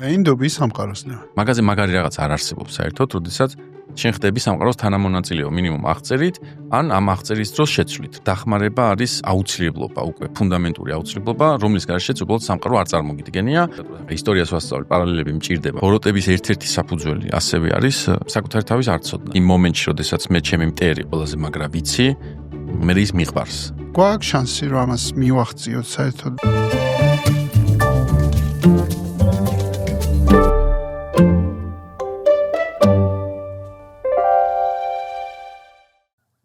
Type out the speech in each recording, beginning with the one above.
ინდობის სამყაროსნევა. მაგაზე მაგარი რაღაც არ არსებობს საერთოდ, როდესაც შენ ხდები სამყაროს თანამონაწილეო მინიმუმ აღწერით, ან ამ აღწერის დროს შეცვლით. დახმარება არის აუცილებლობა, უკვე ფუნდამენტური აუცილებლობა, რომლის გარეშეც უბრალოდ სამყარო არ წარმოგიდგენია. ისტორიას ვასწავლი, პარალელები მჭირდება. ბოროტების ერთ-ერთი საფუძველი ასევე არის საკუთარი თავის არ ცოდნა. იმ მომენტში, როდესაც მე ჩემი მტერი ყველაზე მაგრა ვიცი, მე ის მიყვარს. გვაქვს შანსი რომ ამას მივახციოთ საერთოდ.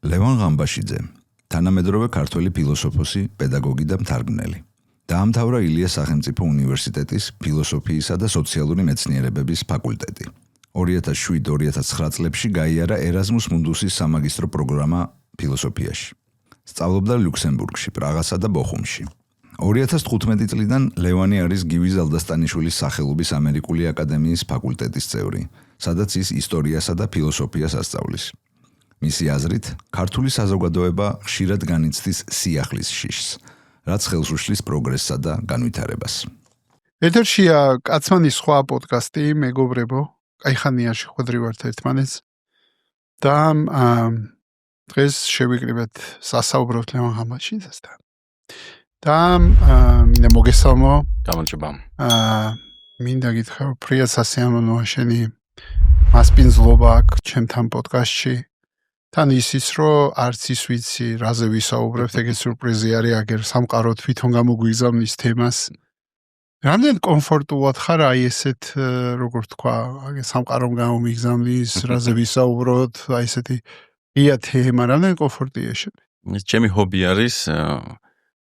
ლევან ღამბაშიძე, თანამედროვე ქართველი ფილოსოფოსი, პედაგოგი და მთარგმნელი. დაამთავრა ილიას სახელმწიფო უნივერსიტეტის ფილოსოფიისა და სოციალური მეცნიერებების ფაკულტეტი. 2007-2009 წლებში გაიარა ერაზმუს მუნდუსის სამაგისტრო პროგრამა ფილოსოფიაში. სწავლობდა ლუქსემბურგში, პრაღასა და ბოხუმში. 2015 წლიდან ლევანი არის გივი ზალდასტანიშვილის სახელობის ამერიკული აკადემიის ფაკულტეტის წევრი, სადაც ის ისტორიასა და ფილოსოფიას ასწავლის. მისი აზრით, ქართული საზოგადოება ხშირად განიცდის სიახლის შიშს, რაც ხელს უშლის პროგრესსა და განვითარებას. ეთერშია კაცმანის სხვა პოდკასტი, მეგობრებო, კაიხანია შეხვედრივართ ერთმანეთს და დღეს შევიკრიბეთ სასაუბროთ ლევან ღამბაშიძესთან. და მინდა მოგესალმო. გამარჯობა. მინდა გითხრა, ფრიად სასიამოვნოა შენი მასპინძლობა აქ ჩემთან პოდკასტში. თან ისიც, რომ არც ის ვიცი, რაზე ვისაუბრებთ, ეგეც სიურპრიზი არის, აგერ სამყარო თვითონ გამოგვიგზავნის თემას. რამდენ კომფორტულად ხარ აი ესეთ, როგორ თქვა, სამყარომ გამომიგზავნის, რაზე ვისაუბროთ, აი ესეთი ღია თემა, რამდენ კომფორტია შენ? ეს ჩემი ჰობი არის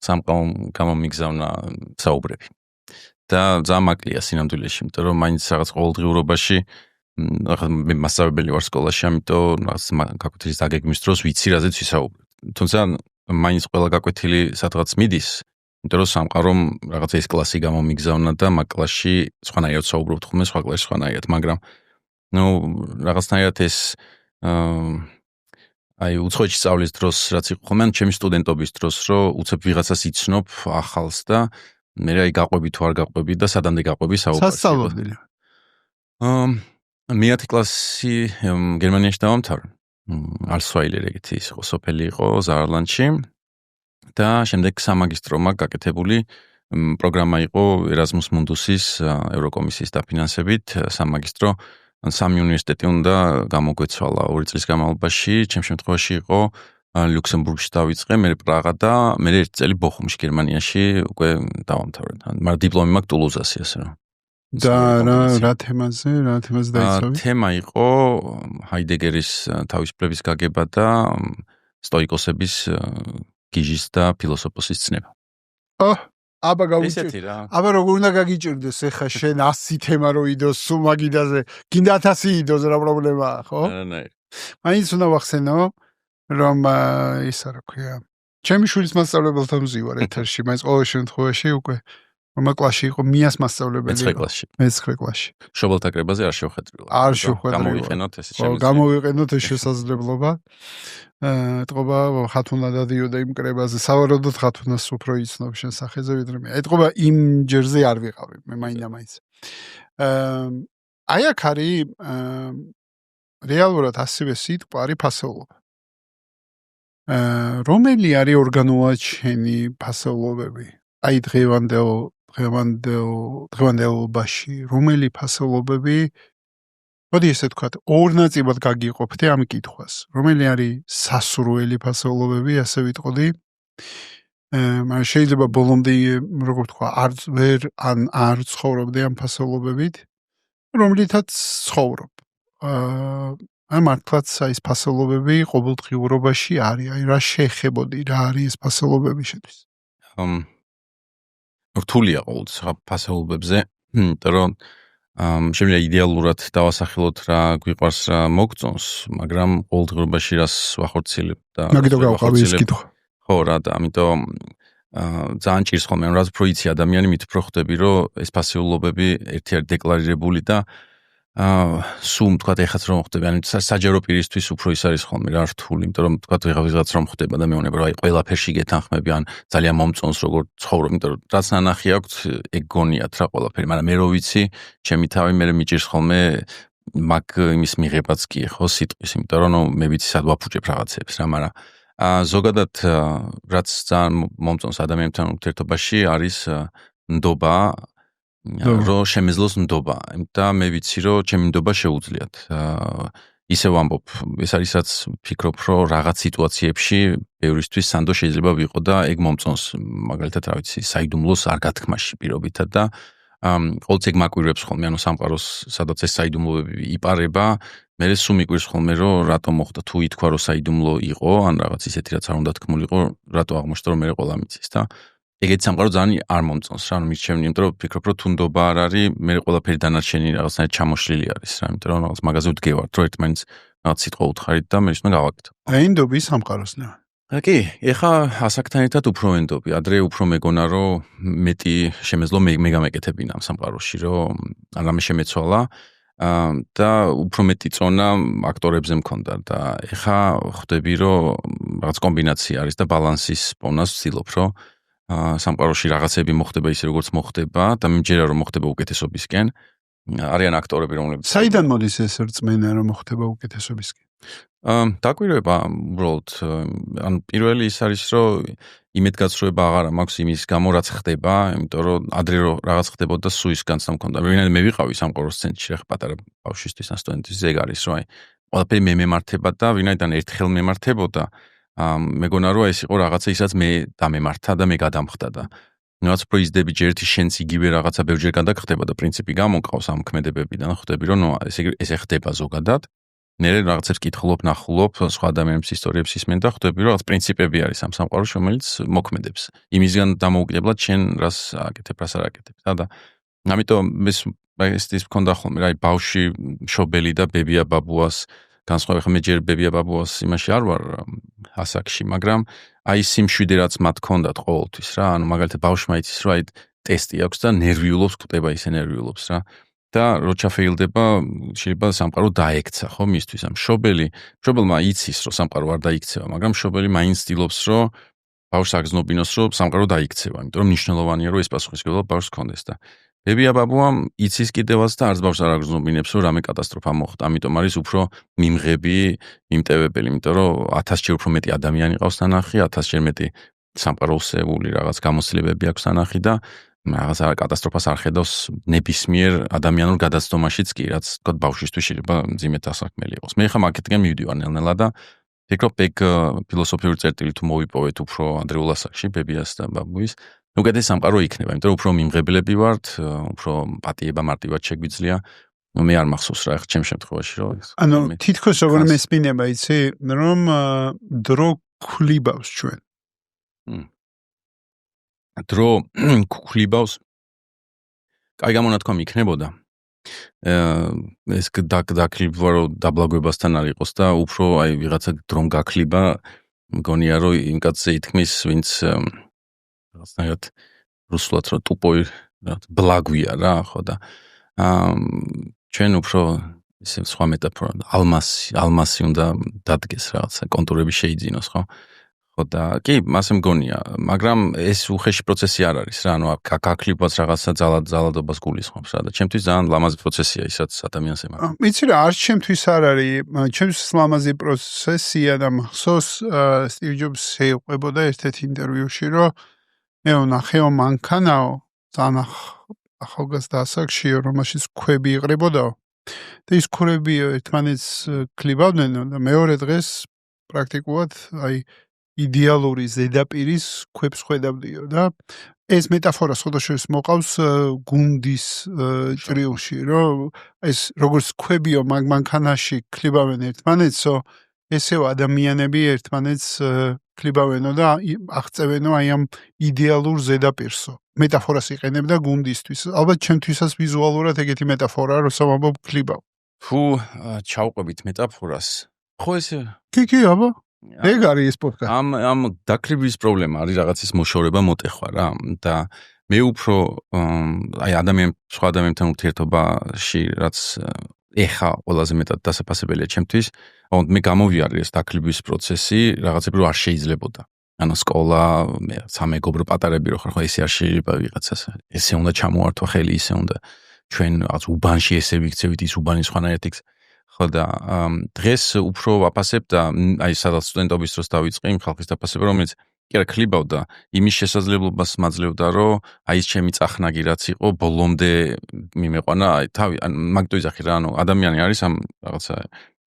სამყარომ გამომიგზავნა საუბრები. და ძალიან მაკლია სინამდვილეში, იმიტომ რომ მაინც რაღაც ყოველდღიურობაში მე მასწავლებელი ვარ სკოლაში, ამიტომ რაღაც გაკვეთილის დაგეგმვის დროს ვიცი რაზეც ვისაუბრებ. თუმცა მაინც ყველა გაკვეთილი სადღაც მიდის, იმიტომ რომ სამყარომ რაღაც ეს კლასი გამომიგზავნა და მაგ კლასში სხვანაირად საუბრობთ ხოლმე, სხვა კლასში სხვანაირად, მაგრამ რაღაცნაირად ეს აი უცხოეთში სწავლის დროს რაც იყო ხოლმე, ჩემი სტუდენტობის დროს, რომ უცებ ვიღაცას იცნობ ახალს და მე აი გაყვები თუ არ გაყვები და სადამდე გაყვები საუბარში. სასწავლებელი. მე-10 კლასი გერმანიაში დავამთავრე. ალსვაილერ ეგეთი ის იყო, სოფელი იყო ზაარლანდში და შემდეგ სამაგისტრომა გაკეთებული პროგრამა იყო ერაზმუს მუნდუსის ევროკომისიის დაფინანსებით სამაგისტრო. სამი უნივერსიტეტი უნდა გამოგვეცვალა 2 წლის განმავლობაში. ჩემ შემთხვევაში იყო ლუქსემბურგში დავიწყე, მე პრაღა და მე 1 წელი ბოხუმში გერმანიაში უკვე დავამთავრე. მაგრამ დიპლომი მაქვს ტულუზაში ასე რომ. და რა თემაზე დაიცავი? თემა იყო ჰაიდეგერის თავისუფლების გაგება და სტოიკოსების გიჟის და ფილოსოფოსის ცნება. აბა გავიჭირ. აბა როგორ უნდა გაგიჭირდეს ახლა შენ 100 თემა რო იდოს სულ მაგიდაზე, გინდა 1000 იდოს რა პრობლემაა, ხო? მაინც უნდა ვახსენო, რომ ისა რა ქვია. ჩემი შვილის მასწავლებელთან ვზივარ ეთერში, მაინც ყოველ შემთხვევაში უკვე რომელ კლასში იყო მიას მასწავლებელი? მე-9 კლასში. შობელთა კრებაზე არ შევხედრილა. არ შევხედრილა. გამოვიყენოთ ეს შემიძლია. გამოვიყენოთ ეს შესაძლებლობა. ეთყობა ხათუნა დადიოდა იმ კრებაზე. სავარაუდოდ ხათუნას უფრო იცნობ შენ სახეზე ვიდრე მე. ეთყობა იმ ჯერზე არ ვიყავი, მე მაინდა-მაინც. აი აქ არის რეალურად ასევე სიტყვა არის ფასეულობა. რომელი არის ორგანულად შენი ფასეულობები? აი დღევანდელობაში რომელი ფასეულობები მოდი ესე ვთქვათ ორ ნაწილად გაგიყოფდე ამ კითხვას რომელი არის სასურველი ფასეულობები ასე ვიტყოდი მაგრამ შეიძლება ბოლომდე როგორ ვთქვა არ ცხოვრობდე ამ ფასეულობებით რომლითაც ცხოვრობ აი მართლაც ეს ფასეულობები ყოველდღიურობაში არის აი რა შეეხებოდი რა არის ეს ფასეულობები შეთვის რთულია ყოველთვის ფასეულობებზე, იმიტომ რომ შემიძლია იდეალურად დავასახელოთ რა გვიყვარს რა მოგწონს, მაგრამ ყოველდღიურობაში რას ვახორციელებ და მაგითო გავყავი ეს კითხვა. ხო რა და ამიტომ ძალიან ჭირს ხოლმე რაც უფრო იცი ადამიანი, მით უფრო ხვდები რომ ეს ფასეულობები ერთი არის დეკლარირებული და სულ თქვათ ეხაც რომ ხდება, ანუ საჯარო პირისთვის უფრო ის არის ხოლმე რა რთული, იმიტომ რომ თქვათ ვიღაც რომ ხდება და მეუბნება რომ აი ყველაფერში გეთანხმები ან ძალიან მომწონს როგორ ცხოვრობ, იმიტომ რომ რაც ნანახი აქვს ეგ გონიათ რა ყველაფერი, მაგრამ მე რო ვიცი, ჩემი თავი მე მიჭირს ხოლმე მაგ იმის მიღებაც კი ხო სიტყვის, იმიტომ რომ მე ვიცი სად ვაფუჭებ რაღაცებს რა, მაგრამ ზოგადად რაც ძალიან მომწონს ადამიანთან ურთიერთობაში არის ნდობა რომ შემეძლოს ნდობა და მე ვიცი რომ ჩემი ნდობა შეუძლიათ ისევ ამბობ ეს არის რაც ფიქრობ რომ რაღაც სიტუაციებში ბევრისთვის სანდო შეიძლება ვიყო და ეგ მომწონს მაგალითად რა ვიცი საიდუმლოს არ გათქმაში პირობითად და ყოველთვის ეგ მაკვირვებს ხოლმე ანუ სამყაროს სადაც ეს საიდუმლოები იპარება მე სულ მიკვირს ხოლმე რომ რატომ მოხდა თუ ითქვა რომ საიდუმლო იყო ან რაღაც ისეთი რაც არ უნდა თქმულიყო რატო აღმოჩნდა რომ მე ყველა მიცის და ეგეთ სამყარო ძალიან არ მომწონს რა, ანუ მირჩევნი, იმიტომ რომ ვფიქრობ, რომ თუ ნდობა არ არის, მე ყველაფერი დანარჩენი რაღაცნაირად ჩამოშლილი არის რა, იმიტომ რომ რაღაც მაგაზე ვდგევართ, რომ ერთმანეთს რაღაც სიტყვა უთხარით და მე ისნა გავაკეთებ. აი ნდობის სამყაროს ნა. კი, ეხა ასაკთან ერთად უფრო ენდობი, ადრე უფრო მეგონა, რომ მეტი შემეძლო მე გამეკეთებინა ამ სამყაროში, რომ რამე შემეცვალა და უფრო მეტი წონა აქტორებზე მქონდა და ეხა ხვდები, რომ რაღაც კომბინაცია არის და ბალანსის პოვნას ვცდილობ, რომ სამყაროში რაღაცები მოხდება ისე როგორც მოხდება და მიმჯერა რომ მოხდება უკეთესობისკენ არიან აქტორები რომლებიც საიდან მოდის ეს რწმენა რომ მოხდება უკეთესობისკენ დაკვირვება უბრალოდ ან პირველი ის არის რომ იმედგაცრუება აღარ მაქვს იმის გამო რაც ხდება იმიტომ რომ ადრე რომ რაღაც ხდებოდა სულ ის განცდა მქონდა ვინაიდან მე ვიყავი სამყაროს ცენტრში ხა პატარა ბავშვისთვის ან სტუდენტისთვის ეგ არის რომ აი ყველაფერი მე მემართება და ვინაიდან ერთხელ მემართებოდა მეგონა რომ ეს იყო რაღაცა ისაც მე დამემართა და მე გადამხდა და რაც უფრო იზდები ჯერ ერთი შენც იგივე რაღაცა ბევრჯერ გადაგხდება და პრინციპი გამონყავს ამ ქმედებებიდან ხვდები რომ ესე ხდება ზოგადად მე რაღაცებს კითხულობ ნახულობ სხვა ადამიანების ისტორიებს ისმენ და ხვდები რომ რაღაც პრინციპები არის ამ სამყაროში რომელიც მოქმედებს იმისგან დამოუკიდებლად შენ რას აკეთებ რას არ აკეთებ და ამიტომ ეს მქონდა ხოლმე რა ბავში მშობელი და ბებია ბაბუას განსხვავება ხა მე ჯერ ბებია ბაბუას იმაში არ ვარ ასაკში, მაგრამ აი სიმშვიდე რაც მათ ჰქონდათ ყოველთვის რა, ანუ მაგალითად ბავშვმა იცის რომ აი ტესტი აქვს და ნერვიულობს, კვდება ისე ნერვიულობს რა. და რო ჩაფეილდება, შეიძლება სამყარო დაექცა ხო მისთვის ამ მშობელმა იცის რომ სამყარო არ დაიქცევა, მაგრამ მშობელი მაინც ცდილობს რომ ბავშვს აგზნობინოს რომ სამყარო დაიქცევა, იმიტომ რომ მნიშვნელოვანია რომ ეს პასუხისმგებლობა ბავშვს ჰქონდეს და ბებია ბაბუამ იცის კიდევაც და არც ბავშვს არ აგზნობინებს რომ რამე კატასტროფა მოხდა, ამიტომ არის უფრო მიმღები, მიმტევებელი, იმიტომ რომ 1000-ჯერ უფრო მეტი ადამიანი ყავს თანახი, 1000-ჯერ მეტი სამყაროსეული რაღაც გამოცდილებები აქვს თანახი და რაღაც კატასტროფას არ ხედავს ნებისმიერ ადამიანურ გადაცდომაშიც კი, რაც თქვა ბავშვისთვის შეიძლება მძიმედ ასაკმელი იყოს. მე ხა მაგეთგან მივდივარ ნელ-ნელა და ფიქრობ ეგ ფილოსოფიური წერტილი თუ მოვიპოვეთ უფრო ადრეულ ასაკში ბებიას და ბაბუის უკეთეს სამყარო იქნება, იმიტომ რომ უფრო მიმღებლები ვართ, უფრო პატიება მარტივად შეგვიძლია. მე არ მახსოვს რა, ჩემ შემთხვევაში რომ ანუ თითქოს როგორ მესმინება, იცი, რომ დრო ქლიბავს ჩვენ. დრო ქლიბავს. კაი გამონათქვამი იქნებოდა. ეს დაკლიბვა რომ დაბლაგვებასთან არ იყოს და უფრო აი ვიღაცა დრომ გაქლიბა, მგონია რომ იმ კაცზე ითქმის, ვინც რაღაცნაირად რუსულად რომ ტუპოი ბლაგვია რა ხო და ჩვენ უფრო ისე სხვა მეტაფორა ალმასი უნდა დადგეს რაღაცა კონტურები შეიძინოს ხო და კი მასე მგონია მაგრამ ეს უხეში პროცესი არ არის რა ანუ გაქლიბვაც რაღაცა ძალადობას გულისხმობს რა და ჩემთვის ძალიან ლამაზი პროცესია ისაც ადამიანს ემართება იცი რა არც ჩემთვის არ არის ჩემთვის ლამაზი პროცესია და მახსოვს სტივ ჯობსი ეყვებოდა ერთ-ერთ ინტერვიუში რომ მე ვნახეო მანქანაო ძალიან ახალგაზრდა ასაკში რომელშიც ქვები იყრებოდა და ის ქვები ერთმანეთს ქლიბავდნენ და მეორე დღეს პრაქტიკულად აი იდეალური ზედაპირის ქვებს ხედავდიო და ეს მეტაფორა სხვადასხვა მოყავს გუნდის ჭრილში რომ ეს როგორც ქვებიო მანქანაში ქლიბავენ ერთმანეთსო ესეო ადამიანები ერთმანეთს ქლიბავენო და აღწევენო აი ამ იდეალურ ზედაპირსო მეტაფორას იყენებდა გუნდისთვის ალბათ ჩემთვისაც ვიზუალურად ეგეთი მეტაფორა როცა ვამბობ ქლიბავ თუ ჩავყვებით მეტაფორას ხო ესე კი აბა ეგ არის ეს პოდკასტი ამ დაკრიბვის პრობლემა არის რაღაცის მოშორება მოტეხვა რა და მე უფრო აი სხვა ადამიანთან ურთიერთობაში რაც ეხა ყველაზე მეტად დასაფასებელია ჩემთვის, ოღონდ მე გამოვიარე ეს დაკლების პროცესი, რაღაცები რო არ შეიძლებოდა. ანუ სკოლა, სამეგობრო პატარები რო ხარ, ხო ესე არ შეიძლება ვიღაცას. ესე უნდა ჩამოართვა ხელი, ისე უნდა ჩვენ რაღაც უბანში ესე ვიქცევით, ის უბანი სხვანაირად იქ. ხო და დღეს უფრო ვაფასებ და აი სადაც სტუდენტობის დროს დავიწყე იმ ხალხის დაფასება, რომელიც კი არა ქლიბავდა, იმის შესაძლებლობას მაძლევდა, რომ აი ეს ჩემი წახნაგი რაც იყო, ბოლომდე მიმეყვანა, აი თავი მაგ ტვიზახი რა, ანუ ადამიანი არის ამ რაღაცა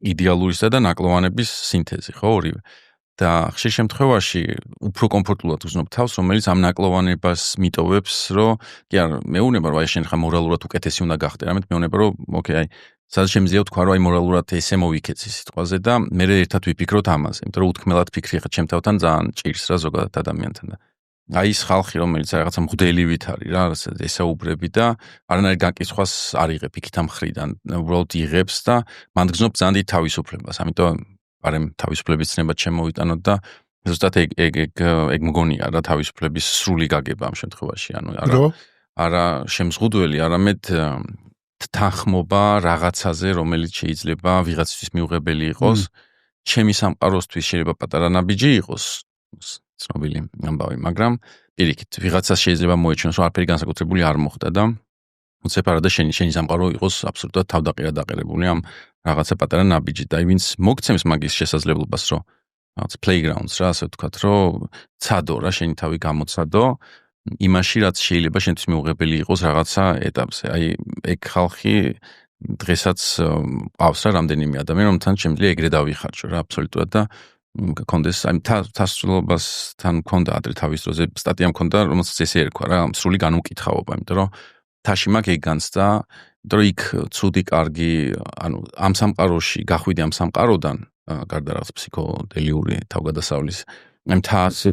იდეალურისა და ნაკლოვანების სინთეზი, ხო, ორივე. და ხშირ შემთხვევაში უფრო კომფორტულად ვზნობ თავს, რომელიც ამ ნაკლოვანებას მიტოვებს, რომ კი არა, მეუბნება, რომ აი შენ ხა მორალურად უკეთესი უნდა გახდე, რამეთ მეუბნება, რომ ოკეი, აი სადაც შემიძლია ვთქვა, რომ აი მორალურად ესე მოვიქეცი სიტყვაზე და მე ერთად ვიფიქროთ ამაზე, იმიტომ რომ უთქმელად ფიქრი ხა ჩემ თავთან ძალიან ჭირს რა ზოგადად ადამიანთან და აი ის ხალხი, რომელიც რაღაცა მღვდელივით არის რა, ესაუბრები და არანაირ გაკითხვას არ იღებ იქით ამ ხრიდან, უბრალოდ იღებს და მან გზნობ ძალიან დიდ თავისუფლებას, ამიტომ არემ თავისუფლების ცნება შემოვიტანოთ და ზუსტად ეგ მგონია რა თავისუფლების სრული გაგება ამ შემთხვევაში, ანუ არა შემზღუდველი, არამედ თანხმობა რაღაცაზე, რომელიც შეიძლება ვიღაცისთვის მიუღებელი იყოს, ჩემი სამყაროსთვის შეიძლება პატარა ნაბიჯი იყოს, ცნობილი ამბავი, მაგრამ პირიქით, ვიღაცას შეიძლება მოეჩვენოს, რომ არაფერი განსაკუთრებული არ მოხდა და უცებ არა და შენი სამყარო იყოს აბსოლუტურად თავდაყირებული ამ რაღაცა პატარა ნაბიჯი და ვინც მოგცემს მაგის შესაძლებლობას, რომ რაღაც playgrounds რა, ასე ვთქვათ, რომ ცადო რა, შენი თავი გამოცადო იმაში, რაც შეიძლება შენთვის მიუღებელი იყოს რაღაცა ეტაპზე. აი, ეგ ხალხი დღესაც ყავს რა რამდენიმე ადამიანი, რომელთან შემიძლია ეგრე დავიხარჯო რა, აბსოლუტურად და გქონდეს, აი, თასწულობასთან მქონდა ადრე თავის დროზე სტატია მქონდა, რომელსაც ესე ერქვა რა, სრული განუკითხაობა, იმიტომ რომ თაში მაგ ეგ განცდა, იმიტომ რომ იქ ცუდი, კარგი, ანუ ამ სამყაროში, გახვიდე ამ სამყაროდან, გარდა რაღაც ფსიქოდელიური თავგადასავლის,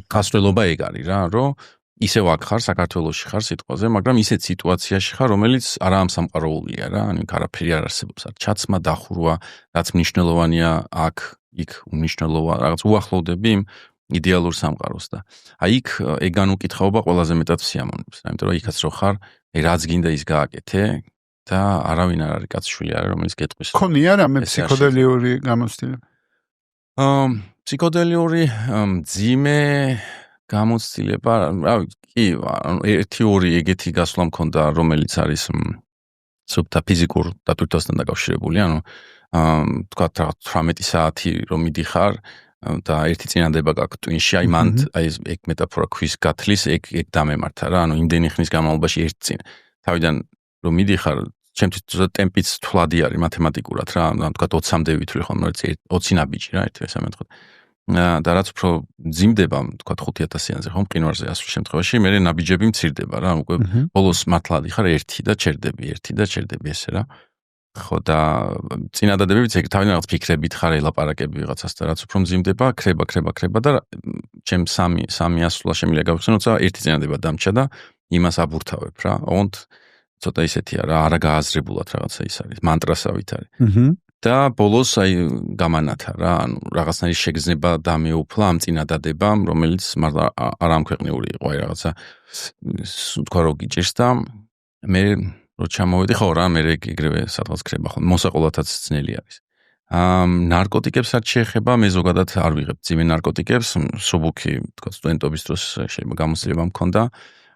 გასწრება ეგ არის რა, რომ ისევ აქ ხარ, საქართველოში ხარ სიტყვაზე, მაგრამ ისეთ სიტუაციაში ხარ, რომელიც არა ამ სამყაროულია რა, ანუ იქ არაფერი არ არსებობს, ჩაცმა, დახურვა, რაც მნიშვნელოვანია აქ, იქ უნიშნელოა, რაღაც უახლოვდები იმ იდეალურ სამყაროს და აი იქ ეგ განუკითხაობა ყველაზე მეტად სიამოვნებს, იმიტომ რომ იქაც რო ხარ, რაც გინდა ის გააკეთე და არავინ არ არის კაცშვილი არის, რომელიც გეტყვის. ქონია რამე ფსიქოდელიური გამოცდილება? ფსიქოდელიური მძიმე გამოცდილება, რავი, კი, ერთი ორი ეგეთი გასვლა მქონდა, რომელიც არის სუბთა ფიზიკურ დატვირთვასთან დაკავშირებული, ანუ თქვათ რაღაც 18 საათი რომ მიდიხარ და ერთი წინადება გაქვს ტვინში, აი მან აი ეგ მეტაფორა ქვის გათლის, ეგ დამემართა რა, ანუ იმდენი ხნის განმავლობაში ერთ წინ. თავიდან რომ მიდიხარ, ჩემთვის ტემპიც თვლადი არის მათემატიკურად რა, ანუ თქვათ 20-მდე ვითვლი ხოლმე, რომელიც 20 ნაბიჯი რა, ერთ მესამე თქვათ. და რაც უფრო მძიმდება, თქვათ 5000-იანზე ხომ მყინვარზე ასვლის შემთხვევაში, მე ნაბიჯები მცირდება რა, უკვე ბოლოს მართლა დიხარ ერთი და ჩერდები ესე რა. ხო და წინადადებებიც ეგ თავიდან რაღაც ფიქრებით ხარ ელაპარაკები ვიღაცას და რაც უფრო მძიმდება, ქრება და ჩემ სამი ასვლა შემიძლია გავხსენო, როცა ერთი წინადადება დამჭა და იმას აბურთავებ რა. ოღონდ ცოტა ისეთია რა, არა გააზრებულად რაღაცა ის არის, მანტრასავით არის. და ბოლოს აი გამანათა რა, ანუ რაღაცნაირი შეგრძნება დამეუფლა ამ წინადადებამ, რომელიც მართლა არ ამქვეყნიური იყო, აი რაღაცა თქვა რომ გიჭირს და მე რო ჩამოვედი, ხო რა, მე ეგრევე სადღაც ქრება ხოლმე, მოსაყოლათაც ძნელი არის. ნარკოტიკებსაც შეეხება, მე ზოგადად არ ვიღებ ძიმე ნარკოტიკებს, სუბუქი, თქვა სტუდენტობის დროს შეიძლება გამოცდილება მქონდა.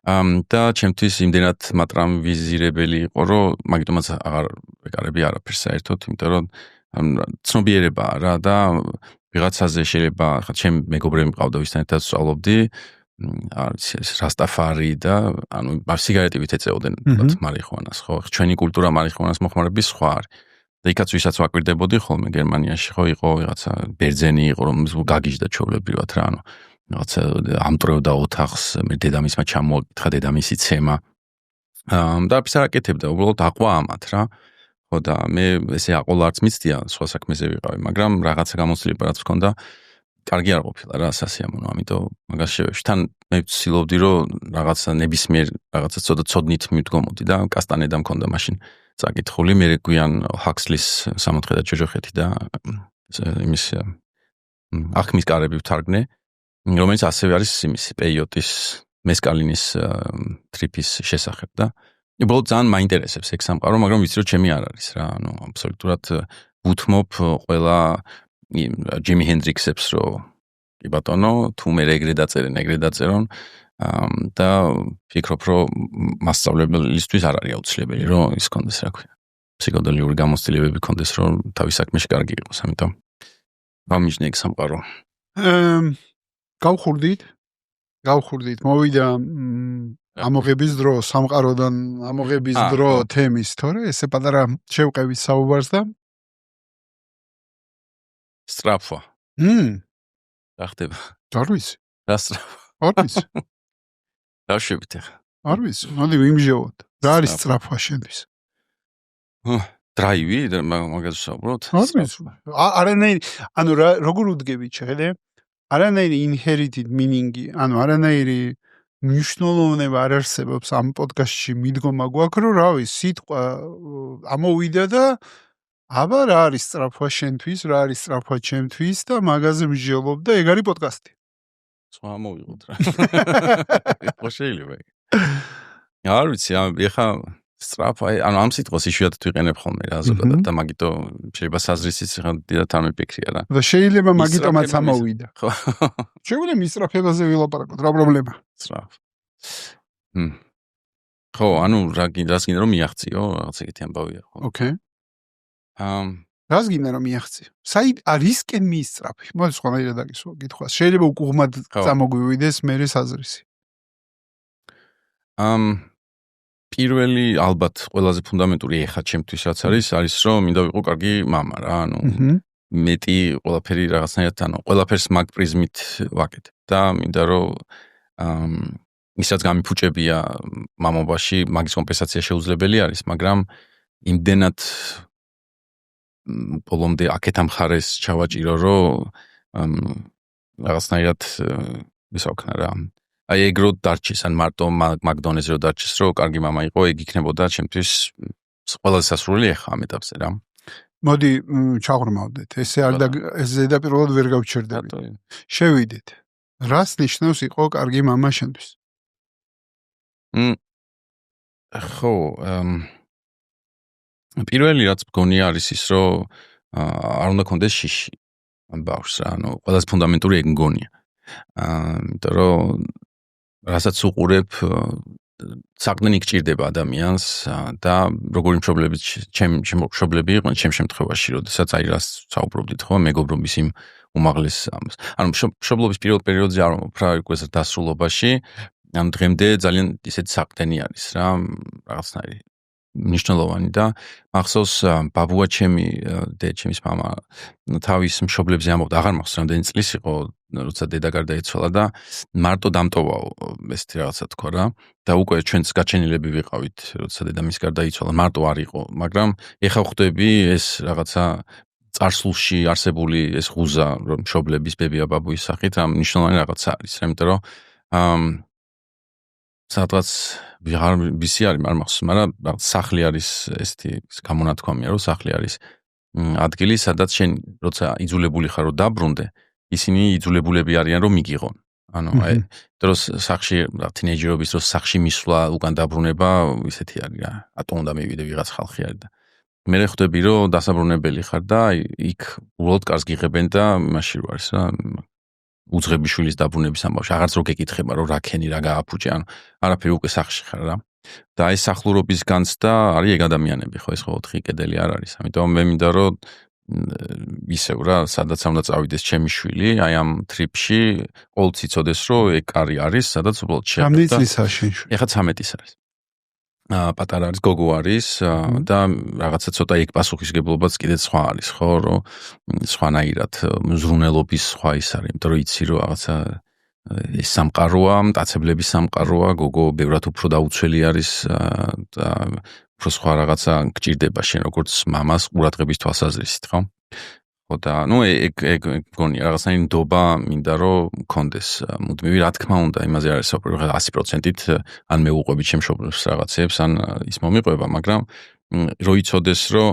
და ჩემთვის იმდენად მატრამვიზირებელი იყო, რომ მაგიტომაც აღარ ვეკარები არაფერს საერთოდ, იმიტომ რომ ცნობიერებაა რა და ვიღაცაზე შეიძლება, ხა ჩემ მეგობრები მყავდა, ვისთანაც სწავლობდი, არის რასტაფარი და ანუ სიგარეტებით ეწეოდნენ მარიხუანას, ხო? ჩვენი კულტურა მარიხუანას მოხმარების სხვა არის. და იქაც ვისაც ვაკვირდებოდი ხოლმე გერმანიაში, ხო, იყო ვიღაცა ბერძენი იყო, რომ გაგიჟდა ჩვეულებრივად რა, ანუ რაღაცა ამტრევდა ოთახს, მე დედამისმა ჩამოაკითხა დედამისი ცემა. და არაფერს არ აკეთებდა, უბრალოდ აყვა ამათ რა. ხო და მე ესე აყოლა არც მიცდია, სხვა საქმეზე ვიყავი, მაგრამ რაღაცა გამოცდილება რაც მქონდა, კარგი არ ყოფილა რა, სასიამოვნო, ამიტომ მაგას შევეში. თან მე ვცდილობდი, რომ რაღაცა ნებისმიერ რაღაცა ცოდნით მივდგომოდი და კასტანედა მქონდა მაშინ წაკითხული, მე გვიან ჰაქსლის 64 და ჯოჯოხეთი და იმის ახმის კარები ვთარგმნე, რომელიც ასევე არის იმის პეიოტის მესკალინის ტრიპის შესახებ და უბრალოდ ძალიან მაინტერესებს ეგ სამყარო, მაგრამ ვიცი რომ ჩემი არ არის რა, ანუ აბსოლუტურად ვუთმობ ყველა ჯიმი ჰენდრიქსებს რომ კი ბატონო, თუ მე ეგრე დაწერონ და ფიქრობ რომ მასწავლებელისთვის არ არის აუცილებელი რომ ის კონდეს რა ქვია. ფსიქოდელიური გამოცდილებები კონდეს რომ თავის საქმეში კარგი იყოს, ამიტომ გამიჯნე ეგ სამყარო. გავხურდით, მოვიდა ამოღების დრო, სამყაროდან ამოღების დრო თემის, თორე ესე პატარა შევყევით საუბარს და სწრაფვა. რა ხდება? არ ვიცი. რა სწრაფვა? არ ვიცი. რა შევით ახლა? არ ვიცი, მოდი ვიმჟევოთ. რა არის სწრაფვა შენთვის? დრაივი, მაგაზე ვსაუბრობთ? არ ვიცი. არანაირი, ანუ როგორ უდგებით შეხედე? არანაირი inherited meaning-ი, ანუ არანაირი მნიშვნელოვნება არ არსებობს ამ პოდკასტში მიდგომა გვაქვს, რომ რავი, სიტყვა ამოვიდა და აბა რა არის სწრაფვა შენთვის, რა არის სწრაფვა ჩემთვის და მაგაზე მსჯელობ და ეგ არის პოდკასტი. სხვა მოვიღოთ რა. ხო შეიძლება. არ ვიცი, ეხა სწრაფვა, ანუ ამ სიტყვას იშვიათად ვიყენებ ხოლმე რა ზოგადად და მაგიტო შეიძლება საზრისიც ხა დიდად არ მიფიქრია რა. და შეიძლება მაგიტომაც ამოვიდა. ხო. შეგვიძლია მისწრაფებაზე ვილაპარაკოთ, რა პრობლემა? სწრაფ. ხო, ანუ რას გინდა რომ მიაღწიო, რაღაც ეგეთი ამბავია ხო. ოკეი. რას გინდა რომ მიაღწიო? რისკენ მიისწრაფი? მოდი სხვანაირად დაგისვა კითხვას. შეიძლება უკუღმად წამოგვივიდეს მერე საზრისი. პირველი ალბათ ყველაზე ფუნდამენტური ეხა ჩემთვის რაც არის რომ მინდა ვიყო კარგი მამა რა, ანუ მეტი ყველაფერი რაღაცნაირად, ანუ ყველაფერს მაგ პრიზმით ვაკეთებ და მინდა რომ ისაც გამიფუჭებია მამობაში, მაგის კომპენსაცია შეუძლებელი არის, მაგრამ იმდენად ბოლომდე აქეთ ამ ხარეს ჩავაჭირო, რომ რაღაცნაირად ისა ვქნა რა. აი ეგ რო დარჩის, ან მარტო მაგდონეზე რო დარჩის, რომ კარგი მამა იყო, ეგ იქნებოდა ჩემთვის ყველაზე სასურველი ახლა ამ ეტაპზე რა. მოდი ჩაღრმავდეთ. ესე ზედაპირულად ვერ გავჩერდებით. შევიდეთ. რას ნიშნავს იყო კარგი მამა შენთვის? ხო, პირველი რაც მგონია არის ის, რომ არ უნდა კონდეს შიში ამ ბავშვს რა, ანუ ყველაზე ფუნდამენტური ეგ მგონია. იმიტომ რომ რასაც უყურებ, საყდენი გჭირდება ადამიანს და როგორი მშობლები იყვნენ ჩემ შემთხვევაში, როდესაც აი რას საუბრობდით ხო, მეგობრობის იმ უმაღლეს ამას. ანუ მშობლობის პირველ პერიოდზე არ ვამბობ რა, უკვე დასრულობაში, ანუ დღემდე ძალიან ისეთი საყდენი არის რა, რაღაცნაირი მნიშვნელოვანი და მახსოვს ბაბუა ჩემის მამა თავის მშობლებზე ამბობდა, აღარ მახსოვს რამდენი წლის იყო, როცა დედა გარდაიცვალა და მარტო დამტოვაო ესეთი რაღაცა თქვა რა და უკვე ჩვენც გაჩენილები ვიყავით, როცა დედა მის გარდაიცვალა, მარტო არ იყო, მაგრამ ეხა ხვდები ეს რაღაცა წარსულში არსებული ეს ღუზა რომ მშობლების ბებია ბაბუის სახით რა მნიშვნელოვანი რაღაცა არის, იმიტომ რომ სადღაც ვისი არის, არ მახსოვს, მაგრამ სახლი არის ესეთი გამონათქვამია, რომ სახლი არის ადგილი, სადაც შენ როცა იძულებული ხარ რომ დაბრუნდე, ისინი იძულებულები არიან რომ მიგიღონ. ანუ აი დროს სახლში თინეიჯერობის დროს სახლში მისვლა უკან დაბრუნება ისეთი არის რა, ატომ უნდა მივიდე ვიღაც ხალხი არის და მე ხვდები რომ დასაბრუნებელი ხარ და იქ უბრალოდ კარს გიღებენ და იმაში რო არის რა უძღები შვილის დაბრუნების ამბავში აღარც რო გეკითხება რომ რა ქენი რა გააფუჭე ანუ არაფერი უკვე სახლში ხარ რა და აი სახლურობის განცდა არის ეგ ადამიანები ხო ეს ხო 4 კედელი არ არის ამიტომ მე მინდა რომ ისევ რა სადაც უნდა წავიდეს ჩემი შვილი აი ამ ტრიპში ყოველთვის იცოდეს რომ ეგ კარი არის სადაც უბრალოდ შეხვდა 13 წლისა შენ შვილი ეხა 13-ის არის პატარა არის გოგო არის და რაღაცა ცოტა ეგ პასუხისგებლობაც კიდე სხვა არის ხო რომ სხვანაირად მზრუნველობის სხვა ის არის იმიტომ რომ იცი რომ რაღაცა ეს სამყაროა მტაცებლების სამყაროა გოგო ბევრად უფრო დაუცველი არის და უფრო სხვა რაღაცა გჭირდება შენ როგორც მამას ყურადღების თვალსაზრისით ხო ხო და ნუ ეგ გონია რაღაცნაირი ნდობა მინდა რომ მქონდეს მუდმივი რა თქმა უნდა იმაზე არის საუბარი 100%-ით ან მე უყვები ჩემ მშობლებს რაღაცებს ან ის მომიყვება მაგრამ რო იცოდეს რომ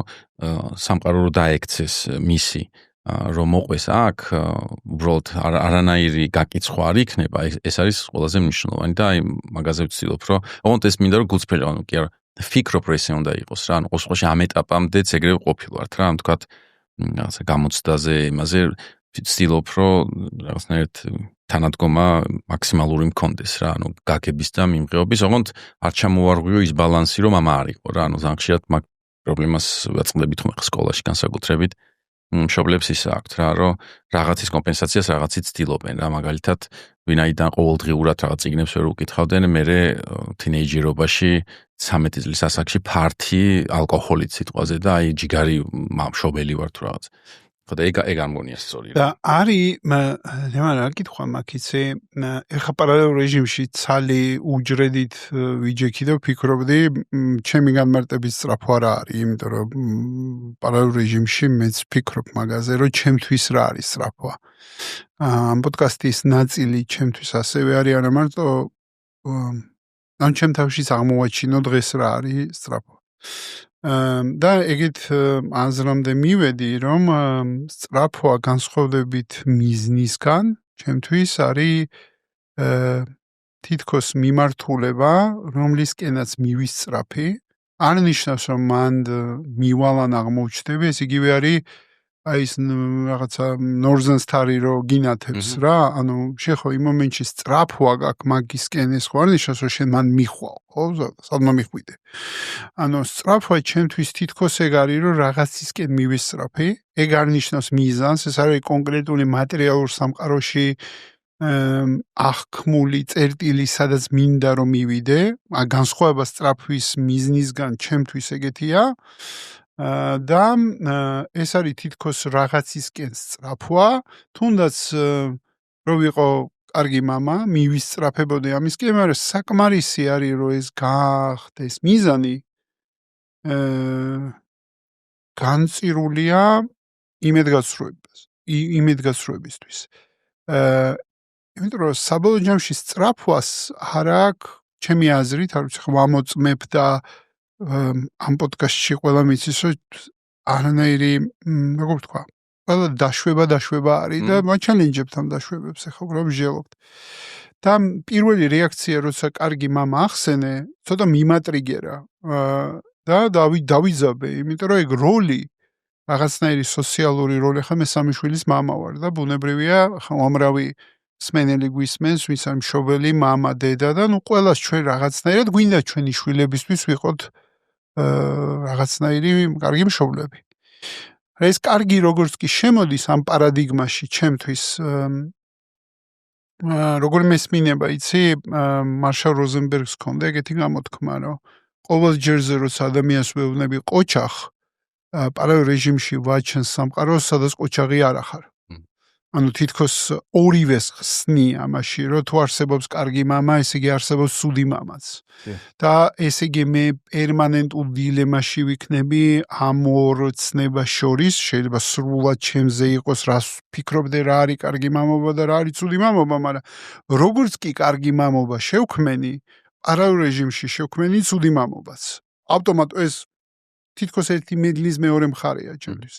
სამყარო რო დაექცეს მისი რომ მოყვეს აქ უბრალოდ არანაირი გაკიცხვა არ იქნება ეს არის ყველაზე მნიშვნელოვანი და აი მაგაზე ვცდილობ რომ ოღონდ ეს მინდა რომ გულწრფელი ანუ კი არა ფიქრობ რომ ესე უნდა იყოს რა, ანუ ყოველში ამ ეტაპამდეც ეგრევე ყოფილვართ რა, ანუ თქვათ რაღაცა გამოცდაზე, იმაზე ვცდილობ რომ რაღაცნაირად თანადგომა მაქსიმალური მქონდეს რა, ანუ გაგების და მიმღეობის, ოღონდ არ ჩამოვარღვიო ის ბალანსი რომ ამა არ იყო რა, ანუ ძალიან ხშირად მაგ პრობლემას ვაწყდებით ხომ სკოლაში განსაკუთრებით. მშობლებს ის აქვთ რა, რომ რაღაცის კომპენსაციას რაღაცით ცდილობენ რა, მაგალითად, ვინაიდან ყოველდღიურად რაღაც წიგნებს ვერ უკითხავდნენ, მერე თინეიჯერობაში 13 წლის ასაკში ფართი ალკოჰოლით სიტყვაზე და აი ჯიგარი მშობელი ვარ თუ რაღაც. ხოდა ეგ არ მგონია სწორი რა. და არის ნემა რა კითხვა მაგიცე, ეხა პარალელურ რეჟიმში ცალი უჯრედით ვიჯექი და ვფიქრობდი, ჩემი განმარტების სწრაფვა რა არის, იმიტომ რომ პარალელურ რეჟიმში მეც ვფიქრობ მაგაზე, რომ ჩემთვის რა არის სწრაფვა. ამ პოდკასტის ნაწილი ჩემთვის ასევე არის, არა მარტო ამ ჩემ თავშიც აღმოვაჩინო დღეს რა არის სწრაფვა. და ეგეთ აზრამდე მივედი, რომ სწრაფვა განსხვავებით მიზნისგან ჩემთვის არის თითქოს მიმართულება, რომლისკენაც მივისწრაფი, არ ნიშნავს, რომ მან მივალან აღმოჩნდები, ეს იგივე არის აი ეს რაღაცა Northern Star-ი რო გინათებს რა, ანუ შეხო იმ მომენტში სწრაფვა გაქვს მაგისკენ ეს ხო არ ნიშნავს, რომ შენ მან მიხვალ, ხო? სადმა მიხვიდე. ანუ სწრაფვა ჩემთვის თითქოს ეგ არის, რომ რაღაცისკენ მივისწრაფი, ეგ არ ნიშნავს მიზანს, ეს არის კონკრეტული მატერიალურ სამყაროში აღქმული წერტილი, სადაც მინდა რომ მივიდე, განსხვავება სწრაფვის მიზნისგან ჩემთვის ეგეთია. და ეს არის თითქოს რაღაცისკენ სწრაფვა, თუნდაც რო ვიყო კარგი მამა, მივისწრაფებოდი ამისკენ, მაგრამ საკმარისი არის რომ ეს გახდეს მიზანი, განწირულია იმედგაცრუებისთვის. იმიტომ რომ საბოლოო ჯამში სწრაფვას არ აქვს ჩემი აზრით, არ ვიცი ხო ამოწმებ და ამ პოდკასტში ყველა მიცის, რომ არანაირი, როგორ ვთქვა, ყველა დაშვება არის და მაჩალენჯებთ ამ დაშვებებს, ახლა უბრალოდ ვჟელობთ. და პირველი რეაქცია, როცა კარგი მამა ახსენე, ცოტა მიმატრიგერა და დავიძაბე, იმიტომ რომ ეგ როლი, რაღაცნაირი სოციალური როლი, ხა მე 3 შვილის მამა ვარ და ბუნებრივია, ხა უამრავი სმენელი გვისმენს, ვის არის მშობელი, მამა, დედა და ნუ ყველას ჩვენ რაღაცნაირად გვინდა ჩვენი შვილებისთვის ვიყოთ რაღაცნაირი კარგი მშობლები. ეს კარგი როგორც კი შემოდის ამ პარადიგმაში ჩემთვის, როგორ მესმინება, იცი, მარშალ როზენბერგს ჰქონდა ეგეთი გამოთქმა, რომ ყოველ ჯერზე როცა ადამიანს ვეუბნები ყოჩახ, პარალელურ რეჟიმში ვაჩენს სამყაროს, სადაც ყოჩაღი არ ახარ. ანუ თითქოს ორივეს ხსნი ამაში, რომ თუ არსებობს კარგი მამა, ესე იგი არსებობს ცუდი მამაც. და ესე იგი მე პერმანენტულ დილემაში ვიქნები ამ ორ ცნებას შორის, შეიძლება სრულად ჩემზე იყოს, რას ფიქრობდე რა არის კარგი მამობა და რა არის ცუდი მამობა, მაგრამ როგორც კი კარგი მამობა შევქმენი, პარალელურ რეჟიმში შევქმენი ცუდი მამობაც. ავტომატ ეს თითქოს ერთი მედლის მეორე მხარეა ჩემთვის.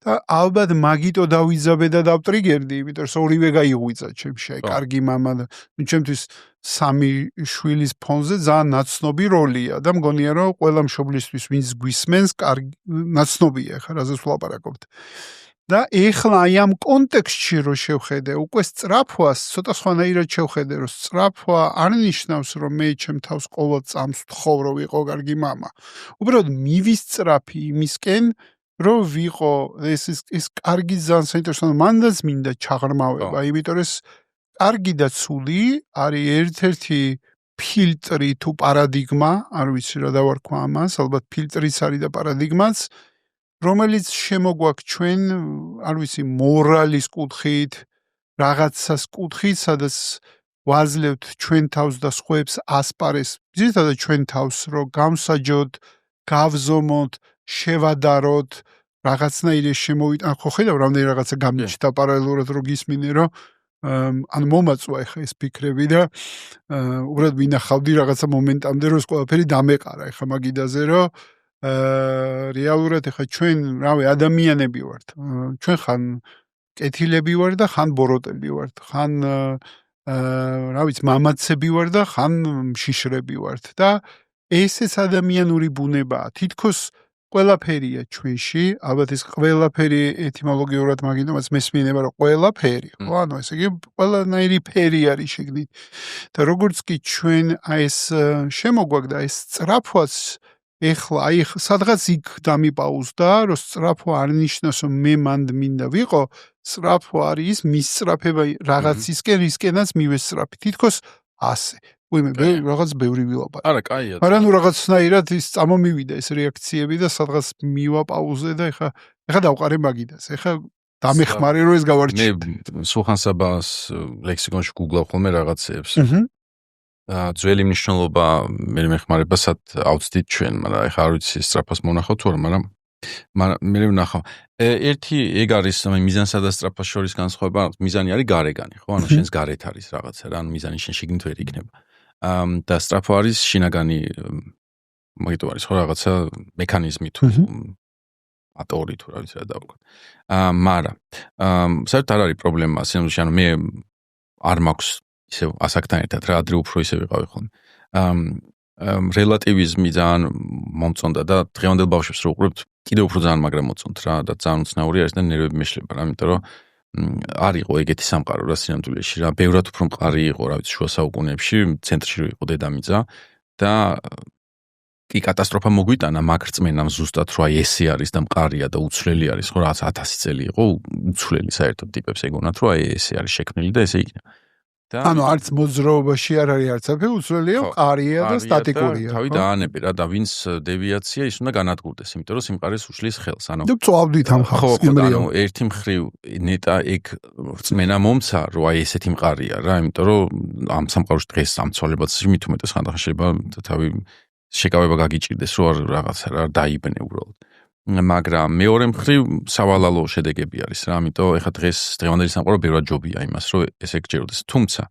და ალბათ მაგიტო დავიძაბე და დავტრიგერდი, იმიტომ რომ ორივე გაიღვიძა ჩემში, აი კარგი მამა და ჩემთვის 3 შვილის ფონზე ძალიან ნაცნობი როლია და მგონია რომ ყველა მშობლისთვის ვინც გვისმენს, კარგი ნაცნობია, ხა რაზეც ვლაპარაკობთ. და ეხლა აი ამ კონტექსტში რო შევხედე, უკვე სწრაფვას ცოტა სხვანაირად შევხედე, რომ სწრაფვა არ ნიშნავს, რომ მე ჩემ თავს ყოველ წამს ვთხოვ, რომ ვიყო კარგი მამა. უბრალოდ მივისწრაფი იმისკენ, რომ ვიყო ეს კარგი ძალიან საინტერესო, მანდაც მინდა ჩაღრმავება, იმიტომ რომ ეს კარგი და ცუდი არის ერთ-ერთი ფილტრი თუ პარადიგმა, არ ვიცი რა დავარქვა ამას, ალბათ ფილტრიც არის და პარადიგმაც, რომელიც შემოგვაქვს ჩვენ, არ ვიცი, მორალის კუთხით, რაღაცას კუთხით, სადაც ვაძლევთ ჩვენ თავს და სხვებს ასპარეს, ზოგადად ჩვენ თავს, რომ გამსაჯოთ, გავზომოთ, შევადაროთ, რაღაცნაირი შემოვიტანოთ, ხო ხედავ, რამდენი რაღაცა გამიჩნდა პარალელურად რო გისმინე, რომ ანუ მომაწვა ეხა ეს ფიქრები და უბრალოდ ვინახავდი რაღაცა მომენტამდე, რომ ეს ყველაფერი დამეყარა ეხა მაგიდაზე, რომ რეალურად ეხა ჩვენ, რავი, ადამიანები ვართ. ჩვენ ხან კეთილები ვარ და ხან ბოროტები ვართ. ხან რა ვიცი, მამაცები ვარ და ხან მშიშრები ვართ და ესეც ადამიანური ბუნებაა. თითქოს ყველაფერია ჩვენში, ალბათ ეს ყველაფერი ეტიმოლოგიურად მაგინდომაც მესმინება, რომ ყველაფერი, ხო? ანუ ესე იგი ყველანაირი ფერი არის შეგნით. და როგორც კი ჩვენ ეს შემოგვაგდა ეს სწრაფვაც ეხლა აი სადღაც იქ დამიპაუზდა, რომ სწრაფვა არ ნიშნავს, რომ მე მანდ მინდა ვიყო, სწრაფვა არის მისწრაფება რაღაცისკენ, რისკენაც მივესწრაფი. თითქოს ასე. ვიმე რაღაც ბევრი ვილაპარაკე. არა, კაია. მაგრამ ნუ რაღაცნაირად ის წამომივიდა ეს რეაქციები და სადღაც მივაპაუზე და ეხა დავყარე მაგიდას. ეხა დამეხმარე რომ ეს გავარჩიე. მე სულხან-საბას ლექსიკონში გუგლავ ხოლმე რაღაცეებს. ძველი მნიშვნელობა მე მეხმარებასად ავწდით ჩვენ, მაგრამ ეხა არ ვიცი სწრაფას მონახავ თუ არა, მაგრამ მე ვნახავ. ერთი ეგ არის მიზანსა და სწრაფას შორის განსხვავება, მიზანი არის გარეგანი, ხო? ანუ შენს გარეთ არის რაღაცა რა, ანუ მიზანი შენ შიგნით ვერ იქნება. და სწრაფვა არის შინაგანი მაგიტო არის ხო რაღაცა მექანიზმი თუ ატორი თუ რა ვიცი რა დავუკვირდ. მაგრამ საერთოდ არ არის პრობლემა, სინამდვილეში ანუ მე არ მაქვს ისევ ასაკთან ერთად რა ადრე უფრო ისე ვიყავი ხოლმე. რელატივიზმი ძალიან მომწონდა და დღევანდელ ბავშვებს რო უყურებთ, კიდევ უფრო ძალიან მაგრამ მოწონთ რა და ძალიან უცნაური არის და ნერვები მეშლება რა, იმიტომ რომ არ იყო ეგეთი სამყარო რა სინამდვილეში რა, ბევრად უფრო მყარი იყო რა ვიცი შუა საუკუნეებში, ცენტრში რო იყო დედამიწა და კი კატასტროფა მოგვიტანა მაგ რწმენამ ზუსტად რომ აი ესე არის და მყარია და უცვლელი არის ხო რაღაც 1000 წელი იყო უცვლელი საერთოდ ტიპებს ეგონათ რომ აი ესე არის შექმნილი და ესე იქნება. ანუ არც მოძრაობაში არ არის არცაფერი უცვლელია, მყარია და სტატიკურია. თავი დაანებე რა და ვინც დევიაცია ის უნდა განადგურდეს, იმიტომ რომ სიმყარეს უშლის ხელს. ანუ და წვავდით ამ ხალხს იმრია. ანუ ერთი მხრივ ნეტა ეგ რწმენა მომცა რომ აი ესეთი მყარია რა, იმიტომ რომ ამ სამყაროში დღეს ამ ცვალებაც მით უმეტეს ხანდახან შეიძლება თავი შეკავება გაგიჭირდეს რომ არ რაღაცა რა დაიბნე უბრალოდ. მაგრამ მეორე მხრივ სავალალო შედეგები არის რა, ამიტომ ეხა დღევანდელი სამყარო ბევრად ჯობია იმას, რომ ესე გჯეროდეს. თუმცა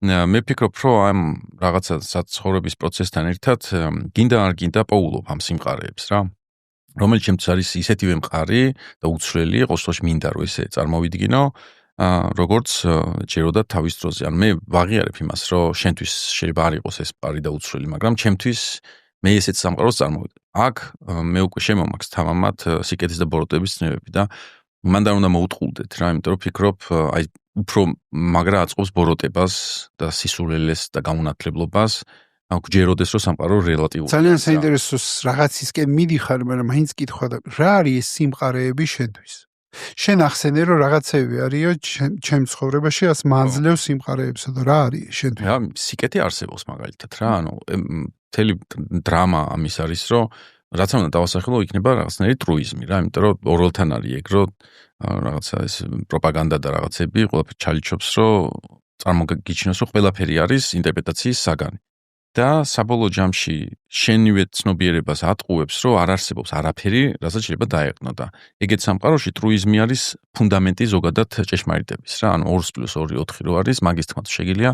მე ვფიქრობ, რომ ამ რაღაცა საცხოვრების პროცესთან ერთად გინდა არ გინდა პოულობ ამ სიმყარეებს რა, რომელიც ჩემთვის არის ისეთივე მყარი და უცვლელი, ყოველ შემთხვევაში მინდა რომ ესე წარმოვიდგინო, როგორც ჯეროდა თავის დროზე. ანუ მე ვაღიარებ იმას, რომ შენთვის შეიძლება არ იყოს ეს მყარი და უცვლელი, მაგრამ ჩემთვის მე ესეც სამყაროს წარმოვიდგინე. აქ მე უკვე შემომაქვს თამამად სიკეთის და ბოროტების ცნებები და მან და უნდა მოუტყულდეთ რა, იმიტომ რომ ფიქრობ აი უფრო მაგრა აწყობს ბოროტებას და სისულელეს და გამონათლებლობას, ანუ გჯეროდეს რომ სამყარო რელატიურად. ძალიან საინტერესო რაღაცისკენ მიდიხარ, მაგრამ მაინც კითხვა და რა არის ეს სიმყარეები შენთვის? შენ ახსენე რომ რაღაცები არისო ჩემ ცხოვრებაში ას მანძლევს სიმყარეებსა და რა არის შენთვის? რა, სიკეთე არსებობს მაგალითად რა, ანუ მთელი დრამა ამის არის, რომ რაც უნდა დავასახელო, იქნება რაღაცნაირი ტრუიზმი რა, იმიტომ რომ ორველთან არის ეგ, რომ რაღაცა ეს პროპაგანდა და რაღაცები ყველაფერი ჩალიჩობს, რომ წარმოგიჩინოს, რომ ყველაფერი არის ინტერპრეტაციის საგანი. და საბოლოო ჯამში შენივე ცნობიერებას ატყუებს, რომ არ არსებობს არაფერი, რასაც შეიძლება დაეყნო და ეგეთ სამყაროში ტრუიზმი არის ფუნდამენტი ზოგადად ჭეშმარიტების რა, ანუ 2+2 4 რო არის, მაგის თქმაც შეგიძლია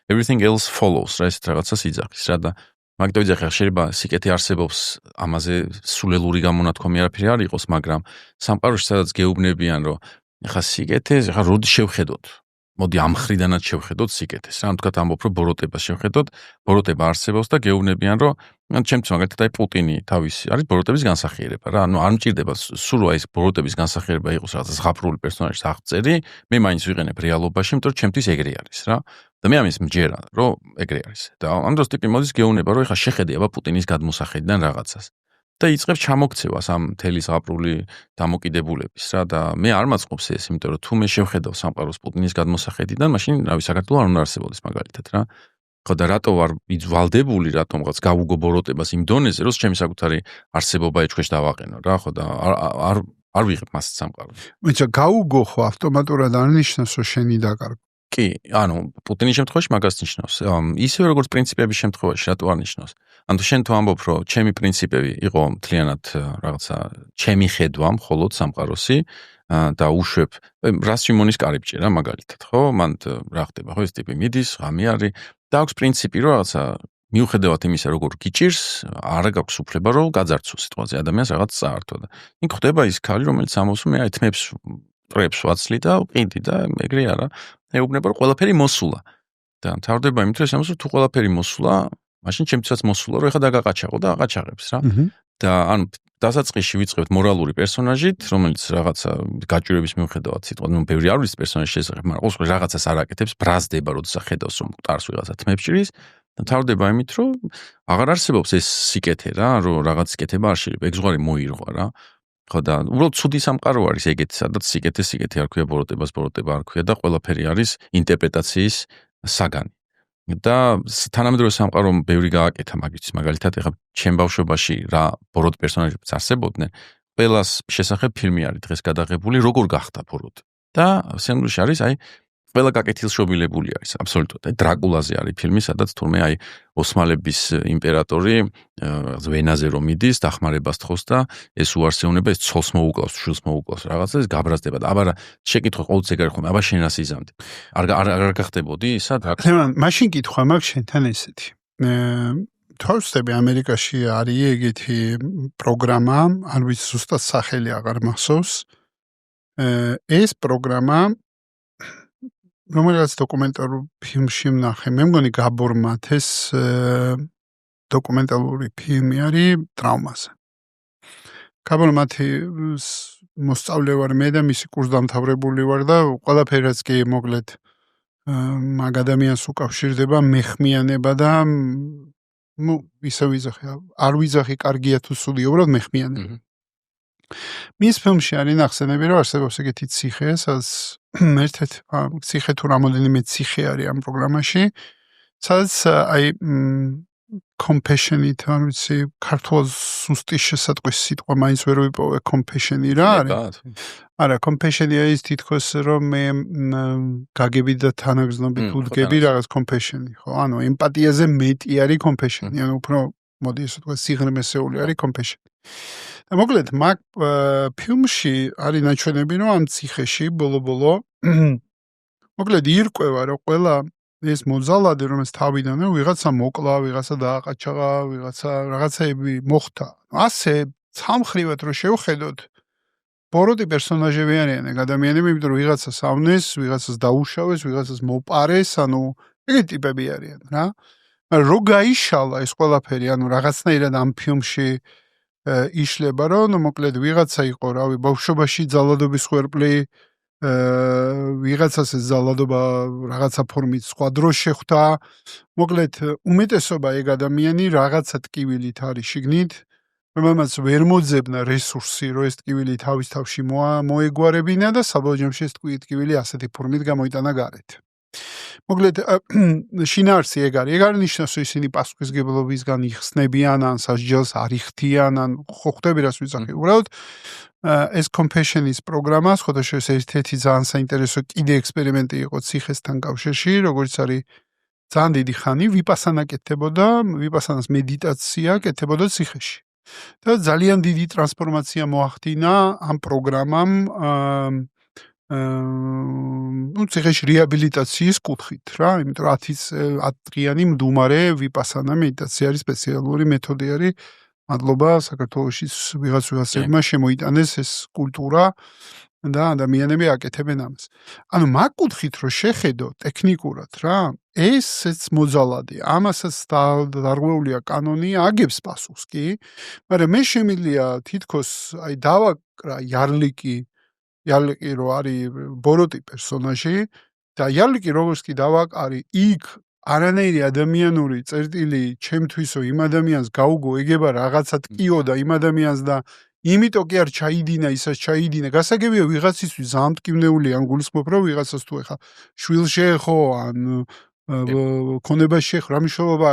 everything else follows რა, ესეთ რაღაცას იძახის რა და მაგიტო იძახი შეიძლება სიკეთე არსებობს, ამაზე სულელური გამონათქვამი არაფერი არ იყოს, მაგრამ სამყაროში სადაც გეუბნებიან, რომ ეხა სიკეთეს, ეხა როდი შევხედოთ მოდი ამ ხრიდანაც შევხედოთ სიკეთეს. რა თქვათ ამბობ რომ ბოროტებას შევხედოთ, ბოროტება არსებობს და გეუბნებიან რომ ჩემთვის მაგალითად აი პუტინი თავისი არის ბოროტების განსახიერება რა. ანუ არ მჭირდება სულ რომ ეს ბოროტების განსახიერება იყოს რაღაც ზღაპრული პერსონაჟის აღწერი, მე მაინც ვიყენებ რეალობაში, იმიტომ რომ ჩემთვის ეგრე არის რა. და მე ამის მჯერა რომ ეგრე არის. და ამ დროს ტიპი მოდის გეუბნება რომ ეხა შეხედე აბა პუტინის გადმოსახედიდან რაღაცას. და იწყებს ჩამოქცევას ამ მთელი ზღაპრული დამოკიდებულების რა და მე არ მაწყობს ეს, იმიტომ რომ თუ მე შევხედავ სამყაროს პუტინის გადმოსახედიდან, მაშინ რავი საქართველო არ უნდა არსებობდეს მაგალითად რა. ხო და რატო ვარ ვალდებული რატომღაც გავუგო ბოროტებას იმ დონეზე, რომ ჩემი საკუთარი არსებობა ეჭქვეშ დავაყენო რა, ხო და არ ვიღებ მას სამყაროს. მეცა გაუგო ხო ავტომატურად არ ნიშნავს რომ შენი დაკარგო. კი, ანუ პუტინის შემთხვევაში მაგას ნიშნავს. ისევე როგორც პრინციპების შემთხვევაში რატო არ ნიშნავს? ანუ შენ თუ ამბობ, რომ ჩემი პრინციპები იყო მთლიანად რაღაცა ჩემი ხედვა მხოლოდ სამყაროსი და უშვებ რას სიმონის კარიბჭე რა მაგალითად, ხო? მან რა ხდება, ხო ეს ტიპი მიდის, ღამე არის და აქვს პრინციპი, რომ რაღაცა მიუხედავად იმისა, როგორ გიჭირს, არ გაქვს უფლება, რომ გაძარცვოს სიტყვაზე ადამიანს რაღაც წაართვა და იქ ხდება ის ქალი, რომელიც ამბობს, მე აი თმებს ტრებს ვაცლი და ვყიდი და ეგრე არა. ეუბნება, რომ ყველაფერი მოსულა. და მთავრდება იმით, რომ ამას თუ ყველაფერი მოსულა, მაშინ ჩემთვისაც მოსულა რომ ეხლა დაგაყაჩაღო და აყაჩაღებს რა. და ანუ დასაწყისში ვიწყებთ მორალური პერსონაჟით, რომელიც რაღაცა გაჭირების მიუხედავად სიტყვა, ნუ ბევრი არ არის პერსონაჟის შესახებ, მაგრამ ყოველთვის რაღაცას არ აკეთებს, ბრაზდება, როდესაც ხედავს რომ ტარს ვიღაცა თმებს და თავდება იმით, რომ აღარ არსებობს ეს სიკეთე რა, რომ რაღაც სიკეთება არ შეიძლება, ეგ ზღვარი მოირღვა რა. ხო და უბრალოდ ცუდი სამყარო არის ეგეთი, სადაც სიკეთე არ ქვია, ბოროტება არ ქვია და ყველაფერი არის ინტერპრეტაციის საგანი. და თანამედროვე სამყარომ ბევრი გააკეთა მაგის მაგალითად ეხლა ჩემ ბავშვობაში რა ბოროტ პერსონაჟებიც არსებობდნენ ყველას შესახებ ფილმი არის დღეს გადაღებული როგორ გახდა ბოროტი და სცენარში არის აი ყველა გაკეთილშობილებული არის აბსოლუტურად აი დრაკულაზე არის ფილმი სადაც თურმე აი ოსმალების იმპერატორი ვენაზე რომ მიდის დახმარებას თხოვს და ეს უარსეუნება ეს ცოლს მოუკლავს შვილს მოუკლავს რაღაცა ეს გაბრაზდება და აბა შეკითხვა ყოველთვის ეგ არის ხოლმე აბა შენ რას იზამდი არ გახდებოდი ისა თემან მაშინ კითხვა მაქვს შენთან ესეთი თორსები ამერიკაში არის ეგეთი პროგრამა არ ვიცი ზუსტად სახელი აღარ მახსოვს ეს პროგრამა რომელიც დოკუმენტალურ ფილმში ვნახე მე მგონი გაბორ მათეს დოკუმენტალური ფილმი არის ტრაუმაზე გაბორ მათი მოსწავლე ვარ მე და მისი კურსდამთავრებული ვარ და ყველაფერაც კი მოკლედ მაგ ადამიანს უკავშირდება მეხმიანება და ნუ ისე ვიზახე არ ვიზახი კარგია თუ სულია უბრალოდ მეხმიანება მის ფილმში არის ნახსენები რომ არსებობს ეგეთი ციხე სადაც ერთ-ერთი ციხე თუ რამოდენიმე ციხე არის ამ პროგრამაში სადაც აი compassion-ით არ ვიცი ქართულად სუსტი შესატყვის სიტყვა მაინც ვერ ვიპოვე compassion-ი რა არის არა compassion-ი არის თითქოს რომ მე გაგები და თანაგრძნობით უდგები რაღაც compassion-ი ხო ანუ ემპათიაზე მეტი არის compassion-ი ანუ უფრო მოდი ესე ვთქვა სიღრმესეული არის compassion-ი და მოკლედ მაგ ფილმში არის ნაჩვენები რომ ამ ციხეში ბოლო მოკლედ ირკვევა რომ ყველა ეს მოძალადე რომ ეს თავიდან ვიღაცა მოკლა, ვიღაცა დააყაჩაღა, ვიღაცა რაღაცები მოხდა. ასე სამხრივად რომ შევხედოთ ბოროტი პერსონაჟები არიან ადამიანები, იმიტომ რომ ვიღაცას ავნეს, ვიღაცას დაუშავეს, ვიღაცას მოპარეს, ანუ ეგეთი ტიპები არიან რა. რო გაიშალა ეს ყველაფერი, ანუ რაღაცნაირად ამ ფილმში იშლება რომ მოკლედ ვიღაცა იყო რავი ბავშვობაში ძალადობის ხვერპლი ვიღაცას ეს ძალადობა რაღაცა ფორმით სხვა დროს შეხვდა მოკლედ უმეტესობა ეგ ადამიანი რაღაცა ტკივილით არის შიგნით რომელმაც ვერ მოძებნა რესურსი რომ ეს ტკივილი თავის თავში მოეგვარებინა და საბოლოო ჯამში ეს ტკივილი ასეთი ფორმით გამოიტანა გარეთ მოკლედ შინაარსი ეგ არის ნიშნავს რომ ისინი პასუხისგებლობისგან იხსნებიან ან სასჯელს არ იხდიან ან ხო ხვდები რას ვიძახი უბრალოდ ეს compassion-ის პროგრამა სხვადასხვა ერთ-ერთი ძალიან საინტერესო კიდე ექსპერიმენტი იყო ციხესთან კავშირში, როგორც არის ძალიან დიდი ხანი ვიპასანა კეთდებოდა, ვიპასანას მედიტაცია კეთდებოდა ციხეში. და ძალიან დიდი ტრანსფორმაცია მოახდინა ამ პროგრამამ ну ციხეში რეაბილიტაციის კუთხით რა, იმიტომ რომ 10 დღიანი მდუმარე ვიპასანა მედიტაცია არის სპეციალური მეთოდი არის მადლობა საქართველოში ვიღაცებმა შემოიტანეს ეს კულტურა და ადამიანები აკეთებენ ამას. ანუ მაგ კუთხით რო შეხედო ტექნიკურად რა, ესეც მოძალადე, ამასაც დარღვეულია კანონი, აგებს პასუხს კი, მაგრამ მე შემიძლია თითქოს აი დავაკრა იარლიკი რო არის ბოროტი პერსონაჟი და იარლიკი როგორც კი დავაკარი იქ არანაირი ადამიანური წერტილი ჩემთვისო იმ ადამიანს გაუგო ეგება რაღაცა ტკიო და იმ ადამიანს და იმიტომ კი არ ჩაიდინა ისაც ჩაიდინა გასაგებია ვიღაცისთვის ძალიან მტკივნეული ან გულისხმობ რომ ვიღაცას თუ ეხა შვილ შეეხო ან ქონება შეეხო რა მნიშვნელობა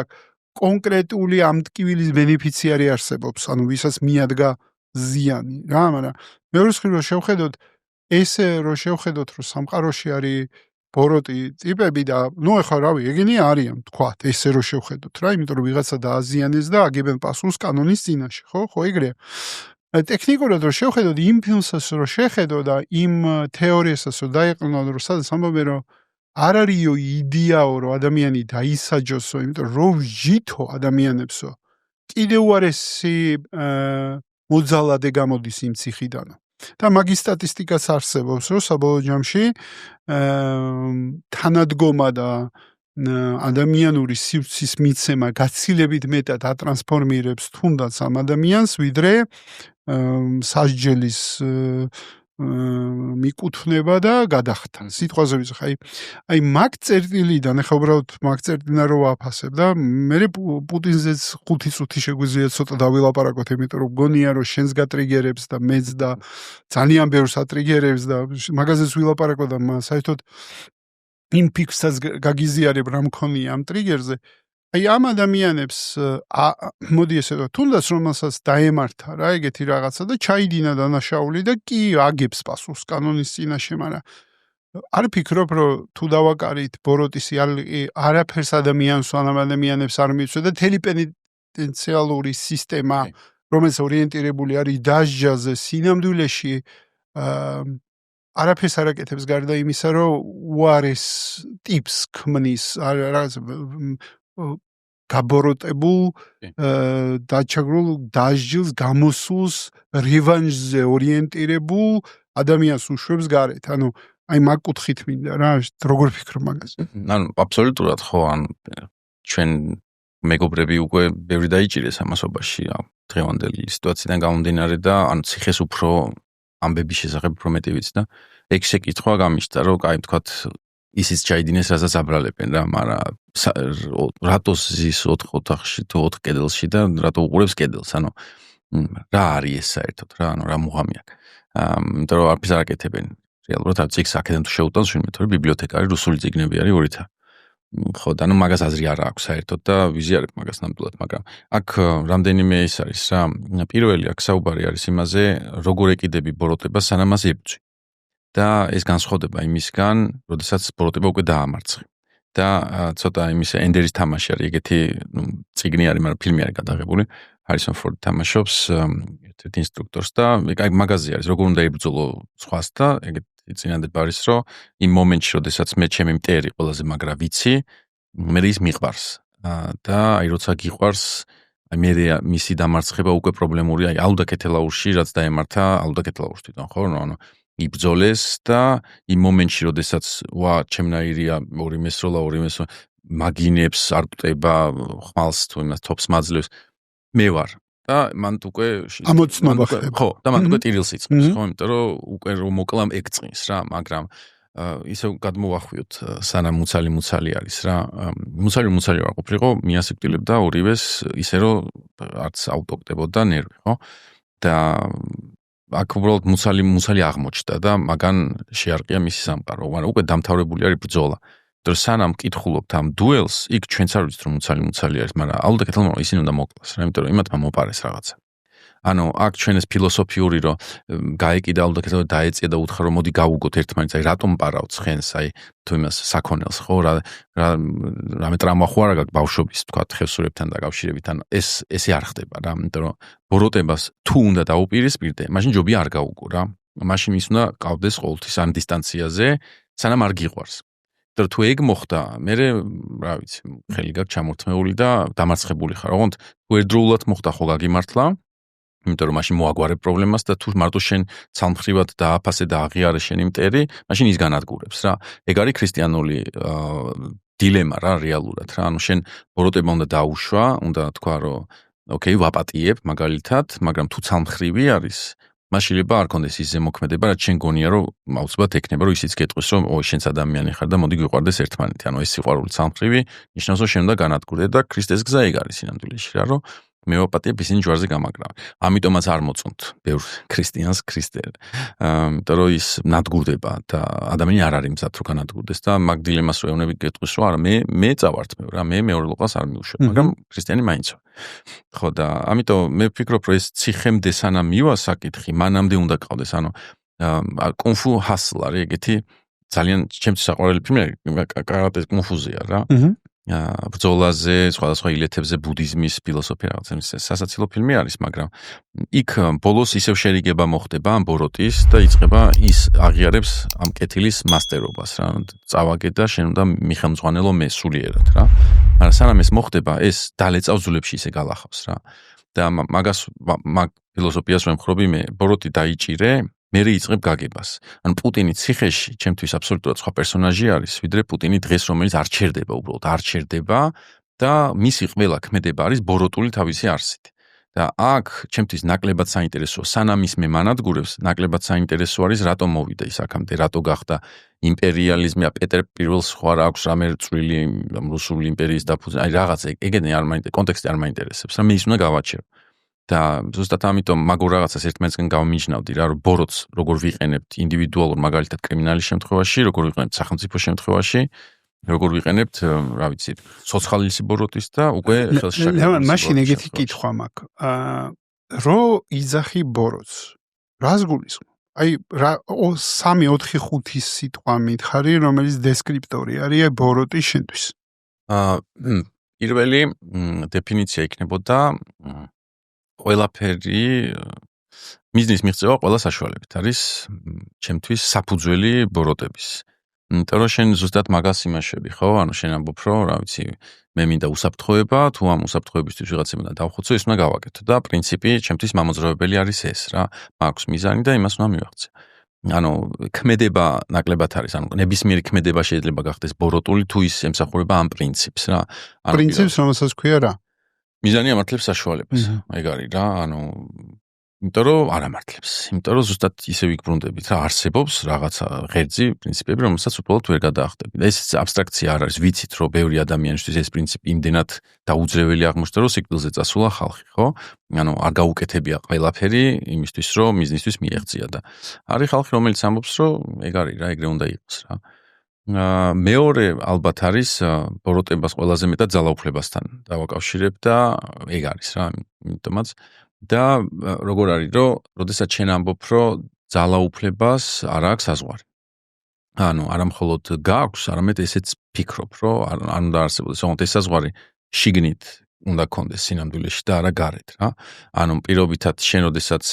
კონკრეტული ამ ტკივილის ბენეფიციარი არსებობს ანუ ვისაც მიადგა ზიანი რა მაგრამ მეორე მხრივ შევხედოთ ესე რომ შევხედოთ რომ სამყაროში არის ბოროტი ტიპები და ნუ ეხლა რავი ეგენი არიან თქვათ ესე რომ შევხედოთ რა იმიტომ რომ ვიღაცა დააზიანეს და აგებენ პასუხს კანონის წინაშე ხო ეგრეა ტექნიკურად რომ შევხედოთ იმ ფილმსაც რომ შეხედო და იმ თეორიასაც რომ დაეყრდნო რომ სადაც ამბობენ რომ არ არისო იდეაო რომ ადამიანი დაისაჯოსო იმიტომ რომ ვჟითო ადამიანებსო კიდე უარესი მოძალადე გამოდის იმ ციხიდანო და მაგის სტატისტიკაც არსებობს, რომ საბოლოო ჯამში თანადგომა და ადამიანური სივრცის მიცემა გაცილებით მეტად ატრანსფორმირებს თუნდაც ამ ადამიანს, ვიდრე სასჯელის მიკუთვნება და გადახდა. სიტყვაზე ვიზახ, აი მაგ წერტილიდან, ახლა უბრალოდ მაგ წერტილიდან რო ვაფასებ და მე პუტინზეც 5 წუთი შეგვიძლია ცოტა დავილაპარაკოთ, იმიტომ რომ გონია რომ შენს გატრიგერებს და მეც და ძალიან ბევრს ატრიგერებს და მაგაზეც ვილაპარაკო და საერთოდ იმ ფიქრსაც გაგიზიარებ რა მქონია ამ ტრიგერზე. აი ამ ადამიანებს მოდი ესე ვთქვა, თუნდაც რომელსაც დაემართა რა ეგეთი რაღაცა და ჩაიდინა დანაშაული და კი აგებს პასუხს კანონის წინაშე, მაგრამ არ ფიქრობ რომ თუ დავაკარით ბოროტისი არაფერს ადამიანს ან ადამიანებს არ მიცვე და თელი პენიტენციალური სისტემა, რომელიც ორიენტირებული არის დასჯაზე, სინამდვილეში არაფერს არ აკეთებს გარდა იმისა, რომ უარეს ტიპს ქმნის რაღაც გაბოროტებულ დაჩაგრულ დასჯილს გამოსულს რევანშზე ორიენტირებულ ადამიანს უშვებს გარეთ. ანუ აი მაგ კუთხით მინდა რა, როგორ ფიქრობ მაგაზე? ანუ აბსოლუტურად ხო, ან ჩვენ მეგობრები უკვე ბევრი დაიჭირეს ამასობაში დღევანდელი სიტუაციიდან გამომდინარე და ან ციხეს უფრო ამბების შესახებ უფრო მეტი ვიცი და ეგ შეკითხვა გამიშთა, რომ აი ვთქვათ ისიც ჩაიდინეს, რასაც აბრალებენ რა, მაგრამ რატო ზის 4 ოთახში თუ 4 კედელში და რატო უყურებს კედელს, ანუ რა არის ეს საერთოდ რა, ანუ რა მუღამი აქვს. იმიტომ რომ არაფერს არ აკეთებენ. რეალურად ციგს აქედან თუ შეუტანს ვინმე, თორე ბიბლიოთეკარი რუსული წიგნები არის 2-თა. ხო, და ანუ მაგას აზრი არ აქვს საერთოდ და ვიზიარებ მაგას ნამდვილად, მაგრამ აქ რამდენიმე ის არის რა, პირველი აქ საუბარი არის იმაზე, როგორ ეკიდები ბოროტებას სანამ მას იბრძვი. და ეს განსხვავდება იმისგან, როდესაც ბოროტება უკვე დაამარცხე. და ცოტა იმის ენდერის თამაში არის, ეგეთი წიგნი არის, მაგრამ ფილმი არის გადაღებული. ჰარისონ ფორდი თამაშობს ერთ-ერთ ინსტრუქტორს და აი მაგაზე არის, როგორ უნდა იბრძოლო სხვას და ეგეთი წინადადება არის, რომ იმ მომენტში, როდესაც მე ჩემი მტერი ყველაზე მაგრა ვიცი, მე ის მიყვარს. და აი როცა გიყვარს, აი მე მისი დამარცხება უკვე პრობლემური, აი ალუდა კეთელაურში რაც დაემართა, ალუდა კეთელაურს თვითონ ხო, ანუ იბრძოლეს და იმ მომენტში, როდესაც ჩემნაირია ორი მესროლა მაგინებს არ კვდება, ხმალს თუ იმას თოფს მაძლევს, მე ვარ და მან უკვე ამოცნობა ხდება. ხო, და მან უკვე ტირილს იწყებს, ხო, იმიტომ რომ უკვე რომ მოკლამ ეგ წინს რა, მაგრამ ისე გადმოვახვიოთ, სანამ მუცალი არის რა. მუცალი არ ყოფილიყო, მიასიკვდილებ და ორივეს ისე რომ არც აუტოკვდებოდა ნერვი, ხო? და აქ უბრალოდ მუცალი აღმოჩნდა და მაგან შეარყია მისი სამყარო, მაგრამ უკვე დამთავრებული არის ბრძოლა. და სანამ მკითხულობთ ამ დუელს, იქ ჩვენც არ ვიცით რომ მუცალი არის, მაგრამ ალუდა კეთილმა ისინი უნდა მოკლას რა, იმიტომ რომ იმათმა მოპარეს რაღაცა. ანუ აქ ჩვენ ეს ფილოსოფიური რომ გაეკიდა ალუდა კეთილმა დაეწია და უთხრა რომ მოდი გავუგოთ ერთმანეთს, აი რატომ პარავთ ცხენს, აი თუ იმას საქონელს ხო, რამე ტრამვა ხო არა გაქვს ბავშვობის თქვა ხევსურებთან დაკავშირებით, ანუ ესე არ ხდება რა, იმიტომ რომ ბოროტებას თუ უნდა დაუპირისპირდე, მაშინ ჯობია არ გაუგო რა. მაშინ ის უნდა ყავდეს ყოველთვის ამ დისტანციაზე, სანამ არ გიყვარს. და თუ ეგ მოხდა, მე რა ვიცი, ხელი გაქვს ჩამორთმეული და დამარცხებული ხარ. ოღონდ თუ ერთდროულად მოხდა ხო გაგიმართლა, იმიტომ რომ მაშინ მოაგვარე პრობლემას და თუ მარტო შენ ცალმხრივად დააფასე და აღიარე შენი მტერი, მაშინ ის განადგურებს რა. ეგ არის ქრისტიანული დილემა რა რეალურად რა. ანუ შენ ბოროტება უნდა დაუშვა, უნდა თქვა რომ ოკეი, ვაპატიებ მაგალითად, მაგრამ თუ ცალმხრივი არის, მაშილება არ კონდეს ის ზემოქმედება, რაც შენ გონია რომ აუცილებლად ექნება, რომ ისიც გეტყვის, რომ ой, შენც ადამიანი ხარ და მოდი გვიყვარდეს ერთმანეთი. ანუ ეს სიყვარული ცალმხრივი ნიშნავს, რომ შენ უნდა განადგურდე და ქრისტეს გზა ეგ არის სინამდვილეში რა, რომ მე ვაპატიებ ისინი ჯვარზე გამაგრავენ. ამიტომაც არ მოწონთ ბევრ ქრისტიანს ქრისტე. იმიტომ რომ ის ნადგურდება და ადამიანი არ არის მზად რომ განადგურდეს და მაგ დილემას რო ეუბნები გეტყვის, რომ არა მე წავართმევ რა, მე მეორე ლოყას არ მიუშვებ, მაგრამ ქრისტიანი მაინც ვარ. ხო და ამიტომ მე ვფიქრობ, რომ ეს ციხემდე სანამ მივა საკითხი, მანამდე უნდა ყავდეს, ანუ კუნფუ ჰასლ არის ეგეთი ძალიან ჩემთვის საყვარელი ფილმი, კარატე კუნფუზია რა. ბრძოლაზე, სხვადასხვა ილეთებზე ბუდიზმის ფილოსოფია რაღაცა სასაცილო ფილმი არის, მაგრამ იქ ბოლოს ისევ შერიგება მოხდება ამ ბოროტის და იწყება ის აღიარებს ამ კეთილის მასტერობას რა. წავაგე და შენ უნდა მიხელმძღვანელო მე სულიერად რა. მაგრამ სანამ ეს მოხდება, ეს დალეწავს ძულებში ისე გალახავს რა. და მაგას ფილოსოფიას ვემხრობი მე, ბოროტი დაიჭირე მე იწყებ გაგებას. ანუ პუტინი ციხეში ჩემთვის აბსოლუტურად სხვა პერსონაჟი არის, ვიდრე პუტინი დღეს, რომელიც არ ჩერდება, უბრალოდ არ ჩერდება და მისი ყველა ქმედება არის ბოროტული თავისი არსით. და აქ ჩემთვის ნაკლებად საინტერესოა, სანამ ის მე მანადგურებს, ნაკლებად საინტერესო არის რატომ მოვიდა ის აქამდე, რატო გახდა იმპერიალიზმი, პეტერ პირველს სხვა რა აქვს რამე წვრილი რუსული იმპერიის დაფუძნება, აი რაღაცა ეგენი არ მაინტერესებს, კონტექსტი არ მაინტერესებს, რა მე ის უნდა გავაჩერო. და ზუსტად ამიტომ მაგურ რაღაცას ერთმანეთსგან გავმიჯნავდი რა, რომ ბოროტს როგორ ვიყენებთ ინდივიდუალურ მაგალითად კრიმინალის შემთხვევაში, როგორ ვიყენებთ სახელმწიფო შემთხვევაში, როგორ ვიყენებთ, რა ვიცი, სოციალისტი ბოროტის და უკვე ლევან, მაშინ ეგეთი კითხვა მაქვს. რო იძახი ბოროტს, რას გულისხმობ? აი რა 3-4-5 სიტყვა მითხარი, რომელიც დესკრიპტორი არის აი ბოროტის შენთვის. პირველი დეფინიცია იქნებოდა ყველაფერი მიზნის მიღწევა ყველა საშუალებით არის ჩემთვის საფუძველი ბოროტების. იმიტომ რომ შენ ზუსტად მაგას იმაშები, ხო? ანუ შენ ამბობ, რომ რა ვიცი, მე მინდა უსაფრთხოება, თუ ამ უსაფრთხოებისთვის ვიღაცებმა დავხოცო, ის უნდა გავაკეთო და პრინციპი ჩემთვის მამოძრავებელი არის ეს რა. მაქვს მიზანი და იმას უნდა მივაღწიო. ანუ ქმედება ნაკლებად არის, ანუ ნებისმიერი ქმედება შეიძლება გახდეს ბოროტული, თუ ის ემსახურება ამ პრინციპს რა. პრინციპს რომელსაც ქვია რა? მიზანი ამართლებს საშუალებას. ეგ არის რა, ანუ იმიტომ რომ არ ამართლებს. იმიტომ რომ ზუსტად ისე ვიგბრუნდებით რა, არსებობს რაღაცა ღერძი პრინციპები, რომელსაც უბრალოდ ვერ გადაახდები. და ეს აბსტრაქცია არ არის, ვიცით რომ ბევრი ადამიანისთვის ეს პრინციპი იმდენად დაუძრეველი აღმოჩნდა, რომ სიკვდილზე წასულა ხალხი, ხო? ანუ არ გაუკეთებია ყველაფერი იმისთვის, რომ მიზნისთვის მიეღწია და არის ხალხი, რომელიც ამბობს, რომ ეგ არის რა, ეგრე უნდა იყოს რა. მეორე ალბათ არის ბოროტებას ყველაზე მეტად ძალაუფლებასთან დავაკავშირებ და ეგ არის რა, იმიტომაც და როგორ არის, რომ როდესაც შენ ამბობ, რომ ძალაუფლებას არ აქვს საზღვარი. ანუ არა მხოლოდ გაქვს, არამედ ესეც ფიქრობ, რომ არ უნდა არსებობდეს, თუმცა ეს საზღვარი შიგნით უნდა კონდეს სინამდვილეში და არა გარეთ რა. ანუ პირობითად შენ როდესაც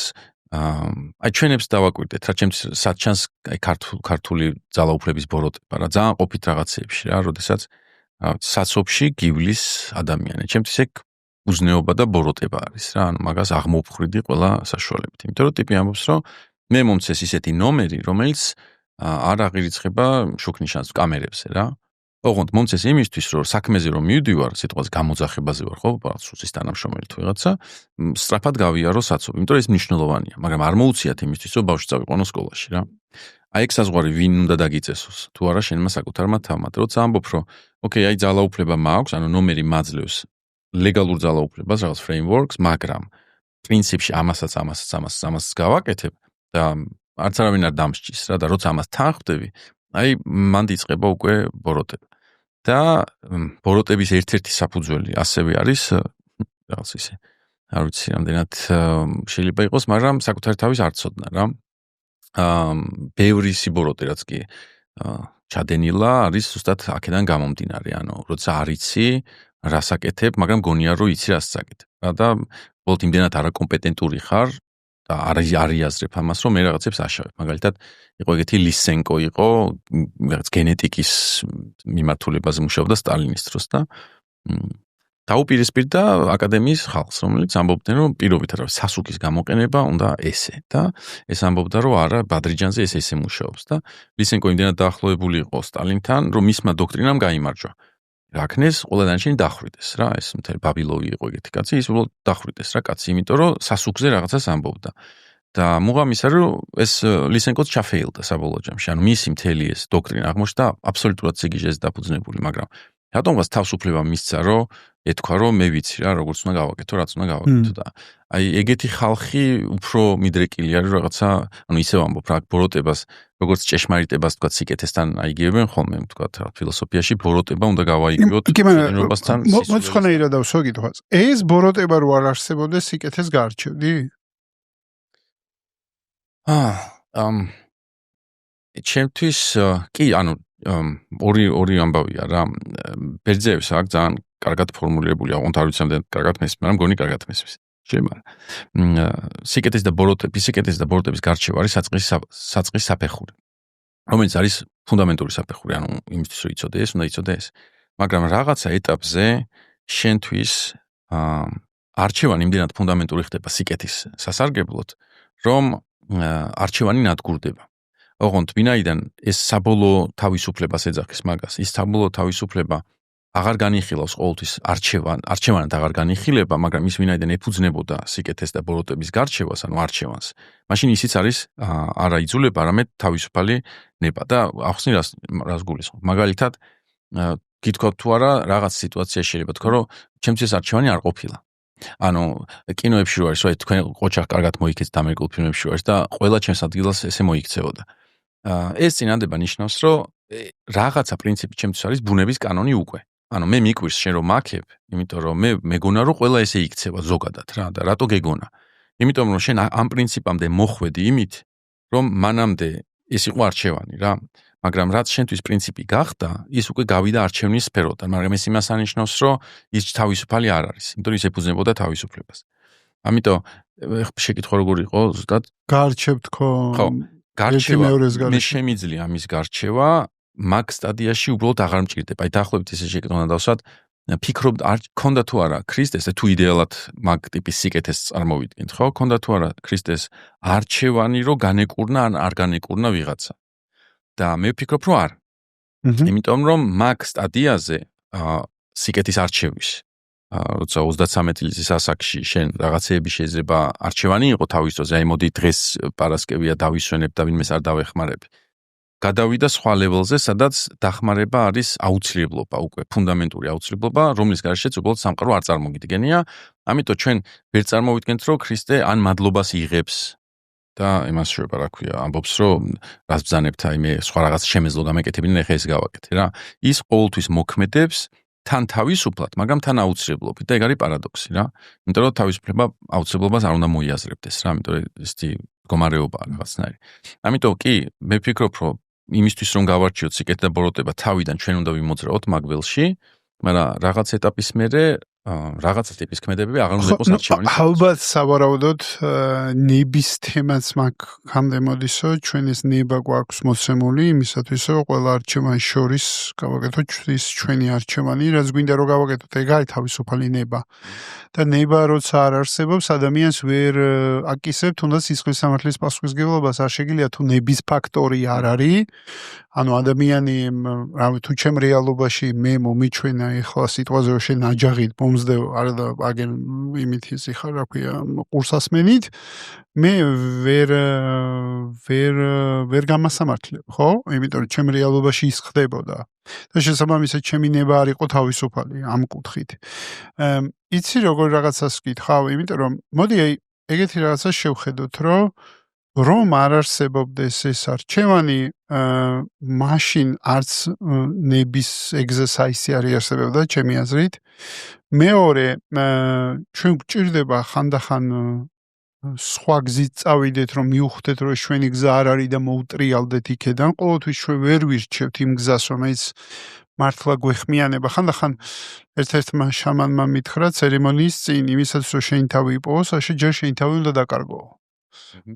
აი ჩვენებს დავაკვირდეთ რა, ჩემთვის საჩანს აი ქართული ძალაუფლების ბოროტება რა, ძალიან ყოფით რაღაცეებში რა, როდესაც საცობში გივლის ადამიანი. ჩემთვის ეგ უზნეობა და ბოროტება არის რა, ანუ მაგას აღმოვფხრიდი ყველა საშუალებით. იმიტომ რომ ტიპი ამბობს, რომ მე მომცეს ისეთი ნომერი, რომელიც არ აღირიცხება შუქნიშანს კამერებზე რა. ოღონდ მომცეს იმისთვის, რომ საქმეზე რომ მივდივარ, სიტყვაზე გამოძახებაზე ვარ, ხო, სუცის თანამშრომელი თუ ვიღაცა, სწრაფად გავიარო საცობი. იმიტომ რომ ეს მნიშვნელოვანია, მაგრამ არ მოუციათ იმისთვის, რომ ბავშვი წავიყვანო სკოლაში რა. აი ეგ საზღვარი ვინ უნდა დაგიწესოს, თუ არა შენმა საკუთარმა თავმა. როცა ამბობ, რომ ოკეი, აი ძალაუფლება მაქვს, ანუ ნომერი მაძლევს ლეგალურ ძალაუფლებას, რაღაც frameworks, მაგრამ პრინციპში ამასაც გავაკეთებ და არც არავინ არ დამსჭის რა და როცა ამას თანხმდები, აი მან იწყება უკვე ბოროტება. და ბოროტების ერთ-ერთი საფუძველი ასევე არის რაღაც ისე, არ ვიცი, რამდენად შეიძლება იყოს, მაგრამ საკუთარი თავის არ ცოდნა რა. ბევრი სიბოროტე რაც კი ჩადენილა არის ზუსტად აქედან გამომდინარე, ანუ როცა არ იცი რას აკეთებ, მაგრამ გონია რომ იცი რას აკეთებ. და უბრალოდ იმდენად არაკომპეტენტური ხარ და არ იაზრებ ამას, რომ მე რაღაცებს აშავებ. მაგალითად, იყო ეგეთი ლისენკო იყო, რაღაც გენეტიკის მიმართულებაზე მუშაობდა სტალინის დროს და დაუპირისპირდა აკადემიის ხალხს, რომელიც ამბობდნენ, რომ პირობითად სასუქის გამოყენება უნდა ესე და ეს ამბობდა, რომ არა, ბადრიჯანზე ესე მუშაობს და ლისენკო იმდენად დაახლოებული იყო სტალინთან, რომ მისმა დოქტრინამ გაიმარჯვა. რაკნეს ყველა დანარჩენი დახვრიტეს რა, ეს მთელი ბაბილოვი იყო ეგეთი კაცი, ის უბრალოდ დახვრიტეს რა კაცი, იმიტომ რომ სასუქზე რაღაცას ამბობდა. და მუღამ ის არის, რომ ეს ლისენკოც ჩაფეილდა საბოლოო ჯამში, ანუ მისი მთელი ეს დოქტრინა აღმოჩნდა აბსოლუტურად სიგიჟეზე დაფუძნებული, მაგრამ რატომღაც თავისუფლება მისცა, რომ ეთქვა, რომ მე ვიცი რა, როგორც უნდა გავაკეთო, რაც უნდა გავაკეთო და აი ეგეთი ხალხი უფრო მიდრეკილი არის რაღაცა, ანუ ისევ ამბობ რა, ბოროტებას, როგორც ჭეშმარიტებას თქვა სიკეთესთან აიგივებენ ხოლმე, თქვა ფილოსოფიაში ბოროტება უნდა გავაიგოთ ცნობასთან. მოცხონეირა დავსვა კითხვას. ეს ბოროტება რო არ არსებობდეს, სიკეთეს გაარჩევდი? ჩემთვის კი, ანუ ორი ამბავია რა. ბერძეებს აქვს ძალიან კარგად ფორმულირებული, აღონთ არ ვიცი ამდენ კარგად მესმის, მაგრამ გონი კარგად მესმის. შეიძლება. სიკეთის და ბოროტების გარჩევა არის საწყის საფეხური, რომელიც არის ფუნდამენტური საფეხური, ანუ იმისთვის რომ იცოდე ეს, უნდა იცოდე ეს. მაგრამ რაღაცა ეტაპზე შენთვის არჩევანი იმდენად ფუნდამენტური ხდება სიკეთის სასარგებლოდ, რომ არჩევანი ნადგურდება. ოღონდ ვინაიდან ეს საბოლოო თავისუფლებას ეძახის მაგას, ის საბოლოო თავისუფლება აღარ განიხილავს ყოველთვის არჩევანად აღარ განიხილება, მაგრამ ის ვინაიდან ეფუძნებოდა სიკეთეს და ბოროტების გარჩევას, ანუ არჩევანს, მაშინ ისიც არის არა იძულება, არამედ თავისუფალი ნება და ახსნი რას გულისხმობ. მაგალითად, გითხოვთ თუ არა, რაღაც სიტუაციაში შეიძლება თქვა, რომ ჩემთვის არჩევანი არ ყოფილა. ანუ კინოებში რო არის, რა თქვენ ყოჩახ კარგად მოიქცეთ ამერიკულ ფილმებში რო არის და ყველა ჩემს ადგილას ესე მოიქცეოდა. ეს წინადება ნიშნავს, რომ რაღაცა პრინციპი ჩემთვის არის ბუნების კანონი უკვე. ანუ მე მიკვირს შენ რომ მაქებ, იმიტომ რომ მე მეგონა რომ ყველა ესე იქცევა ზოგადად რა და რატო გეგონა? იმიტომ რომ შენ ამ პრინციპამდე მოხვედი იმით, რომ მანამდე ეს იყო არჩევანი რა. მაგრამ რაც შენთვის პრინციპი გახდა, ის უკვე გავიდა არჩევნის სფეროდან, მაგრამ ეს იმას ანიშნავს, რომ ის თავისუფალი არ არის, იმიტომ რომ ის ეფუძნებოდა თავისუფლებას. ამიტომ შეკითხვა როგორ იყო ზუსტად? გარჩევ თქო. ხო, გარჩევა მე შემიძლია ამის გარჩევა, მაგ სტადიაში უბრალოდ აღარ მჭირდება. აი დაახლოებით ესე შეკითხვა დავსვათ, ფიქრობ ქონდა თუ არა ქრისტეს თუ იდეალად მაგ ტიპის სიკეთეს წარმოვიდგენთ, ხო? ქონდა თუ არა ქრისტეს არჩევანი, რომ განეკურნა ან არ განეკურნა ვიღაცა. და მე ვფიქრობ, რომ არ. იმიტომ რომ მაგ სტადიაზე სიკეთის არჩევის, როცა 33 წლის ასაკში შენ რაღაცეები შეიძლება არჩევანი იყო თავის დროზე, აი მოდი დღეს პარასკევია დავისვენებ და ვინმეს არ დავეხმარებ. გადავიდა სხვა ლეველზე, სადაც დახმარება არის აუცილებლობა, უკვე ფუნდამენტური აუცილებლობა, რომლის გარშეც უბრალოდ სამყარო არ წარმოგიდგენია. ამიტომ ჩვენ ვერ წარმოვიდგენთ, რომ ქრისტე ან მადლობას იღებს და იმას შეიძლება რა ქვია, ამბობს, რომ რას ბძანებთ, აი მე სხვა რაღაც შემეძლო გამეკეთებინა, ეხა ეს გავაკეთე რა. ის ყოველთვის მოქმედებს თან თავისუფლად, მაგრამ თან აუცილებლობით და ეგ არის პარადოქსი რა. იმიტომ რომ თავისუფლება აუცილებლობას არ უნდა მოიაზრებდეს რა, იმიტომ რომ ესეთი მდგომარეობაა რაღაცნაირი. ამიტომ კი, მე ვფიქრობ, რომ იმისთვის რომ გავარჩიოთ სიკეთე და ბოროტება თავიდან ჩვენ უნდა ვიმოძრაოთ მაგ ველში, მაგრამ რაღაც ეტაპის მერე რაღაცა ტიპის ქმედებები აღარ უნდა იყოს არჩევანი. ალბათ სავარაუდოდ ნების თემაც მაგ ხამდე მოდისო, ჩვენ ეს ნება გვაქვს მოცემული იმისათვის, რომ ყველა არჩევანის შორის გავაკეთოთ ის ჩვენი არჩევანი, რაც გვინდა რომ გავაკეთოთ, ეგ არის თავისუფალი ნება. და ნება როცა არ არსებობს, ადამიანს ვერ აკისებ, თუნდაც სისხლის სამართლის პასუხისმგებლობას არ შეგიძლია თუ ნების ფაქტორი არ არის. ანუ ადამიანი, რავი, თუ ჩემ რეალობაში მე მომიჩვენა ეხლა სიტყვაზე რომ შენ აჯაღით მომზდევ, არა და აგენ იმით ისი ხარ, რა ქვია, ყურსასმენით, მე ვერ გამასამართლებ, ხო? იმიტომ რომ ჩემ რეალობაში ის ხდებოდა. და შესაბამისად ჩემი ნება არ იყო თავისუფალი ამ კუთხით. იცი როგორ რაღაცას ვკითხავ, იმიტომ რომ მოდი აი ეგეთი რაღაცას შევხედოთ, რომ არ არსებობდეს ეს არჩევანი, მაშინ არც ნების ეგზერსაისი არ იარსებებდა ჩემი აზრით. მეორე, ჩვენ გვჭირდება ხანდახან სხვა გზით წავიდეთ, რომ მივხვდეთ, რომ ჩვენი გზა არ არის და მოუტრიალდეთ იქედან. ყოველთვის ჩვენ ვერ ვირჩევთ იმ გზას, რომელიც მართლა გვეხმიანება. ხანდახან ერთ-ერთმა შამანმა მითხრა ცერემონიის წინ, იმისაც რომ შენი თავი იპოვოს, ასე ჯერ შენი თავი უნდა დაკარგო.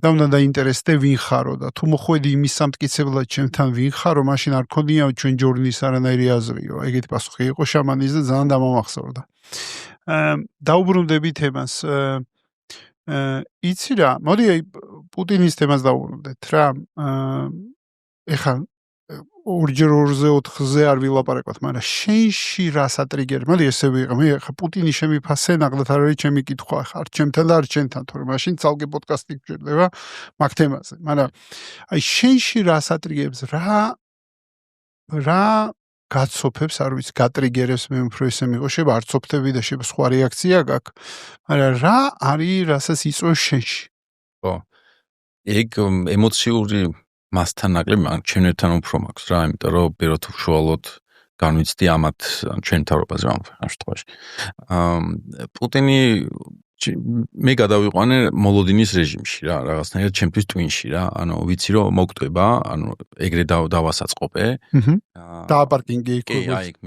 და უნდა დაინტერესდე ვინ ხარო და თუ მოხვედი იმის სამტკიცებლად ჩემთან ვინ ხარო, მაშინ არ ქონია ჩვენ ჯორნის არანაირი აზრიო. ეგეთი პასუხი იყო შამანის და ძალიან დამამახსოვრდა. დაუბრუნდებით თემას. იცი რა, მოდი აი პუტინის თემას დაუბრუნდეთ რა. ეხლა ორჯერ 2-4-ზე არ ვილაპარაკოთ, მაგრამ შენში რას ატრიგერ? მოდი ესე ვიყო, მე ხა პუტინი შემიფასე, ნახდათ არ არის ჩემი კითხვა, ხარ ჩემთან და არ ჩემთან, თორემ მაშინ ცალკე პოდკასტი გჭირდება მაგ თემაზე. მაგრამ აი შენში რას ატრიგებს? რა გაცოფებს, არ ვიცი, გატრიგერებს, მე უფრო ესე მიყო, შეიძლება არ ცოფტები და შეიძლება სხვა რეაქცია გაქვს, მაგრამ რა არის, რასაც იწვევს შენში? ხო. ეგ ემოციური მასთან ნაკლები ჩვენთან უფრო მაქვს რა, იმიტომ რომ პიროთ უშუალოდ განვიცდი ამათ ჩვენ თავრობაზე ამ შემთხვევაში. პუტინი მე გადავიყვანე მოლოდინის რეჟიმში რა, რაღაცნაირად ჩემთვის ტვინში რა, ანუ ვიცი რომ მოგტვება, ანუ ეგრე დავასაწყობე. დააპარკინგი იქ. კი, აი იქ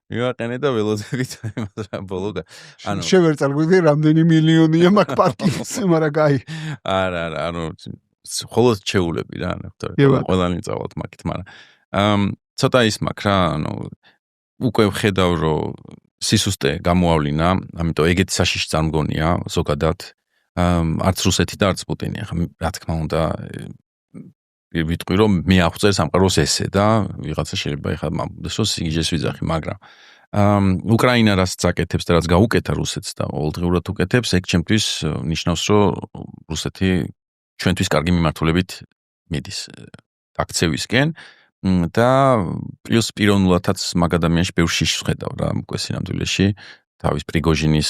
მივაყენე და ველოდებით იმას რა ბოლო ანუ შევერწარგვიდი რამდენი მილიონია მაგ პარკინგზე, მაგრამ კაი. არა, ანუ ხოლოს შეულები რა, ყველანი წავალთ მაგით, მაგრამ ცოტა ის მაქვს რა, ანუ უკვე ვხედავ რომ სისუსტე გამოავლინა, ამიტომ ეგეთი საშიში წარმგონია ზოგადად. არც რუსეთი და არც პუტინი. ახლა რა თქმა უნდა ვიტყვი რომ მე აღვწერ სამყაროს ესე და ვიღაცა შეიძლება ეხლა მამდეს რომ სიგიჟეს ვიძახი, მაგრამ უკრაინა რაც წაკეთებს და რაც გაუკეთა რუსეთს და ყოველდღიურად უკეთებს, ეგ ჩემთვის ნიშნავს რომ რუსეთი ჩვენთვის კარგი მიმართულებით მიდის აქცევისკენ და პლუს პიროვნულადაც მაგ ადამიანში ბევრ შიშს ვხედავ რა უკვე სინამდვილეში თავის პრიგოჟინის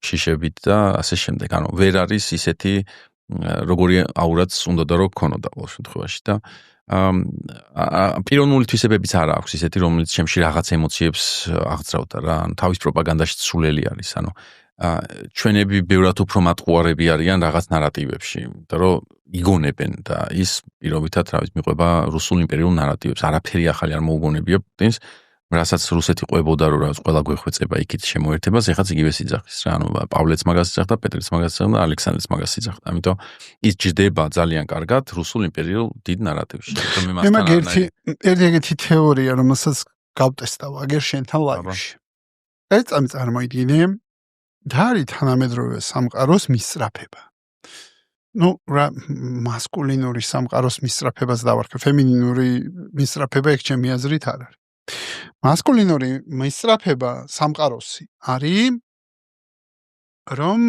შიშებით და ასე შემდეგ. ანუ ვერ არის ისეთი როგორი აურაც უნდა და რო გქონოდა ყოველ შემთხვევაში და პიროვნული თვისებებიც არ აქვს ისეთი რომელიც ჩემში რაღაც ემოციებს აღწევდა რა. ანუ თავის პროპაგანდაში სულელი არის. ანუ ჩვენები ბევრად უფრო მატყუარები არიან რაღაც ნარატივებში და რომ იგონებენ და ის პირობითად რა ვიცი მიყვება რუსულ იმპერიულ ნარატივებს. არაფერი ახალი არ მოუგონებია პუტინს, რასაც რუსეთი ყვებოდა რომ რაღაც ყველა გვეხვეწება იქით შემოერთებას, ეხაც იგივე სიძახის რა. ანუ პავლეც მაგას იძახდა, პეტრიც მაგას იძახდა, ალექსანდრეც მაგას იძახდა. ამიტომ ის ჯდება ძალიან კარგად რუსულ იმპერიულ დიდ ნარატივში. მე მაგ ერთი თეორია რომელსაც გავტესტავ აგერ შენთან ლაივში. ეს წარმოიდგინე და არის თანამედროვე სამყაროს მისწრაფება. ნუ რა მასკულინური სამყაროს მისწრაფებას დავარქვა, ფემინინური მისწრაფება ეგ ჩემი აზრით არ არის. მასკულინური მისწრაფება სამყაროსი არის რომ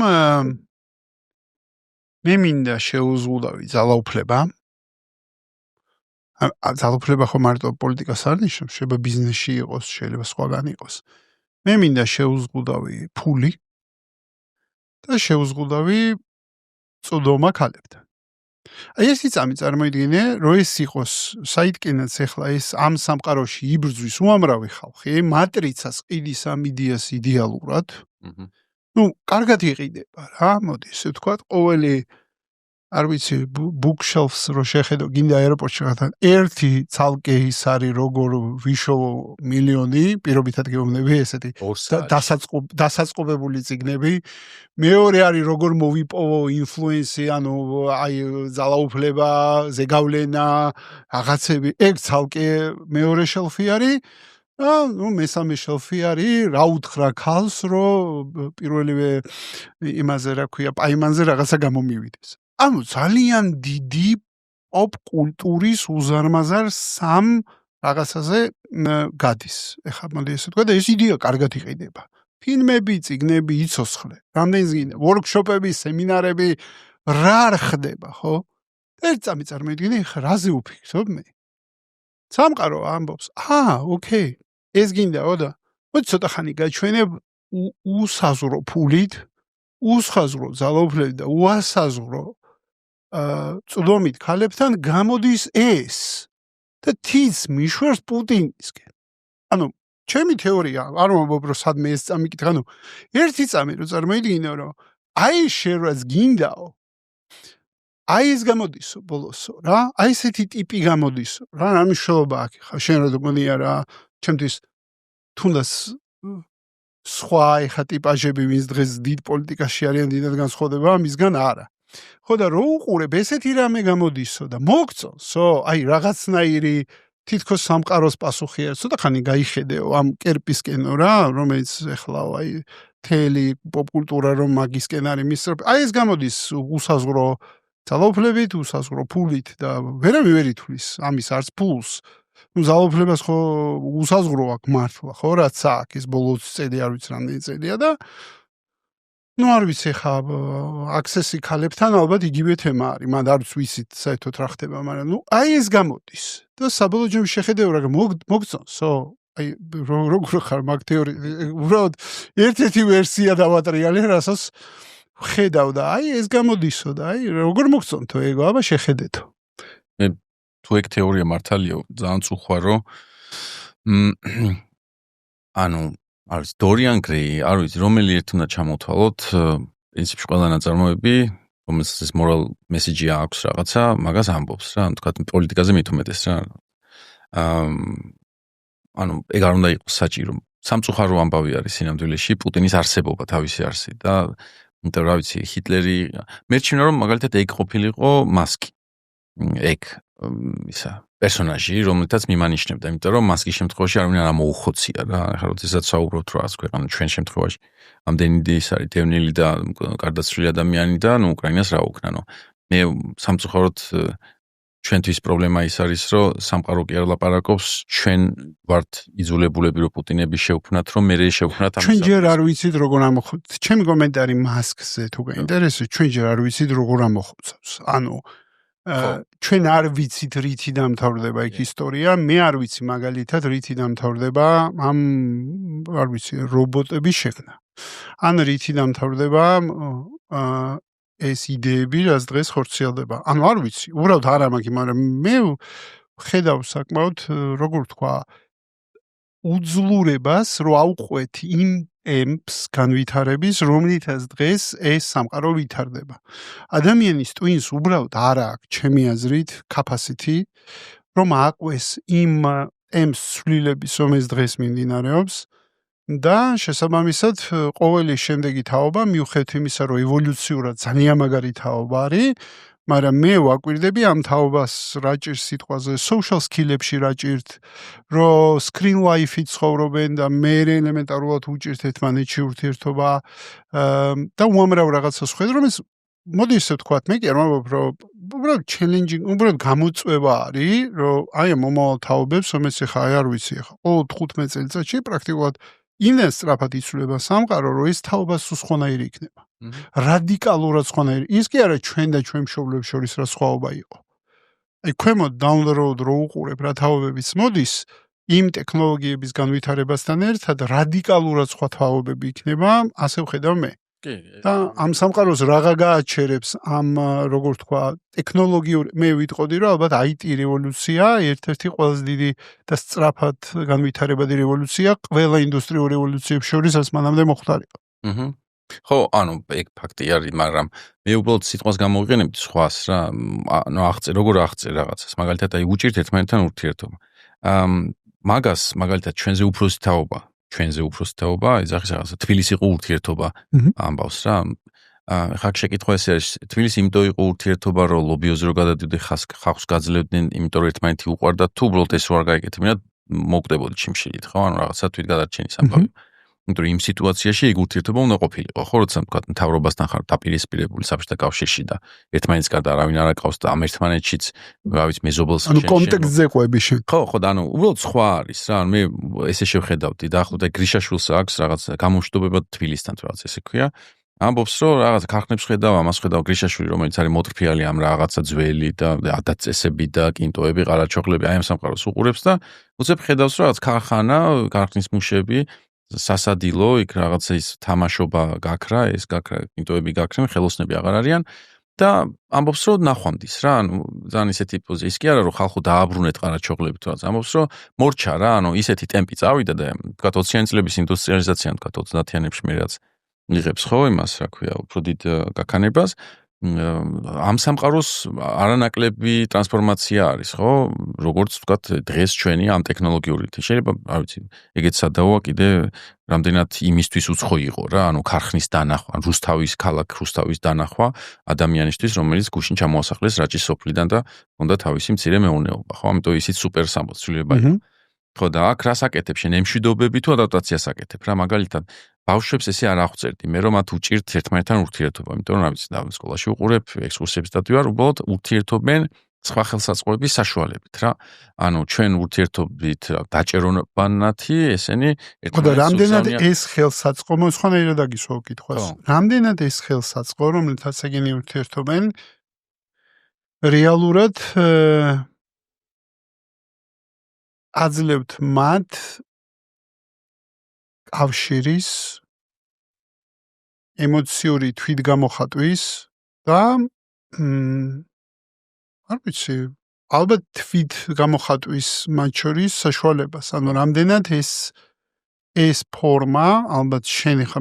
მე მინდა შეუზღუდავი ძალაუფლება. ძალაუფლება ხო მარტო პოლიტიკას არ ნიშნავს, შეიძლება ბიზნესში იყოს, შეიძლება სხვაგან იყოს. მე მინდა შეუზღუდავი ფული და შეუზღუდავი წვდომა ქალებთან. აი ეს იწამი წარმოიდგინე, რომ ეს იყოს საიდკენაც ახლა ეს ამ სამყაროში იბრძვის უამრავი ხალხი, მატრიცას ყიდის ამ იდეას იდეალურად. ნუ, კარგად იყიდება რა, მოდი ესე ვთქვათ, ყოველი არ ვიცი, bookshelves რო შეხედო, გინდა აეროპორტში ხართან, ერთი ცალკე ის არის როგორ ვიშოვო მილიონი, პირობითად გეუბნები ესეთი დასაწყობებული წიგნები. მეორე არის როგორ მოვიპოვო ინფლუენსი, ანუ აი ძალაუფლება, ზეგავლენა, რაღაცები, ეგ ცალკე მეორე შელფი არის. ნუ მესამე შელფი არის რა უთხრა ქალს, რომ პირველივე იმაზე რა ქვია, პაიმანზე რაღაცა გამომივიდეს. ანუ ძალიან დიდი პოპ კულტურის უზარმაზარ სამ რაღაცაზე გადის. ეხლა მოდი ესე ვთქვა და ეს იდეა კარგად იყიდება. ფილმები, წიგნები, იცოცხლე. რამდენიც გინდა, ვორქშოპები, სემინარები რა არ ხდება, ხო? ერთ წამი წარმოიდგინე, ეხლა რაზე უფიქრობ მე? სამყარო ამბობს, ოკეი, ეს გინდაო და მოდი ცოტა ხანი გაჩვენებ უსაზღვრო ფულით, უსაზღვრო ძალაუფლებით და უასაზღვრო წვდომით ქალებთან გამოდის ეს და თის მიშვერს პუტინისკენ. ანუ ჩემი თეორია, არ მომბობ რომ სადმე ეს წამიკითხა, ანუ ერთი წამი რომ წარმოიდგინო რომ აი შენ რაც გინდაო, აი ეს გამოდისო ბოლოსო რა, აი ესეთი ტიპი გამოდისო რა, რა მნიშვნელობა აქვს ხა შენ რა გონია რა, ჩემთვის თუნდაც სხვა ეხა ტიპაჟები ვინც დღეს დიდ პოლიტიკაში არიან დიდად განსხვავდება ამისგან არა. ხო და რო უყურებ ესეთი რამე გამოდისო და მოგწონსო, აი რაღაცნაირი თითქოს სამყაროს პასუხი არის, ცოტა ხანი გაიხედეო ამ კერპისკენო რა, რომელიც ეხლა აი თელი პოპკულტურა რომ მაგისკენ არის მისწრაფ. აი ეს გამოდის უსაზღვრო ძალაუფლებით, უსაზღვრო ფულით და ვერავე ვერ ითვლის ამის არც ფულს. ნუ ძალაუფლებას ხო უსაზღვრო აქვს მართლა, ხო რაც აქვს ეს ბოლო 20 წელი არ ვიცი რამდენი წელია და ნუ არ ვიცი ხა აქსესი ქალებთან ალბათ იგივე თემა არის. მან არ ვიცით საერთოდ რა ხდება, მაგრამ ნუ აი ეს გამოდის და საბოლოო ჯამში შეხედეო რა მოგწონსო. აი როგორ ხარ მაგ თეორია, უბრალოდ ერთ-ერთი ვერსია დავატრიალე, რასაც ხედავ და აი ეს გამოდისო და აი როგორ მოგწონთო ეგ, აბა შეხედეთო. მე თუ ეგ თეორია მართალიო, ძალიან წუხვა რომ ანუ არის დორიან გრეი, არ ვიცი, რომელი ერთ უნდა ჩამოთვალოთ, პრინციპში ყველა ნაწარმოები, რომელსაც ეს moral message აქვს რაღაცა, მაგას ამბობს რა, თქვა პოლიტიკაზე მით უმეტეს რა. ანუ ეგ არ უნდა იყოს საჭირო. სამწუხარო ამბავი არის სინამდვილეში პუტინის არსებობა თავისი არსი და იმიტომ რა ვიცი, ჰიტლერი მერჩივნა რომ მაგალითად ეგ ყოფილიყო მასკი. ეგ ისა პერსონაჟი, რომელთაც მიმანიშნებდა, იმიტომ რომ მას კი შემთხვევაში არ ვინ არ მოუხოცია რა. ახლა როდესაც საუბრობთ რაღაც ქვეყანა ჩვენ შემთხვევაში ამდენი ის არის დევნილი და გარდაცვლილი ადამიანი და უკრაინას რა უქნანო. მე სამწუხაროდ ჩვენთვის პრობლემა ის არის, რომ სამყარო კი არ ლაპარაკობს, ჩვენ ვართ იძულებულები რომ პუტინები შევქმნათ, რომ მე შევქმნათ ამას. ჩვენ ჯერ არ ვიცით როგორ ამოხოცებს. ჩემი კომენტარი მასკზე თუ გაინტერესებს, ჩვენ ჯერ არ ვიცით როგორ ამოხოცებს. ანუ ჩვენ არ ვიცით რითი დამთავრდება იქ ისტორია, მე არ ვიცი მაგალითად რითი დამთავრდება ამ არ ვიცი რობოტების შექმნა. ან რითი დამთავრდება ეს იდეები, რაც დღეს ხორციელდება. ანუ არ ვიცი, უბრალოდ არ ამაგი, მაგრამ მე ხედავ საკმაოდ როგორ თქვა უძლურებას რომ აუყვეთ იმ ტემპს განვითარების, რომლითაც დღეს ეს სამყარო ვითარდება. ადამიანის ტვინს უბრალოდ არ აქვს ჩემი აზრით capacity რომ აყვეს იმ ტემპს ცვლილების, რომ ეს დღეს მიმდინარეობს და შესაბამისად ყოველი შემდეგი თაობა მიუხედავად იმისა, რომ ევოლუციურად ძალიან მაგარი თაობა არის, მაგრამ მე ვაკვირდები ამ თაობას რა ჭირს სიტყვაზე social skill-ებში რა ჭირთ, რომ screen life-ით ცხოვრობენ და მე ელემენტარულად უჭირთ ერთმანეთში ურთიერთობა და უამრავ რაღაცას ხედავ, რომ ეს მოდი ისე ვთქვათ, მე კი არ ვამბობ, რომ უბრალოდ challenging, უბრალოდ გამოწვევა არის, რომ აი ამ მომავალ თაობებს, რომელიც ახლა არ ვიცი ახლა, ყოველ 15 წელიწადში პრაქტიკულად იმდენ სწრაფად იცვლება სამყარო, რომ ეს თაობა სულ სხვანაირი იქნება. რადიკალურად სხვანაირი. ის კი არა ჩვენ და ჩვენ მშობლებს შორის რა სხვაობა იყო. აი ქვემოთ down the road რო უყურებ რა თაობებიც მოდის, იმ ტექნოლოგიების განვითარებასთან ერთად რადიკალურად სხვა თაობები იქნება, ასე ვხედავ მე. და ამ სამყაროს რაღა გააჩერებს ამ როგორ თქვა ტექნოლოგიური მე ვიტყოდი რომ ალბათ IT რევოლუცია ერთ-ერთი ყველაზე დიდი და სწრაფად განვითარებადი რევოლუცია ყველა ინდუსტრიულ რევოლუციებს შორის რაც მანამდე მოხდარიყო. ხო, ანუ ეგ ფაქტი არის, მაგრამ მე უბრალოდ სიტყვას გამოვიყენებდი სხვას რა, ანუ როგორ აღწერ რაღაცას, მაგალითად აი უჭირთ ერთმანეთთან ურთიერთობა. მაგას მაგალითად ჩვენზე უფროსი თაობა ეძახის რაღაცა თბილისი იყო ურთიერთობა ამბავს რა. ხა შეკითხვა ეს არის, თბილისი იმიტომ იყო ურთიერთობა, რომ ლობიოზე რო გადადიოდნენ ხალხს გაძლევდნენ, იმიტომ რომ ერთმანეთი უყვარდათ, თუ უბრალოდ ეს რო არ გაიკეთებინათ, მოკდებოდით შიმშილით, ხო? ანუ რაღაცა თვითგადარჩენის ამბავი. იმიტომ რომ იმ სიტუაციაში ეგ ურთიერთობა უნდა ყოფილიყო, ხო, როცა თქვათ მთავრობასთან ხარ დაპირისპირებული საბჭოთა კავშირში და ერთმანეთს გარდა არავინ არ აკავს და ამ ერთმანეთშიც, რა ვიცი, მეზობელს ანუ კონტექსტზე ყვები შენ. ხო, და ანუ უბრალოდ სხვა არის რა, მე ესე შევხედავდი და ახლა გრიშაშვილს აქვს რაღაც გამოშვიდობება თბილისთან თუ რაღაც ესე ქვია. ამბობს რომ რაღაც ქარხნებს ხედავ, ამას ხედავ გრიშაშვილი, რომელიც არის მოტრფიალი ამ რაღაცა ძველი და ადაწესები და კინტოები, ყარაჩოხლები, აი ამ სამყაროს უყურებს და უცებ ხედავს რომ რაღაც ქარხანა, ქარხნის მუშები სასადილო, იქ რაღაცა ის თამაშობა გაქრა, ეს გაქრა, კინტოები გაქრენ, ხელოსნები აღარ არიან და ამბობს რომ ნახვამდის რა, ანუ ძალიან ისეთი პოზიცია, ის კი არა რომ ხალხო დააბრუნეთ ყარაჩოხლები თუ რაღაც, ამბობს რომ მორჩა რა, ანუ ისეთი ტემპი წავიდა და თქვათ 20-იანი წლების ინდუსტრიალიზაციამ, თქვათ 30-იანებში მე რაც იღებს ხო იმას, რა ქვია, უფრო დიდ გაქანებას. ამ სამყაროს არანაკლები ტრანსფორმაცია არის, ხო? როგორც ვთქვათ, დღეს ჩვენი ამ ტექნოლოგიურით. შეიძლება, არ ვიცი, ეგეც სადაოა კიდე რამდენად იმისთვის უცხო იყო რა, ანუ ქარხნის დანახვა, ქალაქ რუსთავის დანახვა ადამიანისთვის, რომელიც გუშინ ჩამოასახლეს რაჭის სოფლიდან და ჰქონდა თავისი მცირე მეურნეობა, ხო? ამიტომ ისიც სუპერ სამოცილება იყო. ხო და აქ რას აკეთებ შენ ემშვიდობები თუ ადაპტაციას აკეთებ რა, მაგალითად ბავშვებს ესე არ აღწერდი მე რომ მათ უჭირთ ერთმანეთთან ურთიერთობა, იმიტომ რომ რა ვიცი და სკოლაში უყურებ ექსკურსიებს დადივარ, უბრალოდ ურთიერთობენ სხვა ხელსაწყოების საშუალებით რა. ანუ ჩვენ ურთიერთობით დაჭერონებანათი ესენი ერთმანეთს. და რამდენად ეს ხელსაწყო სხვანაირად აგისვა კითხვას. რამდენად ეს ხელსაწყო, რომელთაც ეგენი ურთიერთობენ რეალურად აძლევთ მათ კავშირის ემოციური თვითგამოხატვის და არ ვიცი, ალბათ თვითგამოხატვის მათ შორის საშუალებას. ანუ რამდენად ეს ფორმა, ალბათ შენ ხა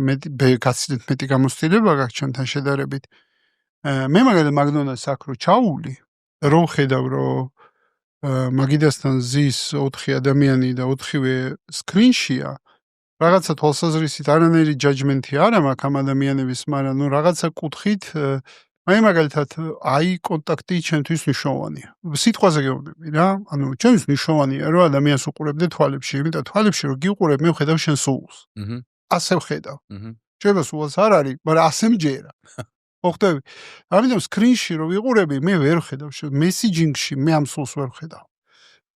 გაცილებით მეტი გამოცდილება გაქვს ჩემთან შედარებით. მე მაგალითად მაგდონალდს აქ რო ჩავული, რომ ხედავ რომ მაგიდასთან ზის 4 ადამიანი და 4-ვე სკრინშია, რაღაცა თვალსაზრისით არანაირი ჯაჯმენტი არ მაქვს ამ ადამიანების, მაგრამ ნუ რაღაცა კუთხით აი მაგალითად აი კონტაქტი ჩემთვის მნიშვნელოვანია. სიტყვაზე გეუბნები რა, ანუ ჩემთვის მნიშვნელოვანია რომ ადამიანს უყურებდე თვალებში, იმიტომ თვალებში რომ გიყურებ მე ვხედავ შენ სულს. ასე ვხედავ. შეიძლება სულს არ არის, მაგრამ ასე მჯერა. მოხდები? ამიტომ სკრინში რომ ვიყურები, მე ვერ ვხედავ შენ მესიჯინგში მე ამ სულს ვერ ვხედავ.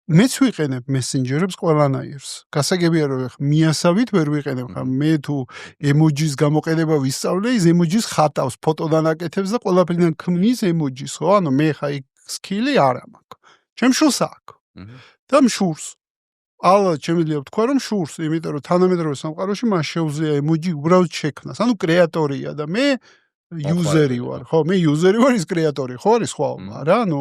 მეც ვიყენებ მესენჯერებს ყველანაირს. გასაგებია რომ ხა მიასავით ვერ ვიყენებ ხა მე თუ ემოჯის გამოყენება ვისწავლე, ის ემოჯის ხატავს, ფოტოდან აკეთებს და ყველაფერიდან ქმნის ემოჯის, ხო? ანუ მე ხა იქ სკილი არ მაქვს. ჩემ შულს აქვს. და მშურს. ალბათ შემიძლია ვთქვა რომ შურს, იმიტომ რომ თანამედროვე სამყაროში მას შეუძლია ემოჯი უბრალოდ შექმნას. ანუ კრეატორია და მე იუზერი ვარ, ხო? მე იუზერი ვარ, ის კრეატორი, ხო არის ხო? რა, ანუ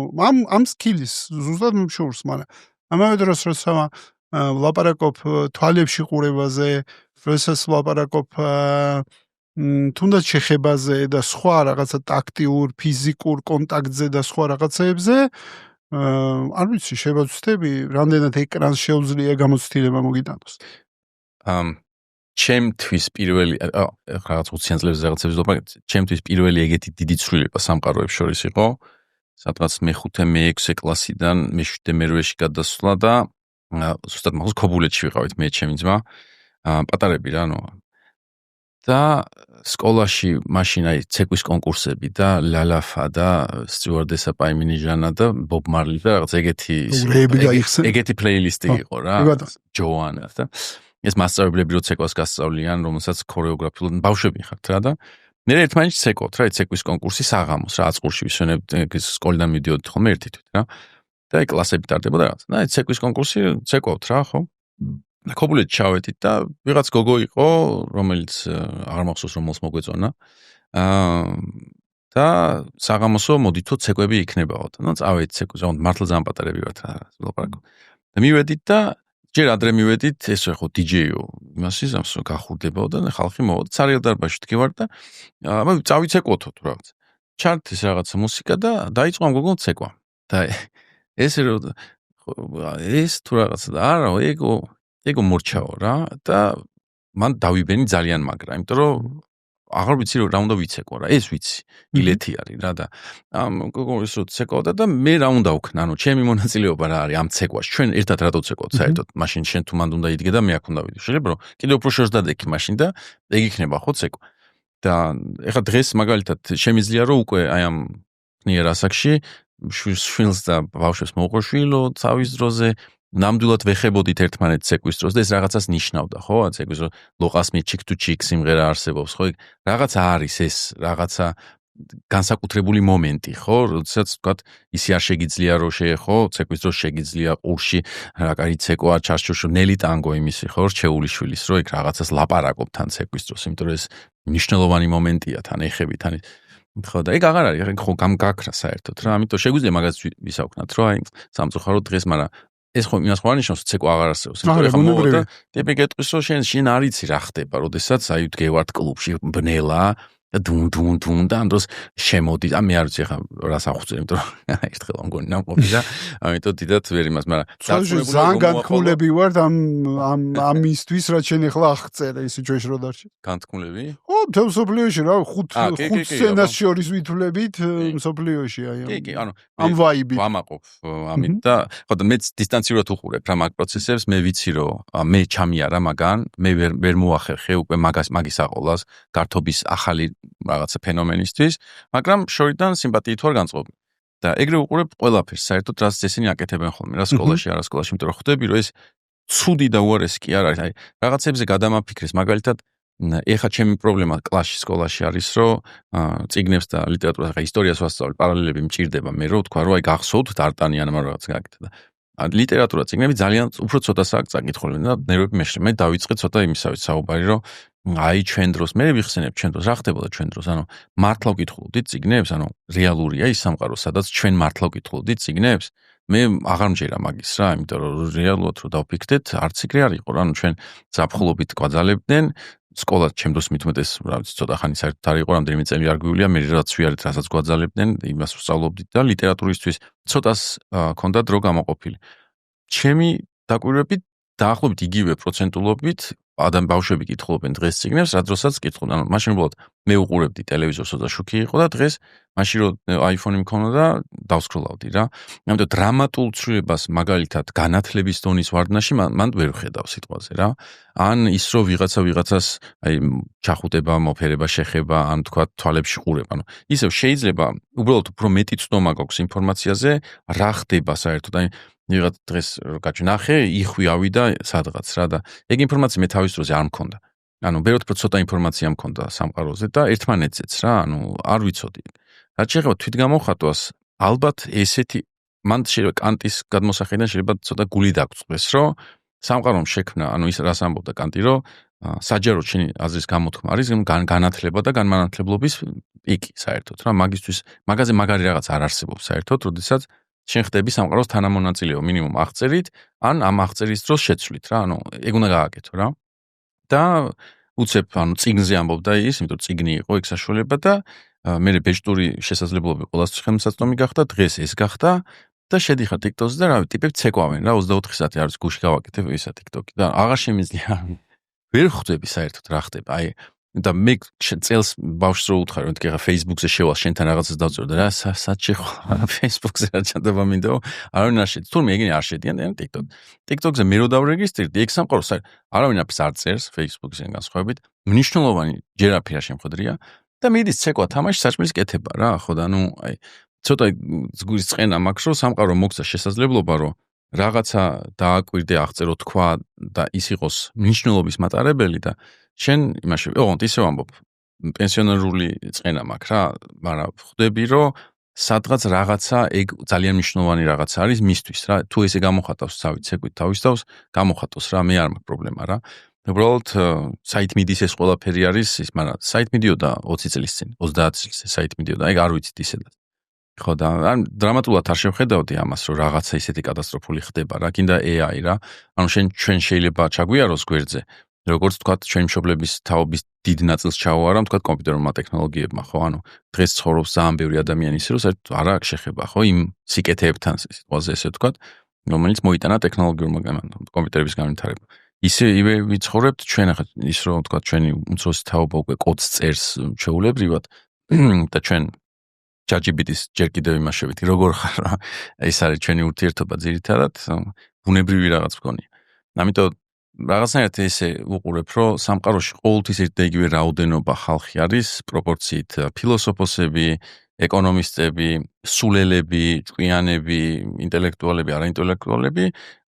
ამ სკილის ზუსტად მშურს, მაგრამ ამავე დროს როცა ვლაპარაკობ თვალებში ყურებაზე, როდესაც ვლაპარაკობ თუნდაც შეხებაზე და სხვა რაღაცა ტაქტიურ, ფიზიკურ კონტაქტზე და სხვა რაღაცეებზე, არ ვიცი, შევაცდები, რამდენად ეკრანს შეუძლია გამოცდილება მოგიტანოს. ჩემთვის პირველი რაღაც 20-იან წლებზე რაღაცებს ვაპარაკეთ, ჩემთვის პირველი ეგეთი დიდი ცვლილება სამყაროებს შორის იყო, სადღაც მე-5, მე-6 კლასიდან მე-7, მე-8-ში გადასვლა და ზუსტად მაგას ქობულეთში ვიყავით მე ჩემი ძმა, პატარები რა, ანუ და სკოლაში მაშინ აი ცეკვის კონკურსები და ლალაფა და სტიუარდესა პაიმინიჟანა და ბობ მარლი და რაღაც ეგეთი პლეილისტი იყო რა, ჯოანა და ეს მასწავლებლები რო ცეკვას გასწავლიან, რომელსაც ქორეოგრაფიულად ბავშვები ხართ რა და მე ერთმანეთს ცეკვოთ რა, ცეკვის კონკურსი საღამოს რა, აწყურში ვისვენებთ, სკოლიდან მიდიოდით ხოლმე ერთით რა. და აი კლასები ტარდებოდა რაღაც. და აი ცეკვის კონკურსი ცეკვოთ რა, ხო? და ქობულეთში ჩავედით და ვიღაც გოგო იყო, რომელიც აღარ მახსოვს რომელს მოგვეწონა. და საღამოსო მოდითო ცეკვები იქნებაო. და წავედით ცეკვას, მართლა ძალიან პატარები ვართ რა, ლაპარაკობ. და მივედით და ჯერ ადრე მივედით, ესე ხო დიჯეიო, იმას ისამს გახურდებაო და ხალხი მოვიდა. ცარიელ დარბაზში თქვი და წავიცეკვოთო თუ რაღაც. ჩართის რაღაცა მუსიკა და დაიწყო ამ გოგონ ცეკვა. და ესე რომ ეს თუ რაღაცა და არა, ეგო მორჩაო რა და მან დავიბენი ძალიან მაგრა, იმიტომ რომ აღარ ვიცი რა უნდა ვიცეკო რა, ეს ვიცი, ილეთი არის რა და ამ გოგონის რო ცეკავდა და მე რა უნდა ვქნა, ანუ ჩემი მონაწილეობა რა არის ამ ცეკვაში, ჩვენ ერთად რატო ცეკავთ საერთოდ, მაშინ შენ თუ მანდ უნდა იდგე და მე აქ უნდა ვიდე, შეიძლება რომ კიდევ უფრო შორს დადექი მაშინ და ეგ იქნება ხო ცეკვა და ეხლა დღეს მაგალითად შემიძლია რომ უკვე აი ამ ნიერ ასაკში შვილს და ბავშვებს მოუყო შვილო თავის დროზე ნამდვილად ვეხებოდით ერთმანეთს ცეკვის დროს და ეს რაღაცას ნიშნავდა, ხო? ცეკვის დროს ლოყას მე ჩიქ თუ ჩიქ სიმღერა არსებობს, ხო? რაღაცა არის ეს, რაღაცა განსაკუთრებული მომენტი, ხო? როდესაც ვთქვათ, ისი არ შეგიძლია რომ შეეხო, ცეკვის დროს შეგიძლია ყურში რა კარი ცეკვა, ჩარჩოშო ნელი ტანგო იმისი, ხო? რჩეული შვილის, რომ იქ რაღაცას ლაპარაკობ თან ცეკვის დროს, იმიტომ რომ ეს მნიშვნელოვანი მომენტია თან ეხები თან ხო და ეგ აღარ არის, ხო გამგაქრა საერთოდ რა, ამიტომ შეგვიძლია მაგას ვისაუბროთ, რომ აი სამწუხაროდ დღეს, მაგრამ ეს ხო იმას ხო არ ნიშნავს, ცეკვა აღარ არსებობს. იმიტომ რომ მოვიდა ტიპი გეტყვის, რომ შენ არ იცი რა ხდება, როდესაც აი ვდგევართ კლუბში ბნელა და დუნ და ამ დროს შემოდი. მე არ ვიცი ხა რას ახვწე, იმიტომ რომ ერთხელ ამგონი ნამყოფი და ამიტომ დიდად ვერ იმას, მაგრამ ძალიან განთქმულები ვარ ამისთვის, რაც შენ ახლა აღწერე ისი ჩვენში რო დარჩი. განთქმულები? ო, თელ სოფლიოში რა, ხუთ სცენას შორის ვითვლებით სოფლიოში აი. კი, ანუ ამ ვაიბით. ვამაყობ ამით და ხო და მეც დისტანციურად უყურებ რა მაგ პროცესებს, მე ვიცი რომ მე ჩამიარა მაგან, მე ვერ მოახერხე უკვე მაგის აყოლას, გართობის ახალი რაღაცა ფენომენისთვის, მაგრამ შორიდან სიმპათიით ვარ განწყობი. და ეგრე უყურებ ყველაფერს, საერთოდ რაც ესენი აკეთებენ ხოლმე, რა სკოლაში, არა სკოლაში, იმიტომ რომ ხვდები რომ ეს ცუდი და უარესი კი არ არის. აი, რაღაცებზე გადამაფიქრეს, მაგალითად, ეხა ჩემი პრობლემა კლასში, სკოლაში არის, რომ წიგნებს და ლიტერატურას, ხა ისტორიას ვასწავლე, პარალელები მჭირდება, მე რო ვთქვა, რომ აი გახსოვთ დარტანიან ამ რაღაც გაკეთდა და ლიტერატურა წიგნები ძალიან უფრო ცოტასაა წაკითხული და ნერვები მეშლე. მე დავიწყე ცოტა იმისავით საუბარი, რომ აი ჩვენ დროს მე ვიხსენებ ჩვენ დროს რა ხდებოდა ჩვენ დროს, ანუ მართლა ვკითხულობდით წიგნებს, ანუ რეალურია ის სამყარო, სადაც ჩვენ მართლა ვკითხულობდით წიგნებს. მე აღარ მჯერა მაგის რა, იმიტომ რომ რეალურად რო დავფიქრდეთ, არც ეგრე არ იყო რა, ანუ ჩვენ ზაფხულობით გვაძალებდნენ სკოლა ჩემ დროს მithumetes რა ვიცი ცოტა ხანი საერთოდ არ იყო, რამდენიმე წელი არ გვივლია, მე რაც ვიარეთ, რასაც გვაძალებდნენ, იმას ვსწავლობდით და ლიტერატურისთვის ცოტას ქონდა დრო გამოყოფილი. ჩემი დაკვირვებით დაახლოებით იგივე პროცენტულობით адам ბავშვები კითხულობენ დღეს ციგნებს, რა დროსაც კითხულობენ. ანუ მაშინ უბრალოდ მე უყურებდი ტელევიზორს და შუქი იყო და დღეს მაშინ რომ iPhone-ი მქონოდა დავსკროლავდი რა. ამიტომ დრამატულ ცვლილებას მაგალითად განათლების დონის ვარდნაში მან ვერ ვხედავ სიტყვაზე რა. ან ის რომ ვიღაცას ჩახუტება, მოფერება, შეხება, ან თქვა თვალებში ყურება. ანუ ისევ შეიძლება უბრალოდ უფრო მეტი ცნობა გაქვს ინფორმაციაზე, რა ხდება საერთოდ. აი ვიღაც დღეს გაჩნახე, იხვიავი და სადღაც რა და ეგ ინფორმაცია მე თავის დროზე არ მქონდა. ანუ ბევრად უფრო ცოტა ინფორმაცია მქონდა სამყაროზე და ერთმანეთზეც რა, ანუ არ ვიცოდი. რაც შეეხება თვითგამოხატვას, ალბათ ესეთი მან შეიძლება კანტის გადმოსახედიდან შეიძლება ცოტა გული დაგწყვეს, რომ სამყარომ შექმნა, ანუ ის რას ამბობდა კანტი, რომ საჯარო შენი აზრის გამოთქმა არის განათლება და განმანათლებლობის პიკი საერთოდ რა, მაგაზე მაგარი რაღაც არ არსებობს საერთოდ, როდესაც შენ ხდები სამყაროს თანამონაწილეო მინიმუმ აღწერით, ან ამ აღწერის დროს შეცვლით რა, ანუ ეგ უნდა გააკეთო რა. და უცებ ანუ წიგნზე ამბობდა ის, იმიტომ წიგნი იყო ეგ საშუალება და მე ბეჭდური შესაძლებლობები ყოველთვის ხელმისაწვდომი გახდა, დღეს ეს გახდა და შედიხარ TikTok-ზე და რავი, ტიპები ცეკვავენ რა 24 საათი არის გუში გავაკეთებ ისა TikTok-ი და აღარ შემიძლია ვერ ხვდები საერთოდ რა ხდება. აი და მე წელს ბავშვს რო უთხარი, რომ თქვა Facebook-ზე შევალ შენთან რაღაცას დავწერო და რა სად შეხვდა Facebook-ზე რა ჩანდება მინდო, არავინ არ შედის. თურმე ეგენი არ შედიან TikTok-ზე მე რო დავრეგისტრირდი, ეგ სამყაროს არავინ არ წერს Facebook-ზე განსხვავებით, მნიშვნელოვანი ჯერაფი რა შემხდრია და მიდის ცეკვა თამაში საჭმლის კეთება რა, ხო და ანუ აი ცოტა ზღვის წყენა მაქვს, რომ სამყარო მოგცა შესაძლებლობა, რომ რაღაცა დააკვირდე, აღწერო, თქვა და ის იყოს მნიშვნელობის მატარებელი და შენ იმაში, ოღონდ ისევ ამბობ, პენსიონერული წყენა მაქვს რა, მაგრამ ხვდები, რომ სადღაც რაღაცა ეგ ძალიან მნიშვნელოვანი რაღაცა არის მისთვის რა, თუ ესე გამოხატავს თავით ცეკვით თავის თავს, გამოხატოს რა, მე არ მაქვს პრობლემა რა. უბრალოდ საით მიდის ეს ყველაფერი არის ის, მაგრამ საით მიდიოდა 20 წლის წინ, 30 წლის წინ საით მიდიოდა, ეგ არ ვიცით ისედაც. ხო და ან დრამატულად არ შევხედავდი ამას, რომ რაღაცა ისეთი კატასტროფული ხდება რა, კიდე AI რა. ანუ ჩვენ შეიძლება ჩაგვიაროს გვერდზე, როგორც თქვა ჩვენი მშობლების თაობის დიდ ნაწილს ჩაუარა, თქვა კომპიუტერულმა ტექნოლოგიებმა, ხო? ანუ დღეს ცხოვრობს ძალიან ბევრი ადამიანი ისე, რომ საერთოდ არ აქვს შეხება, ხო, იმ სიკეთეებთან სიტყვაზე ესე თქვა, რომელიც მოიტანა ტექნოლოგიურმა კომპიუტერების განვითარება. ისევე ვიცხოვრებთ ჩვენ ახლა ის რომ თქვა ჩვენი უმცროსი თაობა უკვე კოდს წერს ჩვეულებრივად და ჩვენ ChatGPT-ს ჯერ კიდევ იმაშევით, როგორ ხარ რა, ეს არის ჩვენი ურთიერთობა ძირითადად, ბუნებრივი რაღაც მგონია. ამიტომ რაღაცნაირად ესე უყურებ, რომ სამყაროში ყოველთვის ერთ და იგივე რაოდენობა ხალხი არის, პროპორციით ფილოსოფოსები, ეკონომისტები, სულელები, ჭკვიანები, ინტელექტუალები, არაინტელექტუალები,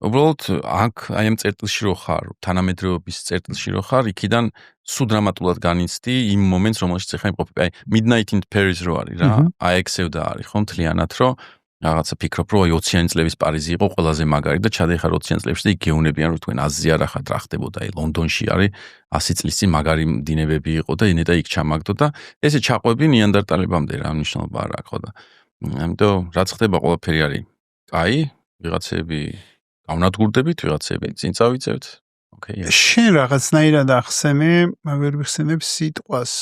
უბრალოდ აქ აი ამ წერტილში რო ხარ, თანამედროვეობის წერტილში რო ხარ, იქიდან სულ დრამატულად განიცდი იმ მომენტს, რომელშიც ახლა იმყოფები. აი Midnight in Paris რო არის რა, აი ეგ სევდა არის ხო მთლიანად, რომ რაღაცა ფიქრობ, რომ 20-იანი წლების პარიზი იყო ყველაზე მაგარი და ჩადეხარ 20-იანი წლებში და იქ გეუნებიან, რომ თქვენ აზია რა ხარ ხდებოდა, აი ლონდონში არის 100 წლის წინ მაგარი დინებები იყო და ნეტა იქ ჩამაგდო და ესე ჩაყვები ნიანდერტალებამდე რა მნიშვნელობა არ აქვს ხო და ამიტომ რაც ხდება ყველაფერი არის კაი, ვიღაცები გავნადგურდებით, ვიღაცები წინ წავიწევთ. შენ რაღაცნაირად ახსენე, ვერ ვიხსენებ სიტყვას,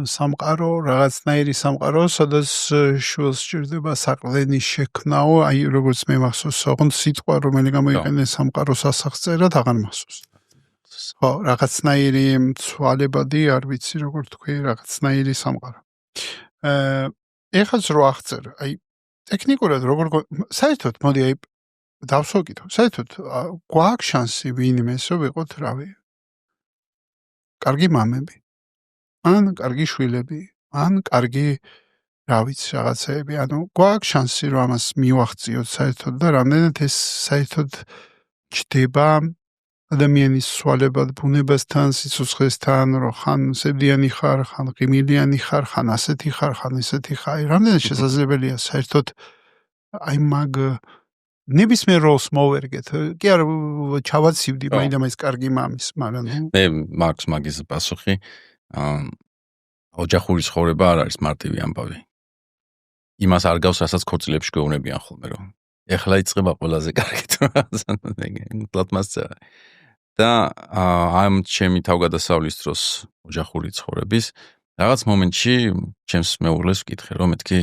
სამყარო, რაღაცნაირი სამყარო, სადაც შულს სჭირდება საყრდენის შექმნაო, აი როგორც მე მახსოვს, ოღონდ სიტყვა რომელი გამოიყენეს სამყაროს ასახწერად აღარ მახსოვს. ხო, რაღაცნაირი ცვალებადი, არ ვიცი როგორ თქვი, რაღაცნაირი სამყარო. ეხაც რო აღწერ, აი ტექნიკურად როგორ საერთოდ მოდი აი დავსვაკითხო, საერთოდ გვაქვს შანსი ვინმეს რომ ვიყოთ რავი. კარგი მამები, ან კარგი შვილები, ან კარგი რა ვიცი რაღაცეები, ანუ გვაქვს შანსი რომ ამას მივახციოთ საერთოდ და რამდენად ეს საერთოდ ჩდება ადამიანის სვალებად ბუნებასთან, სიცოცხლესთან, რომ ხან სევდიანი ხარ, ხან ღიმილიანი ხარ, ხან ასეთი ხარ, ხან ესეთი ხარ, რამდენად შესაძლებელია საერთოდ აი მაგ ნებისმიერ როლს მოვერგეთ. კი არა ჩავაცივდი მაინდა-მაინც კარგი მამის, მაგრამ მე მაქვს მაგის პასუხი. ოჯახური ცხოვრება არ არის მარტივი ამბავი. იმას არ გავს, რასაც ქორწილებში გვეუბნებიან ხოლმე, რომ ეხლა იწყება ყველაზე კარგი პლატმასზე. და ამ ჩემი თავგადასავლის დროს ოჯახური ცხოვრების რაღაც მომენტში ჩემს მეუღლეს ვკითხე, რომ მეთქი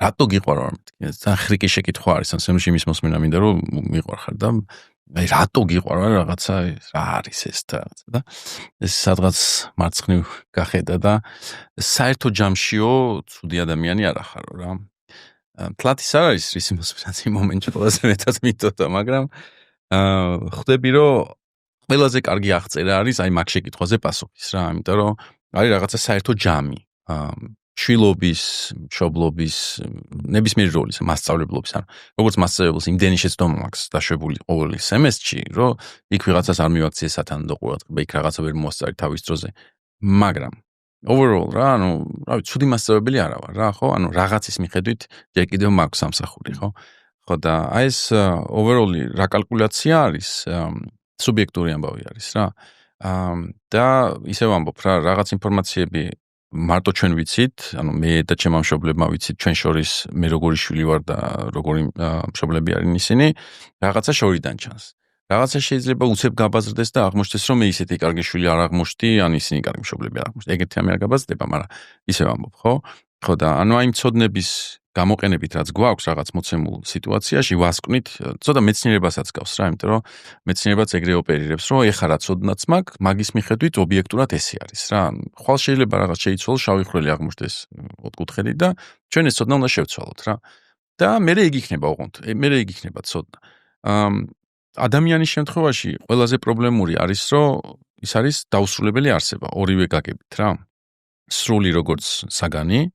რატო გიყვარ მეთქი? ძალიან ხრიკი შეკითხვა არის, ან სემში იმის მოსმენა მინდა რომ მიყვარხარ და აი რატო გიყვარვა რაღაცა რა არის ეს და ეს სადღაც მარცხნივ გახედა და საერთო ჯამშიო ცუდი ადამიანი არ ახარო რა. თლათ ის არ არის რის მომენტში ყველაზე მეტად მითოდა, მაგრამ ხვდები რომ ყველაზე კარგი აღწერა არის აი მაგ შეკითხვაზე პასუხის რა, იმიტომ რომ არის რაღაცა საერთო ჯამი. შვილობის, მშობლობის, ნებისმიერი როლის, მასწავლებლობის, ანუ როგორც მასწავლებელს იმდენი შეცდომა მაქვს დაშვებული ყოველ სემესტრში, რომ იქ ვიღაცას არ მივაქციეს სათანადო ყურადღება, იქ რაღაცა ვერ მოასწარი თავის დროზე. მაგრამ overall რა, ანუ რავი, ცუდი მასწავლებელი არა ვარ რა, ხო? ანუ რაღაცის მიხედვით ჯერ კიდევ მაქვს სამსახური, ხო? ხო და აი ეს overall რა კალკულაცია არის, სუბიექტური ამბავი არის რა. და ისევ ამბობ რა, რაღაც ინფორმაციები მარტო ჩვენ ვიცით, ანუ მე და ჩემო მშობლებმა ვიცით, ჩვენ შორის მე როგორი შვილი ვარ და როგორი მშობლები არიან ისინი, რაღაცა შორიდან ჩანს. რაღაცა შეიძლება უცებ გაბაზრდეს და აღმოჩნდეს, რომ მე ისეთი კარგი შვილი არ აღმოჩნდი, ან ისინი კარგი მშობლები არ აღმოჩნდი. ეგეთი ამი არ გაბაზრდება, მაგრამ ისევ ამბობ, ხო? ხო და ანუ აი მცოდნების გამოყენებით რაც გვაქვს რაღაც მოცემულ სიტუაციაში ვასკვნით, ცოტა მეცნიერებასაც გავს რა, იმიტომ რომ მეცნიერებაც ეგრე ოპერირებს, რომ ეხლა რა ცოდნაც მაქვს, მაგის მიხედვით ობიექტურად ესე არის რა. ხვალ შეიძლება რაღაც შეიცვალოს, შავი ხვრელი აღმოჩნდეს ოთხკუთხედი და ჩვენ ეს ცოდნა უნდა შევცვალოთ რა. და მერე ეგ იქნება ოღონდ, მერე ეგ იქნება ცოდნა. ადამიანის შემთხვევაში ყველაზე პრობლემური არის, რომ ის არის დაუსრულებელი არსება, ორივე გაგებით რა. სრული როგორც საგანი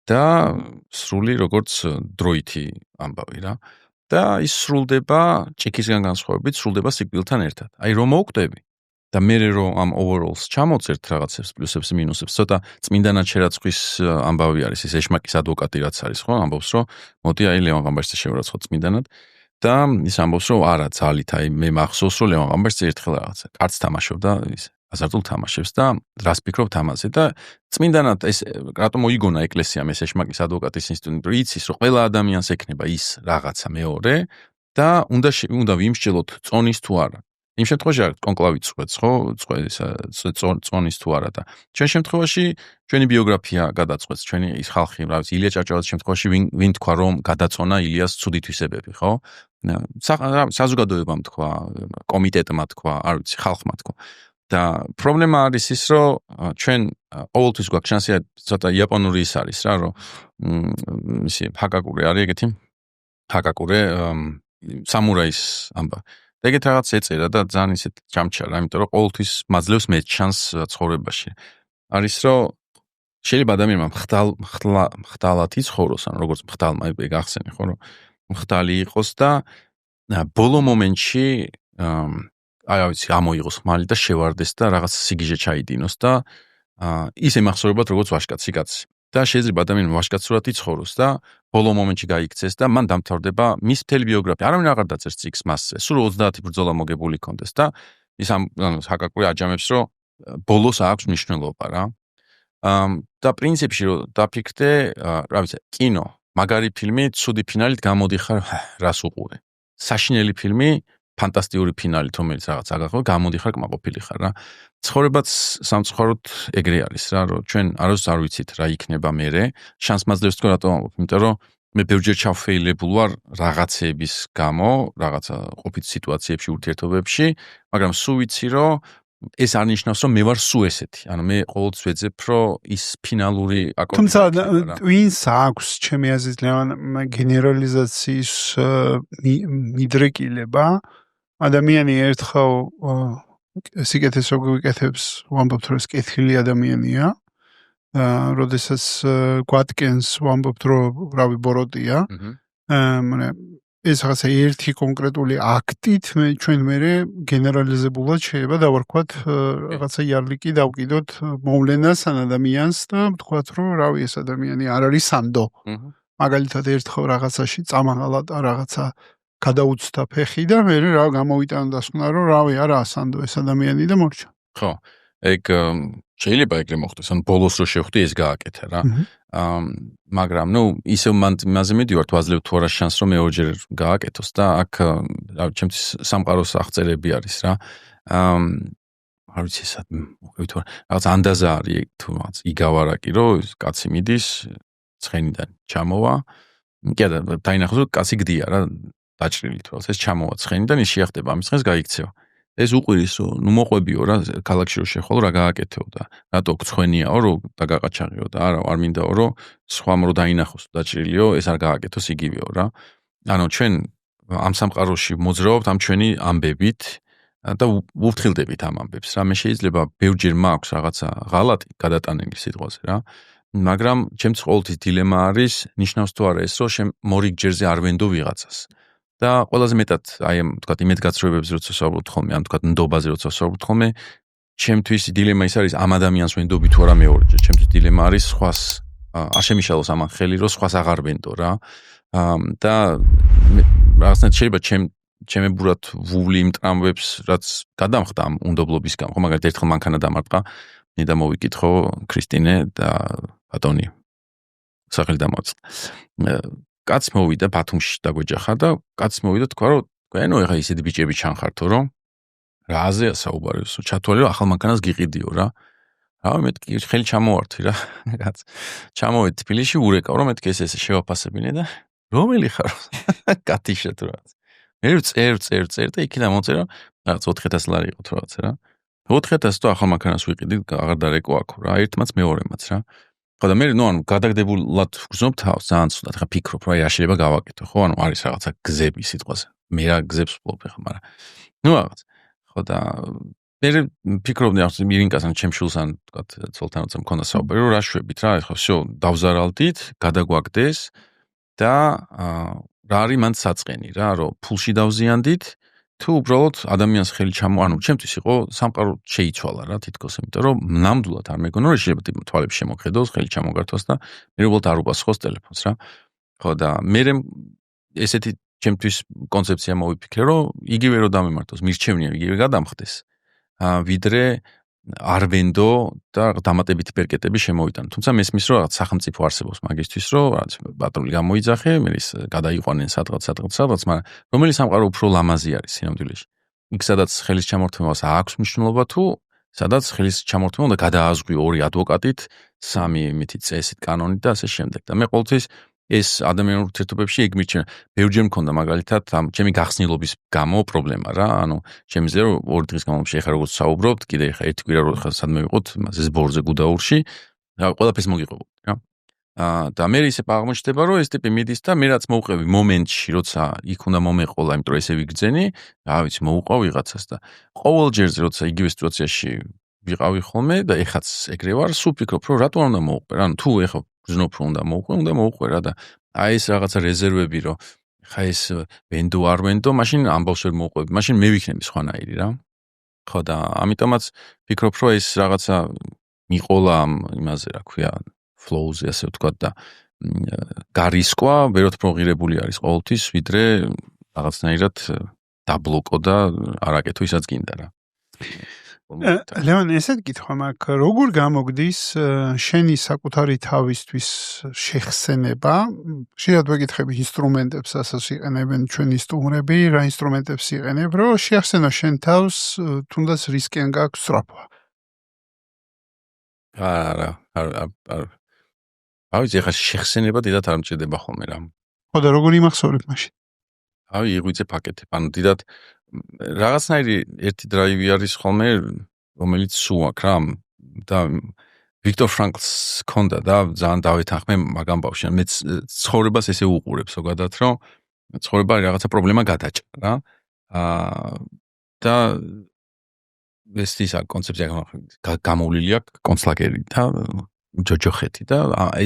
და სრული როგორც დროითი ამბავი რა. და ის სრულდება ჭიქისგან განსხვავებით, სრულდება სიკვდილთან ერთად. აი რომ მოვკვდები და მე რომ ამ overalls ჩამოწერთ რაღაცებს, პლუსებს, მინუსებს, ცოტა წმინდანად შერაცხვის ამბავი არის, ეს ეშმაკის ადვოკატი რაც არის, ხო? ამბობს რომ მოდი აი ლევან ყამბაშზე შევრაცხოთ წმინდანად და ის ამბობს რომ არა, ძალით, აი მე მახსოვს რომ ლევან ყამბაშზე ერთხელ რაღაცა კაც თამაშობდა ის აზარტულ თამაშებს და რას ფიქრობთ ამაზე და წმინდანად ეს რატომ მოიგონა ეკლესიამ ეს ეშმაკის ადვოკატის ინსტიტუტი, რომ იცის რომ ყველა ადამიანს ექნება ის რაღაცა მეორე და უნდა ვიმსჯელოთ წონის თუ არა. იმ შემთხვევაში არ კონკლავით წვეთს, ხო? წონის თუ არა და ჩვენ შემთხვევაში ჩვენი ბიოგრაფია გადაწყვეტს, ჩვენი ის ხალხი, რა ვიცი, ილია ჭავჭავაძის შემთხვევაში ვინ თქვა რომ გადაწონა ილიას ცუდი თვისებები, ხო? საზოგადოებამ თქვა, კომიტეტმა თქვა, არ ვიცი, ხალხმა თქვა. და პრობლემა არის ის, რომ ჩვენ ყოველთვის გვაქვს შანსი, ცოტა იაპონური ის არის რა, რომ ისი ჰაკაკურე არის ეგეთი. ჰაკაკურე სამურაის ამბავი. და ეგეთ რაღაც ეწერა და ძალიან ისეთ ჯამჩარა, იმიტომ რომ ყოველთვის მაძლევს მე ჩანს ცხოვრებაში. არის რომ შეიძლება ადამიანმა მხდალად იცხოვროს, ან როგორც მხდალმა ეგ ახსენე ხო, რომ მხდალი იყოს და ბოლო მომენტში აი ვიცი, ამოიღოს ხმალი და შევარდეს და რაღაც სიგიჟე ჩაიდინოს და ისე მახსოვრებათ როგორც ვაჟკაცი კაცი. და შეიძლება ადამიანმა ვაჟკაცურად იცხოვროს და ბოლო მომენტში გაიქცეს და მან დამთავრდება მის მთელი ბიოგრაფია. არავინ აღარ დაწერს წიგნს მასზე. სულ 30 ბრძოლა მოგებული კონდეს და ის ჰაკაკური აჯამებს, რომ ბოლოს აქვს მნიშვნელობა რა. და პრინციპში რომ დაფიქრდე, რა ვიცი, კინო, მაგარი ფილმი, ცუდი ფინალით გამოდიხარ, რას უყურე. საშინელი ფილმი ფანტასტიკური ფინალით, რომელიც რაღაც აგახო, გამოდიხარ, კმაყოფილი ხარ რა. ცხოვრებაც სამწუხაროდ ეგრე არის რა, რომ ჩვენ არასდროს არ ვიცით რა იქნება მერე. შანს მაძლევს თქვა რატომ ამბობ, იმიტომ რომ მე ბევრჯერ ჩავფეილებულ ვარ რაღაცეების გამო, რაღაცა ყოფით სიტუაციებში, ურთიერთობებში, მაგრამ სულ ვიცი რომ ეს არ ნიშნავს რომ მე ვარ სულ ესეთი. ანუ მე ყოველთვის ვეძებ რომ ის ფინალური აკორდი. თუმცა ვინს აქვს ჩემი აზრით ლევან გენერალიზაციის მიდრეკილება ადამიანი ერთხელ სიკეთეს როგორ ვიკეთებს ვამბობთ რომ ეს კეთილი ადამიანია როდესაც გვატკენს ვამბობთ რომ რავი ბოროტია ეს რაღაცა ერთი კონკრეტული აქტით ჩვენ მერე გენერალიზებულად შეიძლება დავარქვათ რაღაცა იარლიკი დავკიდოთ მოვლენას ან ადამიანს და ვთქვათ რომ რავი ეს ადამიანი არ არის სანდო მაგალითად ერთხელ რაღაცაში წამაღალა და რაღაცა გადაუცდა ფეხი და მე რა გამოვიტანა დასკვნა რომ რავი არაა სანდო ეს ადამიანი და მორჩა. ხო, ეგ შეიძლება ეგრე მოხდეს, ან ბოლოს რო შევხვდი ეს გააკეთა რა. მაგრამ ნუ ისევ მასე მიდივართ ვაძლევ თუ არა შანს რომ მეორჯერ გააკეთოს და აქ ჩემთვის სამყაროს აღწერები არის რა. არ ვიცი სად მოგივით ვარ. რაღაც ანდაზა არის თუ რაღაც იგავარაკი რომ კაცი მიდის ცხენიდან ჩამოვა. კი და დაინახოს რომ კაცი გდია რა. დაჭრილი თუ ეს ჩამოვაცხენი და ის შეახდება ამის დღეს გაიქცევა. ეს უყვირის რომ ნუ მოყვებიო რა ქალაქში რომ შეხვალო რა გააკეთეო და რატო გცხვენიაო რომ დაგაყაჩაღიო და არა არ მინდაო რომ სხვამ რო დაინახოს დაჭრილიო ეს არ გააკეთოს იგივეო რა. ანუ ჩვენ ამ სამყაროში მოძრაობთ ამ ჩვენი ამბებით და ვუფრთხილდებით ამ ამბებს რა. მე შეიძლება ბევრჯერ მაქვს რაღაცა ღალატი გადატანილი სიტყვაზე რა. მაგრამ ჩემთვის ყოველთვის დილემა არის ნიშნავს თუ არა ეს რომ შენ მორიგჯერზე არ ვენდო ვიღაცას. და ყველაზე მეტად აი ამ თქვათ იმედგაცრუებებზე როცა ვსაუბრობთ ხოლმე ან თქვათ ნდობაზე როცა ვსაუბრობთ ხოლმე ჩემთვის დილემა ის არის ამ ადამიანს ვენდობი თუ არა მეორეჯერ. ჩემთვის დილემა არის სხვას არ შემიშალოს ამან ხელი რომ სხვას აღარ ვენდო რა. და რაღაცნაირად შეიძლება ჩემებურად ვუვლი იმ ტრამვებს რაც გადამხდა ამ უნდობლობის გამო. ხო მაგალითად ერთხელ მანქანა დამარტყა და მოვიკითხო ქრისტინე და ბატონი სახელი დამოწ. კაც მოვიდა ბათუმში დაგვეჯახა და კაც მოვიდა თქვა რომ თქვენო ეხა ისეთი ბიჭები ჩანხართო რომ რაზეა საუბარი ჩათვალე რომ ახალ მანქანას გიყიდიო რა. რა მეთქი ხელი ჩამოვართი რა კაც. ჩამოვედი თბილისში ურეკავ რომ მეთქი ეს შევაფასებინე და რომელი ხარ კათიშა თუ რაღაც. მე წერ და იქიდან მოწერა რაღაც 400 ლარი იყო თუ რაღაც რა. 400 თუ ახალ მანქანას ვიყიდი აღარ დარეკო აქ რა ერთმაც მეორემაც რა. ხო და მე ნუ ანუ გადაგდებულად ვგრძნობ თავს ძალიან ცუდად ხა ფიქრობ რა არ შეიძლება გავაკეთო ხო ანუ არის რაღაცა გზები სიტყვაზე მე რა გზებს ვფლობ ხა მაგრამ ნუ რაღაც ხო და მე ფიქრობდი ახლა მირინკასთან ჩემ შულსთან თქვა ცოლთან როცა მქონდა საუბარი რომ რა შვებით რა ხო всё დავზარალდით გადაგვაგდეს და რა არის მან საწყენი რა რომ ფულში დავზიანდით თუ უბრალოდ ადამიანს ხელი ანუ ჩემთვის იყო სამყარო შეიცვალა რა თითქოს იმიტომ რომ ნამდვილად არ მეგონა რომ შეიძლება თვალებს შემოხედოს ხელი ჩამოგართოს და მე უბრალოდ არ უპასხოს ტელეფონს რა ხო და მე ესეთი ჩემთვის კონცეფცია მოვიფიქრე რომ იგივე რომ დამემართოს მირჩევნია იგივე გადამხდეს ვიდრე არ ვენდო და დამატებითი პერკეტები შემოვიტანო თუმცა მესმის რომ რაღაც სახელმწიფო არსებობს მაგისთვის რომ რაღაც პატრული გამოიძახე მე ის გადაიყვანენ სადღაც მაგრამ რომელი სამყარო უფრო ლამაზი არის სინამდვილეში იქ სადაც ხელის ჩამორთმევას აქვს მნიშვნელობა თუ სადაც ხელის ჩამორთმევა უნდა გადააზღვიო ორი ადვოკატით სამი მითი წესით კანონით და ასე შემდეგ და მე ყოველთვის ეს ადამიანურ ურთიერთობებში ეგ მირჩევნია. ბევრჯერ მქონდა მაგალითად ამ ჩემი გახსნილობის გამო პრობლემა რა. ანუ შემიძლია რომ ორი დღის განმავლობაში ეხლა როგორც საუბრობთ, კიდე ეხლა ერთი კვირა რო ხა სადმე ვიყოთ, ზბორზე გუდაურში, რა ყველაფერს მოგიყვებოდ რა. და მე ისე აღმოჩნდება რომ ეს ტიპი მიდის და მე რაც მოვყევი მომენტში, როცა იქ უნდა მომეყოლა, იმიტომ რომ ესე ვიგრძენი, რა ვიცი, მოუყვა ვიღაცას და ყოველ ჯერზე როცა იგივე სიტუაციაში ვიყავი ხოლმე და ეხაც ეგრე ვარ, სულ ფიქრობ რომ რატო არ უნდა მოუყვე რა. ანუ თუ ეხლა გზნობ რომ უნდა მოუყვე რა და აი ეს რაღაცა რეზერვები რომ ხა ეს ვენდო არ ვენდო მაშინ ამბავს ვერ მოუყვები მაშინ მე ვიქნები სხვანაირი რა ხო და ამიტომაც ფიქრობ რომ ეს რაღაცა მიყოლა იმაზე რა ქვია flows-ზე ასე ვთქვა და გარისკვა ვეროთ პროგრამირებული არის ყოველთვის ვიდრე რაღაცნაირად დაბლოკო და არაკეთო ისაც გინდა რა ლევან ესეთ გითხვა მაქვს როგორ გამოგდის შენი საკუთარი თავისთვის შეხსენება შეიძლება ვეკითხები ინსტრუმენტებს ასაც იყენებენ ჩვენი სტუმრები რა ინსტრუმენტებს იყენებ რომ შეხსენო შენ თავს თუნდაც რისკიან გაქვს სწრაფვა არა ავი ეხა შეხსენება დიდად არ მჭირდება ხოლმე რა ხო და როგორ იმახსოვრებ მაშინ ავი იღვიძე პაკეტები ანუ დიდად რაღაცნაირი ერთი დრაივი არის ხოლმე რომელიც სულ აქვს რა და ვიქტორ ფრანკლს ქონდა და ძალიან დავეთანხმე მაგამ ბავშვი მე ცხოვრებას ესე უყურებ ზოგადად რომ ცხოვრება რაღაცა პრობლემა გადაჭრა რა და ეს ის კონცეფცია გამოვლილი აქვს კონცლაგერი და ჯოჯოხეთი და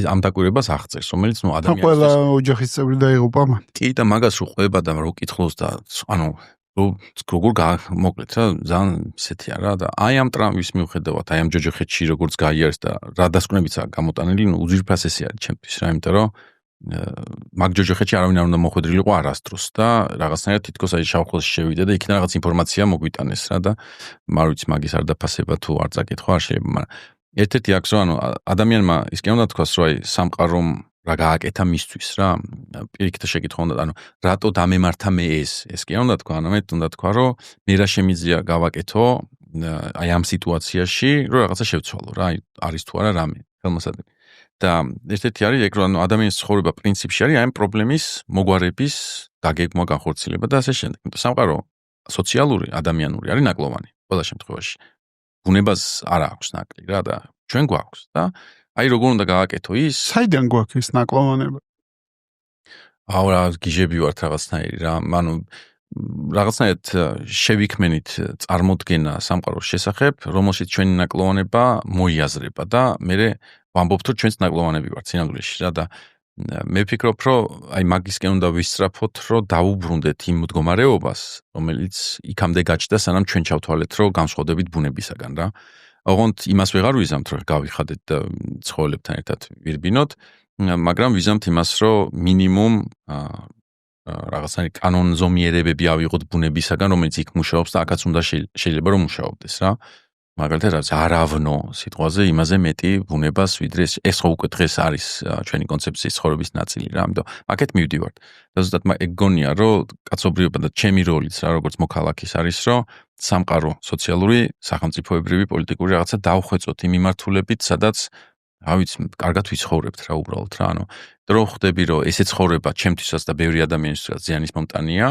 ამ დაკვირვებას აღწერს რომელიც ნუ ადამიანს ყველა ოჯახის წევრი დაიღუპა მან კი და მაგას რო ყვება და რო კითხულობს და ანუ როგორ მოკლედ რა ძალიან ისეთია რა და აი ამ ტრამვის მიუხედავად აი ამ ჯოჯოხეთში როგორც გაიარეს და რა დასკვნებიცაა გამოტანილი ნუ უძვირფასესი არის ჩემთვის რა იმიტომ რომ მაგ ჯოჯოხეთში არავინ არ უნდა მოხვედრილიყო არასდროს და რაღაცნაირად თითქოს აი შავხელში შევიდა და იქიდან რაღაც ინფორმაცია მოგვიტანეს რა და არ ვიცი მაგის არ დაფასება თუ არ წაკითხვა არ შეიძლება მაგრამ ერთ-ერთი აქვს რომ ანუ ადამიანმა ის კი უნდა თქვას რომ აი სამყარომ რა გააკეთა მისთვის რა პირიქით შეკითხვა უნდა ანუ რატო დამემართა მე ეს კი უნდა თქვა ანუ მე უნდა თქვა რომ მე რა შემიძლია გავაკეთო აი ამ სიტუაციაში რომ რაღაცა შევცვალო რა არის თუ არა რამე ხელმოსადენი და ერთ-ერთი არის ეგ რომ ადამიანის ცხოვრება პრინციპში არის აი ამ პრობლემის მოგვარების დაგეგმვა, განხორციელება და ასე შემდეგ. იმიტომ სამყარო სოციალური, ადამიანური არის ნაკლოვანი ყველა შემთხვევაში. ბუნებას არ აქვს ნაკლი რა და ჩვენ გვაქვს და აი როგორ უნდა გააკეთო ის? საიდან გვაქვს ეს ნაკლოვანება? აუ რა გიჟები ვართ რაღაცნაირი რა. ანუ რაღაცნაირად შევიქმენით წარმოდგენა სამყაროს შესახებ, რომელშიც ჩვენი ნაკლოვანება მოიაზრება და მე ვამბობთ რომ ჩვენც ნაკლოვანები ვართ სინამდვილეში რა და მე ვფიქრობ რომ აი მაგისკენ უნდა ვისწრაფოთ რომ დაუბრუნდეთ იმ მდგომარეობას, რომელიც იქამდე გაჩნდა სანამ ჩვენ ჩავთვალეთ რომ განსხვავდებით ბუნებისაგან რა. ოღონდ იმას ვეღარ ვიზამთ რომ გავიხადეთ და ცხოველებთან ერთად ვირბინოთ, მაგრამ ვიზამთ იმას რომ მინიმუმ რაღაცნაირი კანონზომიერებები ავიღოთ ბუნებისაგან, რომელიც იქ მუშაობს და აქაც უნდა შეიძლება რომ მუშაობდეს რა. მაგალითად რაც არავნო სიტყვაზე იმაზე მეტი ბუნებას ვიდრე ეს ხო უკვე დღეს არის ჩვენი კონცეფციის ცხოვრების ნაწილი რა. ამიტომ აქეთ მივდივართ. და ზუსტად ეგ გონია რომ კაცობრიობა და ჩემი როლიც რა როგორც მოქალაქის არის რომ სამყარო სოციალური, სახელმწიფოებრივი, პოლიტიკური რაღაცა დავხვეწოთ იმ მიმართულებით, სადაც რა ვიცი, კარგად ვიცხოვრებთ რა უბრალოდ რა. ანუ დრო ხვდები რომ ესე ცხოვრება ჩემთვისაც და ბევრი ადამიანისთვისაც ზიანის მომტანია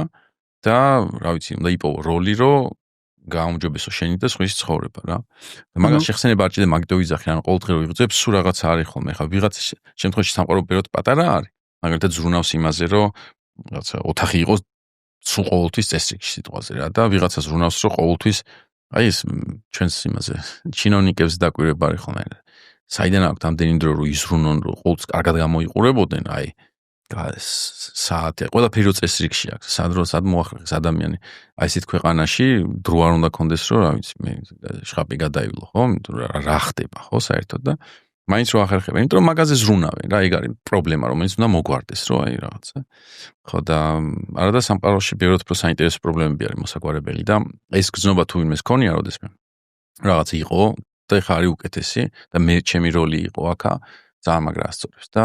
და რა ვიცი, უნდა იპოვო როლი რომ გააუმჯობესო შენი და სხვის ცხოვრება რა. და მაგას შეხსენება არ ჭირდება მაგდო ვიძახი, ანუ ყოველდღე ვიღწევ სულ რაღაცა არის ხოლმე. ხა ვიღაც შემთხვევაში სამყარო ბევრად პატარა არის. მაგალითად ზრუნავს იმაზე რომ რაღაცა ოთახი იყოს სულ ყოველთვის წესრიგში სიტყვაზე რა და ვიღაცა ზრუნავს რომ ყოველთვის აი ეს ჩვენს იმაზე ჩინოვნიკებს დაკვირვება არის ხოლმე. საიდან აქვს ამდენი დრო რომ იზრუნონ რომ ყოველთვის კარგად გამოიყურებოდნენ აი საათი ყველაფერი რო წესრიგში აქვს სად მოახერხეს ადამიანი აი ესეთ ქვეყანაში დრო არ უნდა კონდეს რომ რა ვიცი მე შხაპი გადაივლო ხო იმიტომ რა ხდება ხო საერთოდ და მაინც რო ახერხებენ იმიტომ რომ მაგაზე ზრუნავენ რა ეგ არის პრობლემა რომელიც უნდა მოგვარდეს რომ აი რაღაცა ხო და არადა სამყაროში ბევრად უფრო საინტერესო პრობლემები არის მოსაგვარებელი და ეს გზნობა თუ ვინმეს ქონია როდესმე რაღაც იყო და ხა არის უკეთესი და მე ჩემი როლი იყო აქა ძალიან მაგრა ასწორებს და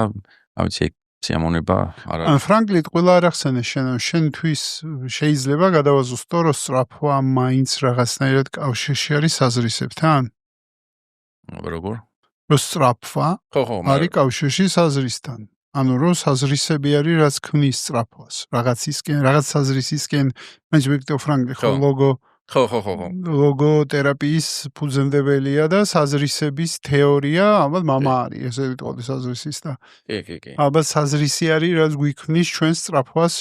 რა ვიცი ეგ სიამონება არ არის. ფრანკლით ყველა არ ახსენე შენთვის შეიძლება გადავაზუსტო რომ სწრაფვა მაინც რაღაცნაირად კავშირში არის საზრისებთან? როგორ? რომ სწრაფვა არის კავშირში საზრისთან. ანუ რომ საზრისები არის რაც ქმნის სწრაფვას. რაღაც საზრისისკენ მაინც ვიქტორ ფრანკლი ხო ხო. ლოგოთერაპიის ფუძემდებელია და საზრისების თეორია, ალბათ მამა არის, ესე ვიტყოდი საზრისის და. კი. ალბათ საზრისი არის, რაც გვიქმნის ჩვენ სწრაფვას,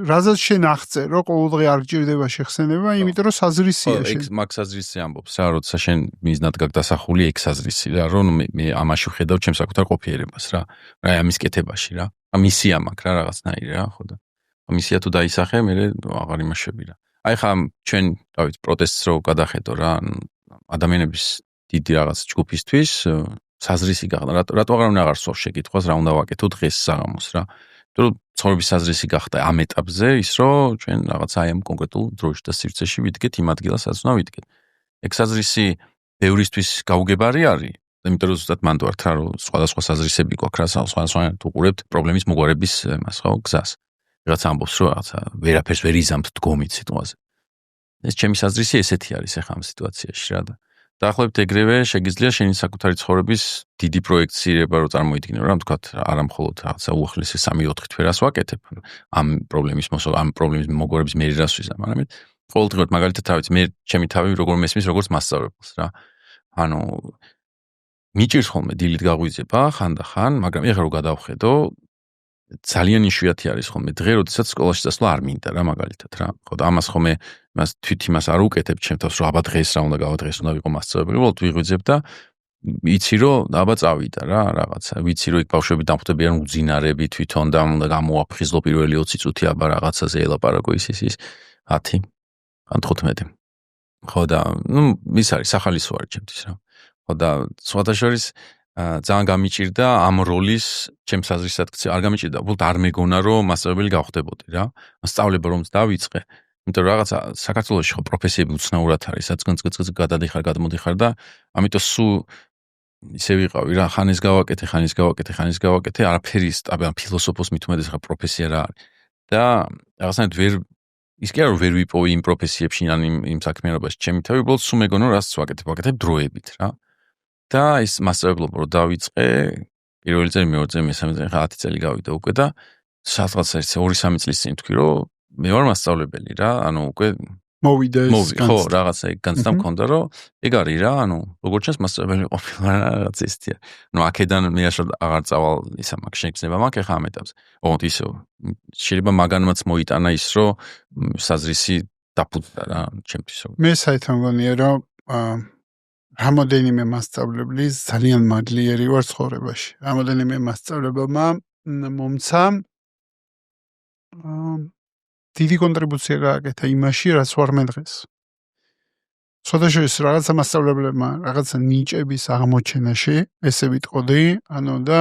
რაზეც შენ აღწერ, რომ ყოველდღე არ გჭირდება შეხსენება, იმიტომ რომ საზრისია შენ. ეგ მაგ საზრისი ამბობს რა, როცა შენ მიზნად გაქვს დასახული ეგ საზრისი რა, რომ მე ამაში ვხედავ ჩემს საკუთარ ყოფიერებას რა. რა ამის კეთებაში რა. მისია მაქვს რა რაღაცნაირი რა, ხო და. მისია თუ დაისახე, მე აღარ იმაშები რა. აი ხა ჩვენ რა ვიცი პროტესტს რო გადახედო რა ადამიანების დიდი რაღაც ჯგუფისთვის საზრისი გახდა რატო აღარ უნდა აღარ სვავს შეკითხვას რა უნდა ვაკეთო დღეს საღამოს რა იმიტომ რომ ცხოვრების საზრისი გახდა ამ ეტაპზე ის რომ ჩვენ რაღაც აი ამ კონკრეტულ დროში და სივრცეში ვიდგეთ იმ ადგილას სადაც უნდა ვიდგეთ ეგ საზრისი ბევრისთვის გაუგებარი არის იმიტომ რომ ზუსტად მანდ ვართ რა რომ სხვადასხვა საზრისები გვაქვს რა სხვადასხვა უყურებთ პრობლემის მოგვარების მას ხო გზას რაც ამბობს რომ რაღაცა ვერაფერს ვერ იზამთ დგომით სიტყვაზე. ეს ჩემი საზრისი ესეთი არის ახლა ამ სიტუაციაში რა და დაახლოებით ეგრევე შეგიძლია შენი საკუთარი ცხოვრების დიდი პროექცირება რო წარმოიდგინო რა თქვა არა მხოლოდ რაღაცა უახლესი 3-4 თვერას ვაკეთებ ამ პრობლემის მოგვარების მე რას ვიზამ არამედ ყოველდღიურად მაგალითად რა ვიცი მე ჩემი თავი როგორ მესმის როგორც მასწავლებელს რა. ანუ მიჭირს ხოლმე დილით გაღვიძება ხანდახან მაგრამ ეხლა რო გადავხედო ძალიან იშვიათი არის ხოლმე დღე, როდესაც სკოლაში წასვლა არ მინდა რა მაგალითად რა. ხო და ამას ხოლმე იმას არ უკეთებ ჩემ თავს, რომ აბა დღეს რა უნდა გავადღეს, უნდა ვიყო მასწავლებელი, უბრალოდ ვიღვიძებ და ვიცი რომ აბა წავიდა რა რაღაცა. ვიცი რომ იქ ბავშვები დამხვდებიან უძინარები თვითონ და უნდა გამოვაფხიზლო პირველი 20 წუთი აბა რაღაცაზე ელაპარაკო ის 10 ან 15. ხო და ის არის სახალისო არის ჩემთვის რა. ხო და სხვადასხვა ძალიან გამიჭირდა ამ როლის ჩემს საზრისად არ გამიჭირდა, უბრალოდ არ მეგონა რომ მასწავლებელი გავხდებოდი რა. სწავლება რომ დავიწყე. იმიტომ რომ რაღაცა საქართველოში ხო პროფესიები უცნაურად არის, სადაც გწ გადადიხარ, გადმოდიხარ და ამიტომ სულ ისე ვიყავი რა, ხან ეს გავაკეთე, არაფერი სტაბილ ფილოსოფოს მithumedes ხა პროფესია რა არის. და რაღაცნაირად ის კი არა რომ ვერ ვიპოვი იმ პროფესიებში ან იმ საქმიანობაში ჩემი თავი, უბრალოდ სულ მეგონა რასაც ვაკეთებ დროებით რა. და ის მასწავლებლობა რო დავიწყე, პირველი წელი, მეორე წელი, მესამე წელი, 10 წელი გავიდა უკვე და სადღაც 2-3 წლის წინ თქვი, რომ მე ვარ მასწავლებელი რა, ანუ უკვე მოვიდა ეს ხო, რაღაცა ეგ განცდა მქონდა, რომ ეგ არის რა, ანუ როგორც ჩანს მასწავლებელი ყოფილა რაღაც ესთია. ანუ აქედან მე აღარ წავალ ისა მაგ შეგრძნება მაქვს ახლა ამ ეტაპზე. ოღონდ ისო შეიძლება მაგანმაც მოიტანა ის, რომ საზრისი დაფუძნა რა, ჩემთვის. მე საერთოდ მგონია, რომ რამოდენიმე მასწავლებლის ძალიან მადლიერი ვარ ცხოვრებაში. რამოდენიმე მასწავლებელმა მომცა დიდი კონტრიბუცია გააკეთა იმაში, რაც ვარ მე დღეს. შესაძლოა რაღაცა მასწავლებლებმა რაღაცა ნიჭების აღმოჩენაში, ესე ვიტყოდი, ანუ და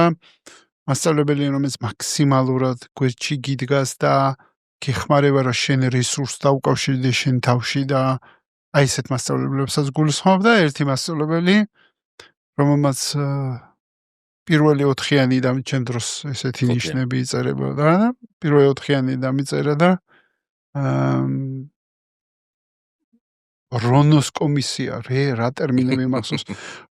მასწავლებელი რომელიც მაქსიმალურად გვერდში გიდგას და გეხმარება რა შენ რესურსს დაუკავშირდი შენ თავში და აი ესეთ მასწავლებლებსაც გულისხმობ და ერთი მასწავლებელი რომელმაც პირველი 4-იანი და ჩემ დროს ესეთი ნიშნები იწერებოდა და პირველი 4-იანი დამიწერა და რონოს კომისია რა ტერმინები მახსოვს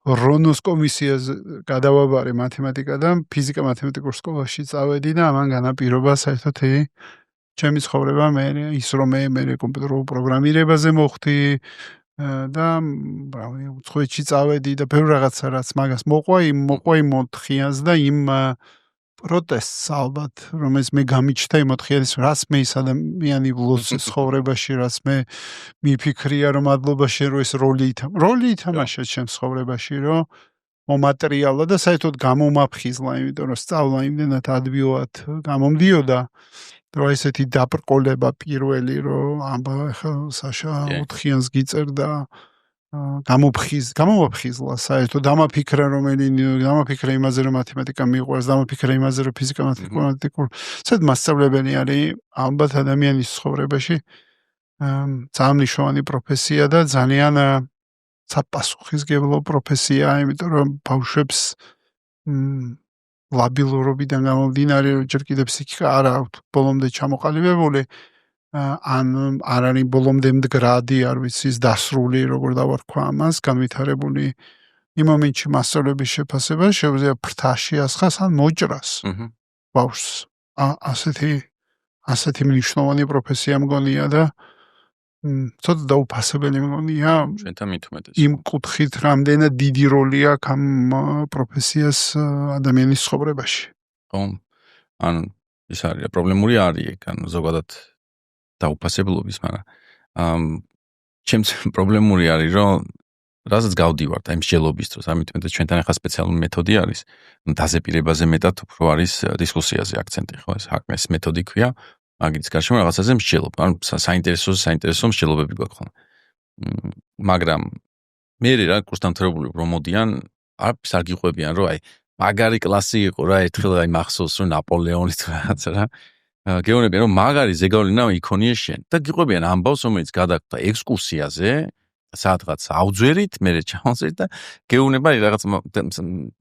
რონოს კომისიას გადავაბარე მათემატიკა და ფიზიკა მათემატიკურ სკოლაში წავედი და ამან განაპირობა საერთოდ ჩემი ცხოვრება მე ის რომ მე კომპიუტერულ პროგრამირებაზე მოხვდი და უცხოეთში წავედი და ბევრ რაღაცა რაც მაგას მოყვა იმ 4-იანს და იმ პროტესტს ალბათ რომელიც მე გამიჩნდა იმ 4-იანის რაც მე ის ადამიანი ვლოცის ცხოვრებაში რაც მე მიფიქრია რომ მადლობაში რომ ეს როლი ითამაშა ჩემს ცხოვრებაში რომ მომატრიალა და საერთოდ გამომაფხიზლა იმიტომ რომ სწავლა იმდენად ადვიოად გამომდიოდა რომ ესეთი დაბრკოლება პირველი რომ აბა ხა საშა 4-იანს გიწერდა გამომაფხიზლა საერთოდ დამაფიქრა დამაფიქრა იმაზე რომ მათემატიკა მიყვარს დამაფიქრა იმაზე რომ ფიზიკა მათემატიკურ საერთოდ მასწავლებელი არის ალბათ ადამიანის ცხოვრებაში ძალიან მნიშვნელოვანი პროფესია და ძალიან საპასუხისმგებლო პროფესია იმიტომ რომ ბავშვებს ლაბილურობიდან გამომდინარე რომ ჯერ კიდევ ფსიქიკა არ აქვს ბოლომდე ჩამოყალიბებული ან არ არის ბოლომდე მდგრადი არ ვიცი ის დასრული როგორ დავარქვა ამას განვითარებული იმ მომენტში მასწავლების შეფასება შეუძლია ფრთაში ასხას ან მოჭრას ბავშვს ასეთი მნიშვნელოვანი პროფესია მგონია და ცოტა დაუფასებელი მგონია ჩვენთან მით უმეტეს იმ კუთხით რამდენად დიდი როლი აქვს ამ პროფესიას ადამიანის ცხოვრებაში ხო ანუ ეს არის პრობლემური არის ეგ ანუ ზოგადად დაუფასებლობის მაგრამ ჩემს პრობლემური არის რომ რასაც გავდივართ აი მსჯელობის დროს ამით მეტად ჩვენთან ახლა სპეციალური მეთოდი არის დაზეპირებაზე მეტად უფრო არის დისკუსიაზე აქცენტი ხო ეს მეთოდი ქვია მაგის გარშემო რაღაცაზე მსჯელობ ანუ საინტერესო მსჯელობები გვაქვს ხოლმე მაგრამ მე რა კურსდამთავრებული რომ მოდიან არ გიყვებიან რომ აი მაგარი კლასი იყო რა ერთხელ აი მახსოვს რომ ნაპოლეონის რაღაცა რა გეუბნებიან რომ მაგარი ზეგავლენა იქონია შენ და გიყვებიან ამბავს რომელიც გადაგვდა ექსკურსიაზე სადღაც აუძვერით მე ჩავანსერით და გეუბნება რაღაც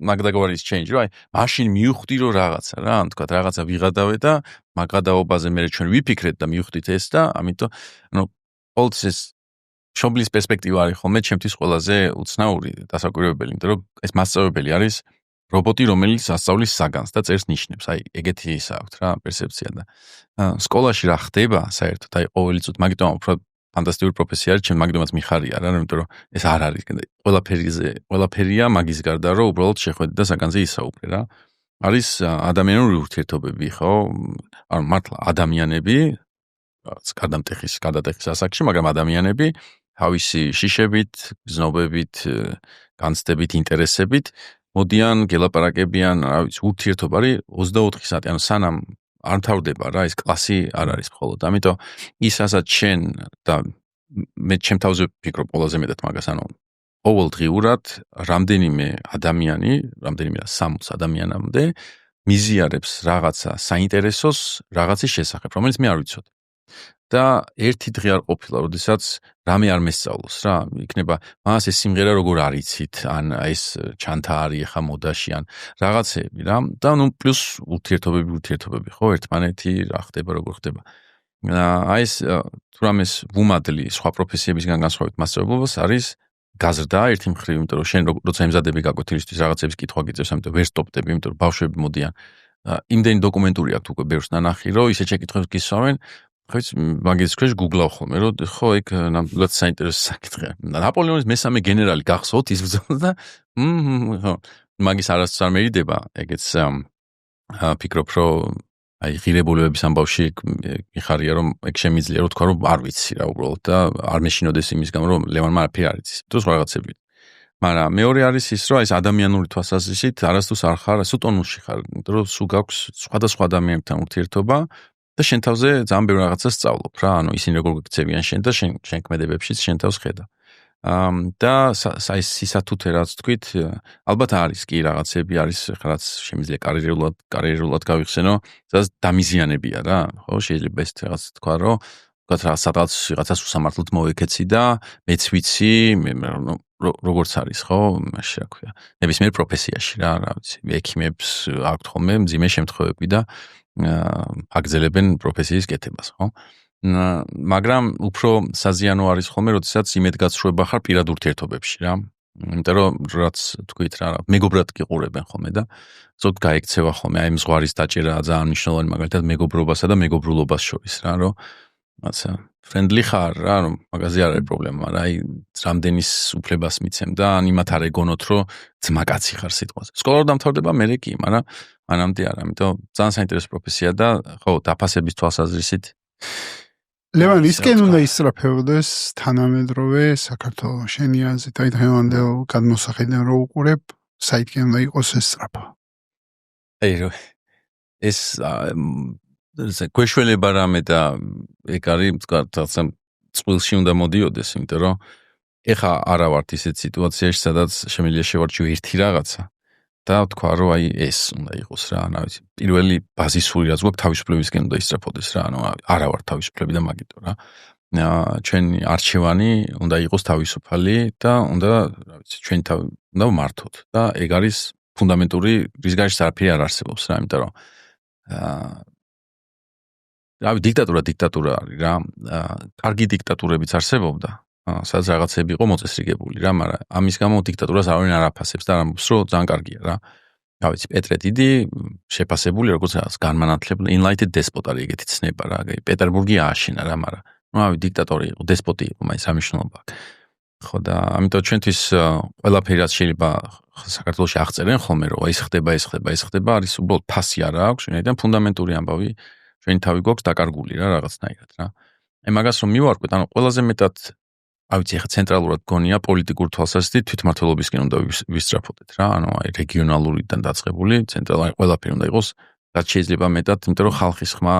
მაგდაგვარის change რომ აი მაშინ მივხვდი რომ რაღაცა რა ან თქვა რაღაცა ვიღადავე და მაგადაობაზე მე ჩვენ ვიფიქრეთ და მივხვდით ეს და ამიტომ ანუ ყოველთვის ეს შობლის პერსპექტივა არის ხოლმე ჩემთვის ყველაზე უცნაური დასაკვირვებელი იმიტომ რომ ეს მასწავლებელი არის რობოტი რომელიც ასწავლის საგანს და წერს ნიშნებს აი ეგეთი ის აქვს რა პერსეფცია და სკოლაში რა ხდება საერთოდ აი ყოველი წუთი მაგიტომ უფრო ფანტასტიკური პროფესია არის ჩემ მაგდომაც მიხარია რა იმიტომ რომ ეს არ არის ყველაფერია მაგის გარდა რომ უბრალოდ შეხვედი და საგანზე ისაუბრე რა არის ადამიანური ურთიერთობები ხო ანუ მართლა ადამიანები გადატეხის ასაკში მაგრამ ადამიანები თავისი შიშებით გზნობებით განცდებით ინტერესებით მოდიან გელაპარაკებიან რა ვიცი ურთიერთობა არის 24 საათი ანუ სანამ არ მთავრდება რა ეს კლასი არ არის მხოლოდ ამიტომ ის ასაც შენ და მე ჩემ თავზე ვფიქრობ ყველაზე მეტად მაგას ანუ ყოველდღიურად რამდენიმე ადამიანი რამდენიმე 60 ადამიანამდე მიზიარებს რაღაცა საინტერესოს რაღაცის შესახებ რომელიც მე არ ვიცოდი და ერთი დღე არ ყოფილა როდესაც რამე არ მესწავლოს რა იქნება მას ეს სიმღერა როგორ არიცით ან ეს ჩანთა არის ხა მოდაში ან რაღაცები რა და ნუ პლუს ურთიერთობები ხო ერთმანეთი რა ხდება როგორ ხდება აი ეს თუ რამეს ვუმადლი სხვა პროფესიებისგან განსხვავებით მასწავლებლობას არის გაზრდა ერთი მხრივ, იმიტომ რომ შენ როცა ემზადები გაკვეთილისთვის რაღაცების კითხვა გიწევს, ამიტომ ვერ სტოპდები, იმიტომ რომ ბავშვები მოდიან. იმდენი დოკუმენტური აქვს უკვე ბევრს ნანახი, რომ ისე შეკითხვებს გისვამენ, ხო იცი, მაგის ქვეშ გუგლავ ხოლმე, რომ ხო ეგ ნამდვილად საინტერესო საკითხია. ნაპოლეონის მესამე გენერალი გახსოვთ ის ბრძოლა და ხო მაგის არასდროს არ მერიდება, ეგეც ფიქრობ, რომ აი ღირებულებების ამბავში მიხარია, რომ ეგ შემიძლია რომ თქვა, რომ არ ვიცი რა უბრალოდ და არ მეშინოდეს იმის გამო, რომ ლევანმა არაფერი არ იცის. თუ სხვა რაღაცები. მაგრამ მეორე არის ის, რომ ეს ადამიანური თვალსაზრისით არასდროს არ ხარ, სულ ტონუსში ხარ, იმიტომ რომ სულ გაქვს სხვადასხვა ადამიანთან ურთიერთობა და შენ თავზე ძალიან ბევრ რაღაცას სწავლობ რა, ანუ ისინი როგორ გიქცევიან შენ და შენ ქმედებებშიც შენ თავს ხედავ. და აი სისათუთე რაც თქვით, ალბათ არის კი რაღაცები არის, რაც შემიძლია კარიერულად გავიხსენო, სადაც დამიზიანებია რა, ხო, შეიძლება ეს რაღაც თქვა, რომ სადღაც რაღაცას უსამართლოდ მოვეკეცი და მეც ვიცი, როგორც არის, ხო, მაშინ რა ქვია, ნებისმიერ პროფესიაში რა ვიცი, ექიმებს აქვთ ხოლმე მძიმე შემთხვევები და აგრძელებენ პროფესიის კეთებას, ხო? მაგრამ უფრო საზიანო არის ხოლმე, როდესაც იმედგაცრუება ხარ პირად ურთიერთობებში რა. იმიტომ რომ რაც თქვით რა, მეგობრად გიყურებენ ხოლმე და ზოგ გაიქცევა ხოლმე აი მზღვარის დაჭერა ძალიან მნიშვნელოვანი მაგალითად მეგობრობასა და მეგობრულობას შორის რა, რომ რაცა ფრენდლი ხარ რა, რომ მაგაზე არ არის პრობლემა, მაგრამ აი რამდენის უფლებას მიცემ და ან იმათ არ ეგონოთ, რომ ძმაკაცი ხარ სიტყვაზე. სკოლა რომ დამთავრდება მერე კი, მაგრამ მანამდე არა, იმიტომ ძალიან საინტერესო პროფესია და ხო, დაფასების თვალსაზრისით ლევან, ისკენ უნდა ისწრაფებოდეს თანამედროვე საქართველოს შენი აზრით, აი დღევანდელ გადმოსახედიდან რო უყურებ, საითკენ უნდა იყოს ეს სწრაფა. ეს გვეშველება რამე და ეგ არის რაღაცა წყვილში უნდა მოდიოდეს, იმიტომ რომ ეხა არა ვართ ისეთ სიტუაციაში, სადაც შემიძლია შევარჩიო ერთი რაღაცა და თქვა, რომ აი ეს უნდა იყოს რა, ანუ ვიცი, პირველი ბაზისური რაც გვაქვს თავისუფლებისკენ უნდა ისწრაფოდეს რა, ანუ არა ვარ თავისუფლები და მაგიტო რა. ჩვენი არჩევანი უნდა იყოს თავისუფალი და უნდა, რა ვიცი, ჩვენ უნდა ვმართოთ და ეგ არის ფუნდამენტური, რის გარშე არაფერი არ არსებობს რა, იმიტომ რომ რავი, დიქტატურა არის რა. კარგი დიქტატურებიც არსებობდა, სადაც რაღაცები იყო მოწესრიგებული რა, მაგრამ ამის გამო დიქტატურას არავინ არ აფასებს და არ ამბობს, რომ ძალიან კარგია რა. რა ვიცი, პეტრე დიდი შეფასებული როგორც რაღაც განმანათლებელი enlightened despot არის ეგეთი ცნება რა. პეტერბურგი ააშენა რა, მაგრამ რავი, დიქტატორი იყო, დესპოტი იყო, მაინც ამიშნობა. ხო და ამიტომ ჩვენთვის ყველაფერი რაც შეიძლება საქართველოში აღწერენ ხოლმე, რომ ის ხდება, არის უბრალოდ ფასი არა აქვს, ვინაიდან ფუნდამენტური ამბავი ჩვენი თავი გვაქვს დაკარგული რა რაღაცნაირად რა. აი მაგას რომ მივარკვეთ, ანუ ყველაზე მეტად აი ვიცი, ხა ცენტრალურად გონია პოლიტიკურ თვალსაზრისით თვითმმართველობისკენ უნდა ვისწრაფოდეთ რა, ანუ აი რეგიონალურიდან დაწყებული ცენტრალური ყველაფერი უნდა იყოს, რაც შეიძლება მეტად, იმიტომ რომ ხალხის ხმა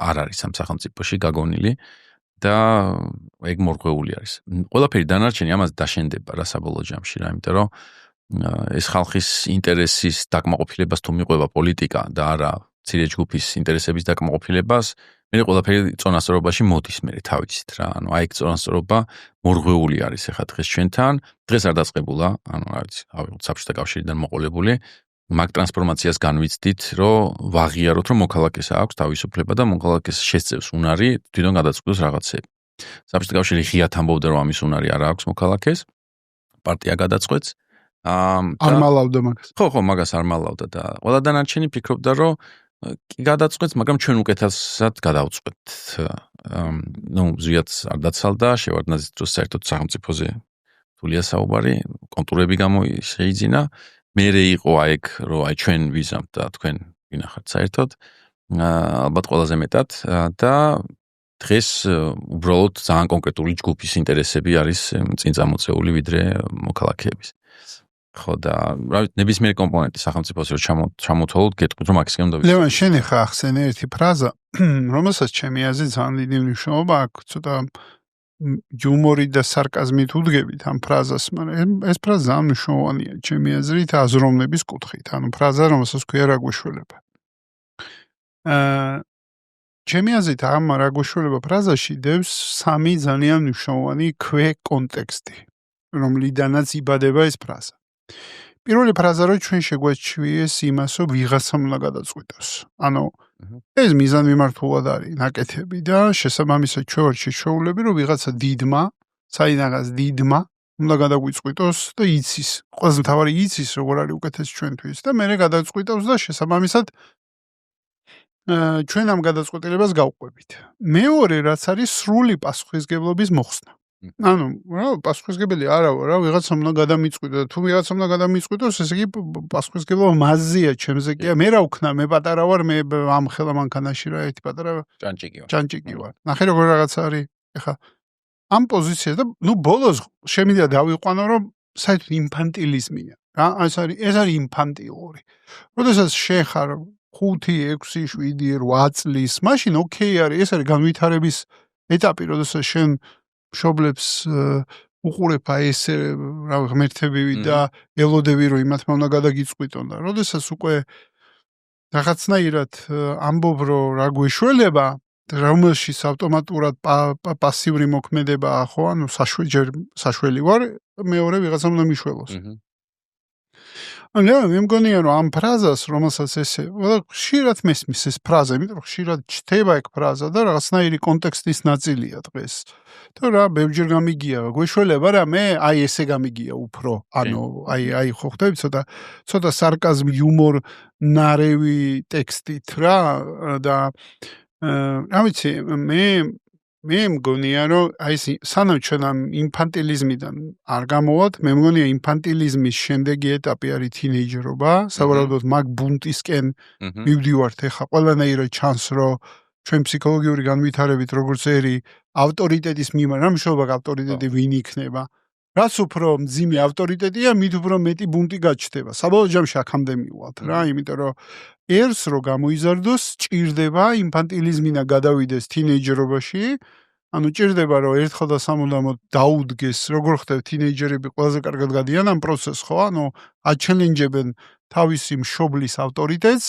არ არის ამ სახელმწიფოში გაგონილი და ეგ მორღვეული არის. ყველაფერი დანარჩენი ამას დაშენდება რა საბოლოო ჯამში რა, იმიტომ რომ ეს ხალხის ინტერესის დაკმაყოფილებას თუ მიყვება პოლიტიკა და არა მცირე ჯგუფის ინტერესების დაკმაყოფილებას, მე ყველაფერი წონასწორობაში მოდის მე თავისით რა. ანუ აი ეგ წონასწორობა მორღვეული არის ახლა დღეს ჩვენთან. დღეს არ დაწყებულა, ანუ რა ვიცი, ავიღოთ საბჭოთა კავშირიდან მოყოლებული, მაგ ტრანსფორმაციას განვიცდით, რომ ვაღიაროთ, რომ მოქალაქეს აქვს თავისუფლება და მოქალაქეს შესწევს უნარი თვითონ გადაწყვეტოს რაღაცები. საბჭოთა კავშირი ღიად ამბობდა, რომ ამის უნარი არ აქვს მოქალაქეს, პარტია გადაწყვეტს. არ მალავდა მაგას. ხო, მაგას არ მალავდა და ყველა დანარჩენი ფიქრობდა, რომ კი გადაწყვეტს, მაგრამ ჩვენ უკეთესად გადავწყვეტთ. ზვიად არ დაცალდა, შევარდნაძის დროს საერთოდ სახელმწიფოზე თულია საუბარი, კონტურები გამოიშეიძინა. მერე იყო აი ეგ, რომ აი ჩვენ ვიზამთ და თქვენ ვინახართ საერთოდ. ალბათ ყველაზე მეტად და დღეს უბრალოდ ძალიან კონკრეტული ჯგუფის ინტერესები არის წინ წამოწეული ვიდრე მოქალაქეების. ხო და რა ვიცი, ნებისმიერი კომპონენტი სახელმწიფოს რომ ჩამოთვალოთ, გეტყვით რომ აქისკენ უნდა ლევან, შენ ხა ახსენე ერთი ფრაზა, რომელსაც ჩემი აზრით ძალიან დიდი მნიშვნელობა აქვს, ცოტა იუმორი და სარკაზმით უდგებით ამ ფრაზას, მაგრამ ეს ფრაზა ძალიან მნიშვნელოვანია ჩემი აზრით აზროვნების კუთხით, ანუ ფრაზა, რომელსაც ქვია რაგვეშველება. ჩემი აზრით ამ რაგვეშველება ფრაზაში დევს სამი ძალიან მნიშვნელოვანი კონტექსტი, რომლიდანაც იბადება ეს ფრაზა. პირველი ფრაზა რომ ჩვენ შეგვაჩვიეს იმას, რომ ვიღაცამ უნდა გადაწყვიტოს. ანუ ეს მიზანმიმართულად არის ნაკეთები და შესაბამისად ჩვენ ვართ შეჩვეულები, რომ ვიღაცა დიდმა, საინაღაც დიდმა უნდა გადაგვიწყვიტოს და იცის. ყველაზე მთავარი იცის, როგორ არის უკეთესი ჩვენთვის და მე გადაწყვიტავს და შესაბამისად ჩვენ ამ გადაწყვეტილებას გავყვებით. მეორე, რაც არის სრული პასუხისგებლობის მოხსნა. ანუ, პასუხისგებელი არა ვარ, ვიღაცამ უნდა გადამიწყვიტო და თუ ვიღაცამ უნდა გადამიწყვიტოს, ესე იგი პასუხისგებლობა მასზეა, ჩემზე კი. მე რა ვქნა, მე პატარა ვარ, მე ამ ხელამანქანაში რა ერთი პატარა ჭანჭიკი ვარ. ნახე როგორ რაღაცა არის. ეხა ამ პოზიციაზე და ბოლოს შემიძლია დავიყვანო, რომ საერთოდ ინფანტილიზმია. რა, ეს არის ინფანტილური. როდესაც შენ ხარ 5, 6, 7, 8 წლის, მაშინ ოკეი არის, ეს არის განვითარების ეტაპი, როდესაც შენ მშობლებს უყურებ ესე რა ღმერთებივი და ელოდები რომ იმათმა უნდა გადაგიწყვიტონ და როდესაც უკვე რაღაცნაირად ამბობ რომ რა გვეშველება რომელშიც ავტომატურად პასიური მოქმედებაა ხო ანუ საშველი ვარ მეორე ვიღაცამ უნდა მიშველოს ანუ მე მგონია რომ ამ ფრაზას რომელსაც ესე ხშირად მესმის ეს ფრაზა იმიტომ რომ ხშირად ჩდება ეგ ფრაზა და რაღაცნაირი კონტექსტის ნაწილია დღეს თუ რა ბევრჯერ გამიგია გვეშველება რა მე აი ესე გამიგია უფრო ანუ აი ხო ხდები ცოტა სარკაზმ იუმორ ნარევი ტექსტით რა და რა ვიცი მე მგონია რომ აი ეს სანამ ჩვენ ამ ინფანტილიზმიდან არ გამოვად მე მგონია ინფანტილიზმის შემდეგი ეტაპი არის თინეიჯერობა სავარაუდოდ მაგ ბუნტისკენ მივდივართ ეხა ყველანაირად ჩანს რომ ჩვენ ფსიქოლოგიური განვითარებით როგორც ერი ავტორიტეტის მიმართ რა მნიშვნელობა ავტორიტეტი ვინ იქნება რაც უფრო მძიმე ავტორიტეტია მით უფრო მეტი ბუნტი გაჩნდება საბოლოო ჯამში აქამდე მივალთ რა იმიტომ რომ ერს რო გამოიზარდოს ჭირდება ინფანტილიზმიდან გადავიდეს თინეიჯერობაში ანუ ჭირდება რომ ერთხელ და სამუდამოდ დაუდგეს როგორ ხდება თინეიჯერები ყველაზე კარგად გადიან ამ პროცესს ხო ანუ აჩელენჯებენ თავისი მშობლის ავტორიტეტს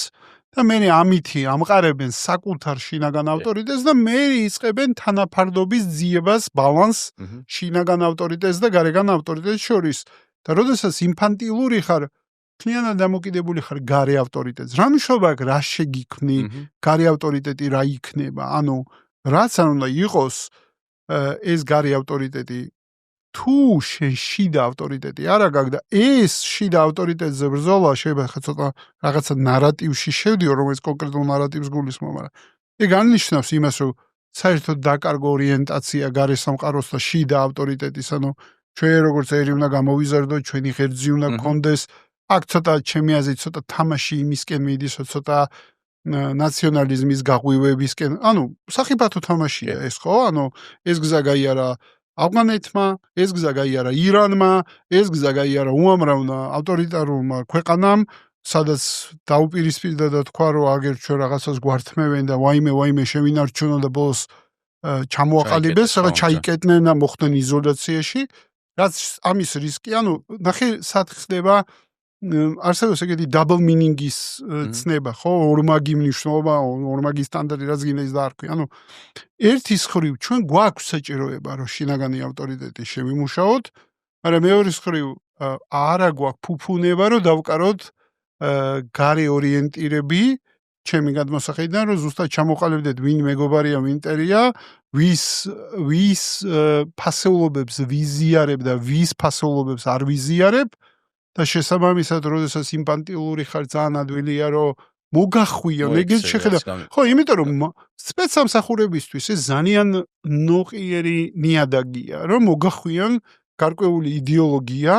და მე ამითი ამყარებენ საკუთარ შინაგან ავტორიტეტს და მე იწყებენ თანაფარდობის ძიებას ბალანს შინაგან ავტორიტეტს და გარეგან ავტორიტეტს შორის და როდესაც ინფანტილური ხარ მთლიანად დამოკიდებული ხარ გარე ავტორიტეტს რა მნიშვნელობა აქვს რა შეგიქმნი გარე ავტორიტეტი რა იქნება ანუ რაც არ უნდა იყოს ეს გარე ავტორიტეტი თუ შენ შიდა ავტორიტეტი არა გაქვს და ეს შიდა ავტორიტეტზე ბრძოლა შეიძლება ცოტა რაღაცა ნარატივში შევდიო რომელიც კონკრეტულ ნარატივს გულისხმობ მაგრამ ეგ არნიშნავს იმას რომ საერთოდ დაკარგო ორიენტაცია გარე სამყაროს და შიდა ავტორიტეტის ანუ ჩვენ როგორც ერი უნდა გამოვიზარდოთ ჩვენი ღერძი უნდა გქონდეს აქ ცოტა ჩემი აზრით ცოტა თამაში იმისკენ მიდის ცოტა ნაციონალიზმის გაღვივებისკენ ანუ სახიფათო თამაშია ეს ხო ანუ ეს გზა გაიარა ავღანეთმა ეს გზა გაიარა ირანმა ეს გზა გაიარა უამრავმა ავტორიტარულმა ქვეყანამ სადაც დაუპირისპირდა და თქვა რომ აგერ ჩვენ რაღაცას გვართმევენ და ვაიმე შევინარჩუნო და ბოლოს ჩამოაყალიბეს რაღაც ჩაიკეტნენ და მოხდნენ იზოლაციაში რაც ამის რისკი ანუ ნახე სად ხდება არსებობს ეგეთი double meaning-ის ცნება, ხო? ორმაგი მნიშვნელობა, ორმაგი სტანდარტი რაც გინდა ის დაარქვი. ანუ ერთის ხრივ ჩვენ გვაქვს საჭიროება, რომ შინაგანი ავტორიტეტი შევიმუშაოთ, მაგრამ მეორის ხრივ არა გვაქვს ფუფუნება, რომ დავკაროთ გარე ორიენტირები ჩემი გადმოსახედიდან, რომ ზუსტად ჩამოყალიბდეთ ვინ მეგობარია, ვინ მტერია, ვის ფასეულობებს ვიზიარებ და ვის ფასეულობებს არ ვიზიარებ. და შესაბამისად, როდესაც ინფანტილური ხარ ძალიან ადვილია, რომ მოგახვიონ, ეგეც შეხედა. ხო, იმიტომ რომ სპეცსამსახურებისთვის ეს ძალიან ნოყიერი ნიადაგია, რომ მოგახვიონ გარკვეული იდეოლოგია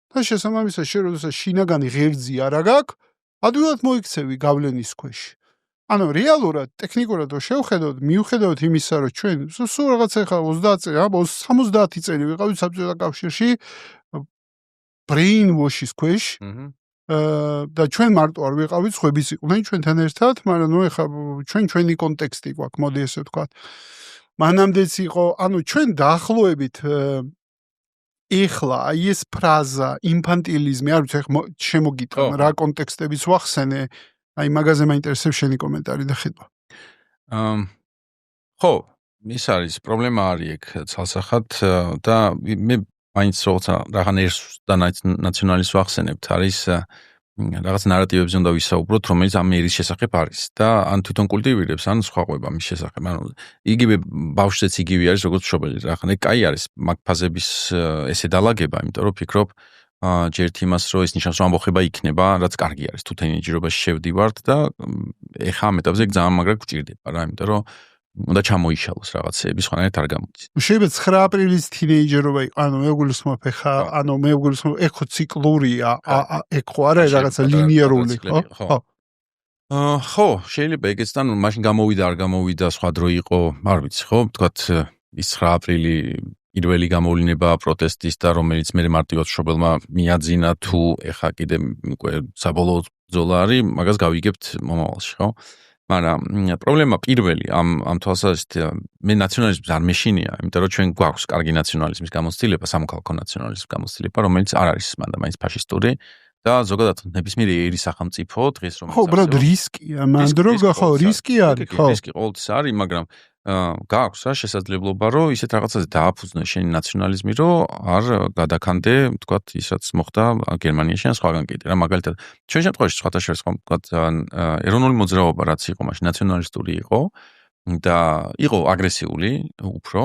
და შესაბამისად, როდესაც შინაგანი ღერძი არ აქვს, ადვილად მოიქცევი გავლენის ქვეშ. ანუ რეალურად, ტექნიკურად რო შევხედოთ, მიუხედავად იმისა, რომ ჩვენ სულ რაღაცა ხა 30 წელი, 70 წელი ვიყავით საბჭოთა კავშირში brain wash-ის ქვეშ და ჩვენ მარტო არ ვიყავით, სხვებიც იყვნენ ჩვენთან ერთად, მაგრამ ნუ ეხა ჩვენი კონტექსტი გვაქვს, მოდი ესე ვთქვათ. მანამდეც იყო, ანუ ჩვენ დაახლოებით ეხლა აი ეს ფრაზა ინფანტილიზმი, არ ვიცი, ეხლა შემოგიტყვა რა კონტექსტებიც ვახსენე, აი მაგაზე მაინტერესებს შენი კომენტარი და ხედვა. ხო, ის არის პრობლემა არის ეგ ცალსახად და მე მაინც როცა რაღაც ერს და ნაციონალიზმს ვახსენებთ არის რაღაც ნარატივებზე უნდა ვისაუბროთ, რომელიც ამ ერის შესახებ არის და ან თვითონ კულტივირებს, ან სხვა ყვება მის შესახებ. ანუ იგივე ბავშვზეც იგივე არის, როგორც მშობელი. რა ხან კაი არის მაგ ფაზების ესე დალაგება, იმიტომ რომ ფიქრობ ჯერ იმას, რომ ეს ნიშნავს, რომ ამბოხება იქნება, რაც კარგი არის. თუ თინეიჯერობაში შევდივართ და ეხა ამ ეტაპზე ძალიან მაგრად გვჭირდება რა, იმიტომ რომ უნდა ჩამოიშალოს რაღაცეები, სხვანაირად არ გამოდის. შეიძლება 9 აპრილის თინეიჯერობა იყო, ანუ მე გულისხმობ ეხა, ანუ მე გულისხმობ ეხო ციკლურია, ეხო არა რაღაცა ლინიარული, ხო? ხო, შეიძლება ეგეც და ნუ მაშინ გამოვიდა, არ გამოვიდა, სხვა დრო იყო, არ ვიცი, ხო? თქვათ ის 9 აპრილი პირველი გამოვლინება პროტესტის და რომელიც მე მარტივად მშობელმა მიაძინა თუ ეხა კიდე უკვე საბოლოო ბრძოლა არის, მაგას გავიგებთ მომავალში, ხო? მაგრამ პრობლემა პირველი ამ თვალსაზრისით მე ნაციონალიზმს არ მეშინია, იმიტომ რომ ჩვენ გვაქვს კარგი ნაციონალიზმის გამოცდილება, სამოქალაქო ნაციონალიზმის გამოცდილება, რომელიც არ არის მანდა მაინც ფაშისტური და ზოგადად ნებისმიერი ერის სახელმწიფო დღეს რომელიც ხო, უბრალოდ რისკია, მანდრო ხო, რისკი არის, ხო. რისკი ყოველთვის არის, მაგრამ გაქვს რა შესაძლებლობა, რომ ისეთ რაღაცაზე დააფუძნო შენი ნაციონალიზმი, რომ არ გადაქანდე, თქვათ, ისაც მოხდა გერმანიაში ან სხვაგან კიდე რა, მაგალითად, ჩვენ შემთხვევაში სხვათა შორის ხომ, თქვათ, ეროვნული მოძრაობა რაც იყო, მაშინ ნაციონალისტური იყო და იყო აგრესიული, უფრო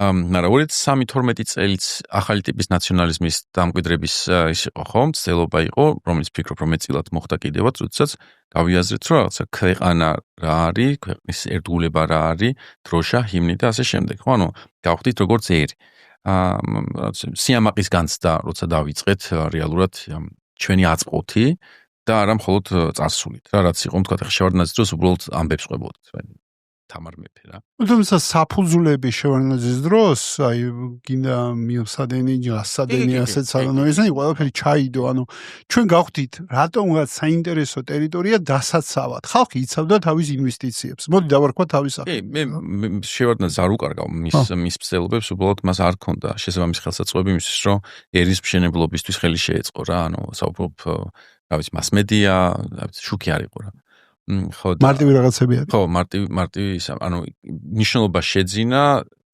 მაგრამ 2013 წელს ახალი ტიპის ნაციონალიზმის დამკვიდრების ის იყო ხო, მცდელობა იყო, რომელიც ფიქრობ, რომ მეწილად მოხდა კიდევაც, როდესაც გავიაზრეთ, რომ რაღაცა ქვეყანა რა არის, ქვეყნის ერთგულება რა არის, დროშა, ჰიმნი და ასე შემდეგ. ხო, ანუ გავხდით როგორც ერი. სიამაყის განცდა, როცა დავიწყეთ რეალურად ჩვენი აწყვოთი და არა მხოლოდ წარსულით. რა რაც იყო, თქვა, შევარდნაძის დროს უბრალოდ ამბებს ყვებოდით. თამარ მეფე რა. თუმცა საფუძვლები შევარდნაძის დროს, აი გინდა მიოსადენი, ჯასადენი ასეც ანუ ესენი ყველაფერი ჩაიდო, ანუ ჩვენ გავხდით რატომღაც საინტერესო ტერიტორია დასაცავად. ხალხი იცავდა თავის ინვესტიციებს. მოდი დავარქვა თავის სახით. კი, მე შევარდნაძს არ უკარგავ მის მცდელობებს, უბრალოდ მას არ ქონდა შესაბამის ხელსაწყოები იმისთვის, რომ ერის მშენებლობისთვის ხელი შეეწყო რა, ანუ საუბრობ, რა ვიცი, მასმედია, რა ვიცი, შუქი არ იყო რა. ხო, მარტივი რაღაცები არის. ხო, მარტივი ის, ანუ ნიშნულობა შეძინა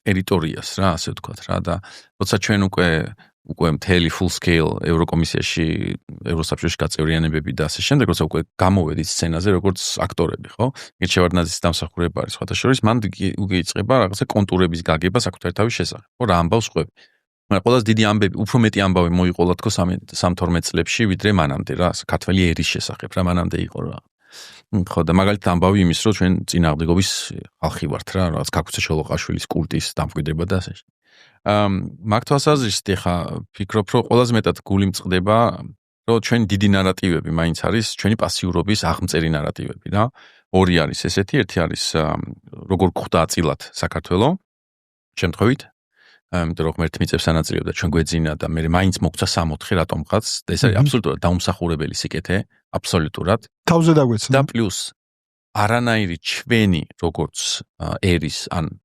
ტერიტორიას რა, ასე ვთქვათ რა და როცა ჩვენ უკვე მთელი full scale ევროკომისიაში, ევროსაბჭოში გაწევრიანებები და ასე შემდეგ, როცა უკვე გამოვედით სცენაზე როგორც აქტორები, ხო? ეგ შევარდნაძის დამსახურება არის სხვათა შორის, მან უკვე იწყება რაღაცა კონტურების გაგება საკუთარი თავის შესახებ. ხო, რა ამბავს ყვები. მაგრამ ყველაზე დიდი ამბები, უფრო მეტი ამბავი მოიყოლა თქო 13-12 წლებში, ვიდრე მანამდე რა, ქართველი ერის შესახებ რა, მანამდე იყო რა. ხო და მაგალითად ამბავი იმის, რომ ჩვენ წინააღმდეგობის ხალხი ვართ რა, რაღაც ქაქუცა ჩოლოყაშვილის კულტის დამკვიდრება და ასე. მაგ თვალსაზრისით ეხა ფიქრობ, რომ ყველაზე მეტად გული მწყდება, რომ ჩვენ დიდი ნარატივები მაინც არის ჩვენი პასიურობის აღმწერი ნარატივები რა. ორი არის ესეთი, ერთი არის როგორ გვხვდა აწილად საქართველო შემთხვევით, იმიტომ რომ ღმერთი მიწებს ანაწილებდა ჩვენ გვეძინა და მე მაინც მოგცა 64 რატომღაც და ეს არის აბსოლუტურად დაუმსახურებელი სიკეთე, აბსოლუტურად. თავზე დაგვეცნა. და პლუს არანაირი ჩვენი როგორც ერის ან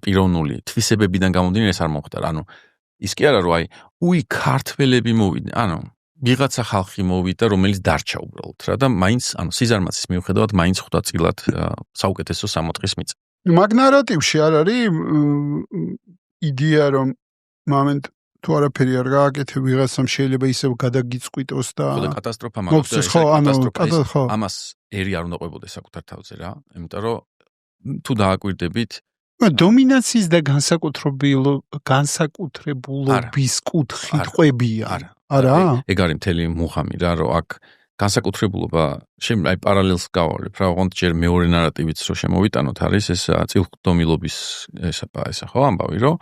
პიროვნული თვისებებიდან გამომდინარე ეს არ მოხდა. ანუ ის კი არა რომ აი ქართველები მოვიდნენ, ანუ ვიღაცა ხალხი მოვიდა, რომელიც დარჩა უბრალოდ რა და მაინც ანუ სიზარმაცის მიუხედავად მაინც ხვდა წილად საუკეთესო 64-ის მიწა. მაგ ნარატივში არ არის იდეა რომ მომენტ თუ არაფერი არ გააკეთე ვიღაცამ შეიძლება ისევ გადაგიწყვიტოს და ხო და კატასტროფა მაგალითად ამას ერი არ უნდა ყვებოდეს საკუთარ თავზე რა, იმიტომ რომ თუ დააკვირდებით დომინაციის და განსაკუთრებულობის კუთხით ყვებია. არა? ეგ არის მთელი მუღამი რა, რომ აქ განსაკუთრებულობა აი პარალელს გავავლებ რა, ოღონდ ჯერ მეორე ნარატივიც რო შემოვიტანოთ არის ეს წილხდომილობის ესა ხო ამბავი, რომ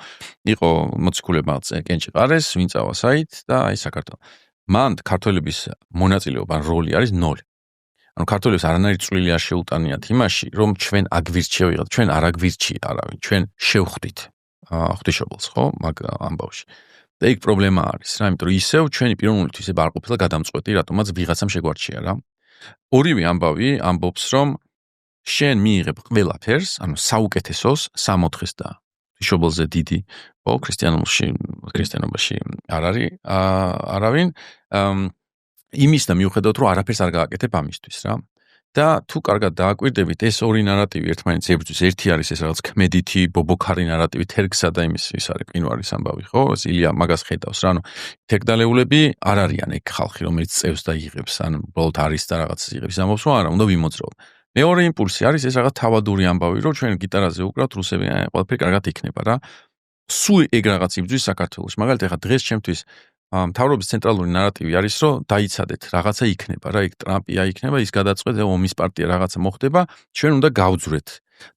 იყო მოციქულება კენჭიყარეს, ვინ წავა საით და აი საქართველო. მან ქართველების მონაწილეობა როლი არის 0. ანუ ქართველებს არანაირი წვლილი არ შეუტანიათ იმაში, რომ ჩვენ აგვირჩევიღოთ, ჩვენ არ აგვირჩია არავინ, ჩვენ შევხვდით ღვთისმშობელს, ხო, მაგ ამბავში. და იქ პრობლემა არის რა, იმიტომ რომ ისევ ჩვენი პიროვნული თვისება არ ყოფილა გადამწყვეტი, რატომაც ვიღაცამ შეგვარჩია რა. ორივე ამბავი ამბობს, რომ შენ მიიღებ ყველაფერს, ანუ საუკეთესოს 64-ის და ღვთისმშობელზე დიდი, ხო, ქრისტიანობაში არ არის არავინ, იმის და მიუხედავად რომ არაფერს არ გააკეთებ ამისთვის რა. და თუ კარგად დააკვირდებით, ეს ორი ნარატივი ერთმანეთს ებრძვის. ერთი არის ეს რაღაც ქმედითი, ბობოქარი ნარატივი თერგსა და იმის ის არის ყინვარის ამბავი, ხო? ეს ილია მაგას ხედავს რა, თერგდალეულები არ არიან ეგ ხალხი, რომელიც წევს და იღებს, ან უბრალოდ არის და რაღაც იღებს. ამბობს, რომ არა, უნდა ვიმოძრაოთ. მეორე იმპულსი არის ეს რაღაც თავადური ამბავი, რომ ჩვენ გიტარაზე უკრავთ რუსები, ყველაფერი კარგად იქნება რა. სულ ეგ რაღაც იბრძვის საქართველოში. მაგალითად, ახლა დღეს ჩემთვის მთავრობის ცენტრალური ნარატივი არის, რომ დაიცადეთ, რაღაცა იქნება რა, იქ ტრამპია იქნება, ის გადაწყვეტ, ომის პარტია რაღაცა მოხდება, ჩვენ უნდა გავძვრეთ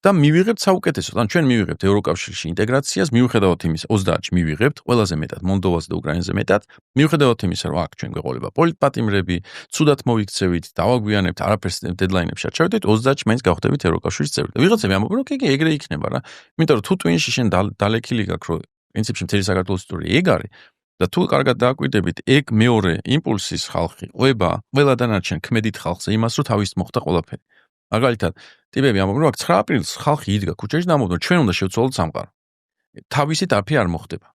და მივიღებთ საუკეთესოდ. ან ჩვენ მივიღებთ ევროკავშირში ინტეგრაციას, მიუხედავად იმის 30-ში მივიღებთ, ყველაზე მეტად მოლდოვას და უკრაინაზე მეტად, მიუხედავად იმისა, რომ აქ ჩვენ გვეყოლება პოლიტპატიმრები, ცუდად მოვიქცევით, დავაგვიანებთ, არაფერს დედლაინებში არ ჩავედით, 30-ში მაინც გავხდებით ევროკავშირის წევრი. და ვიღაცები ამბობენ, რომ კი, ეგრე იქნება რა. იმიტომ რომ თუ ტვინში შენ დალექილი გაქვს, რომ პრინციპში მთელი საქართველოს ისტორია ეგ არის და თუ კარგად დააკვირდებით, ეგ მეორე იმპულსის ხალხი ყვება ყველა დანარჩენ ქმედით ხალხზე იმას, რომ თავის მოხდა ყველაფერი. მაგალითად, ტიპები ამბობენ, რომ 9 აპრილს ხალხი იდგა ქუჩაში და ამბობდნენ, ჩვენ უნდა შევცვალოთ სამყარო. თავისით არაფერი არ მოხდება.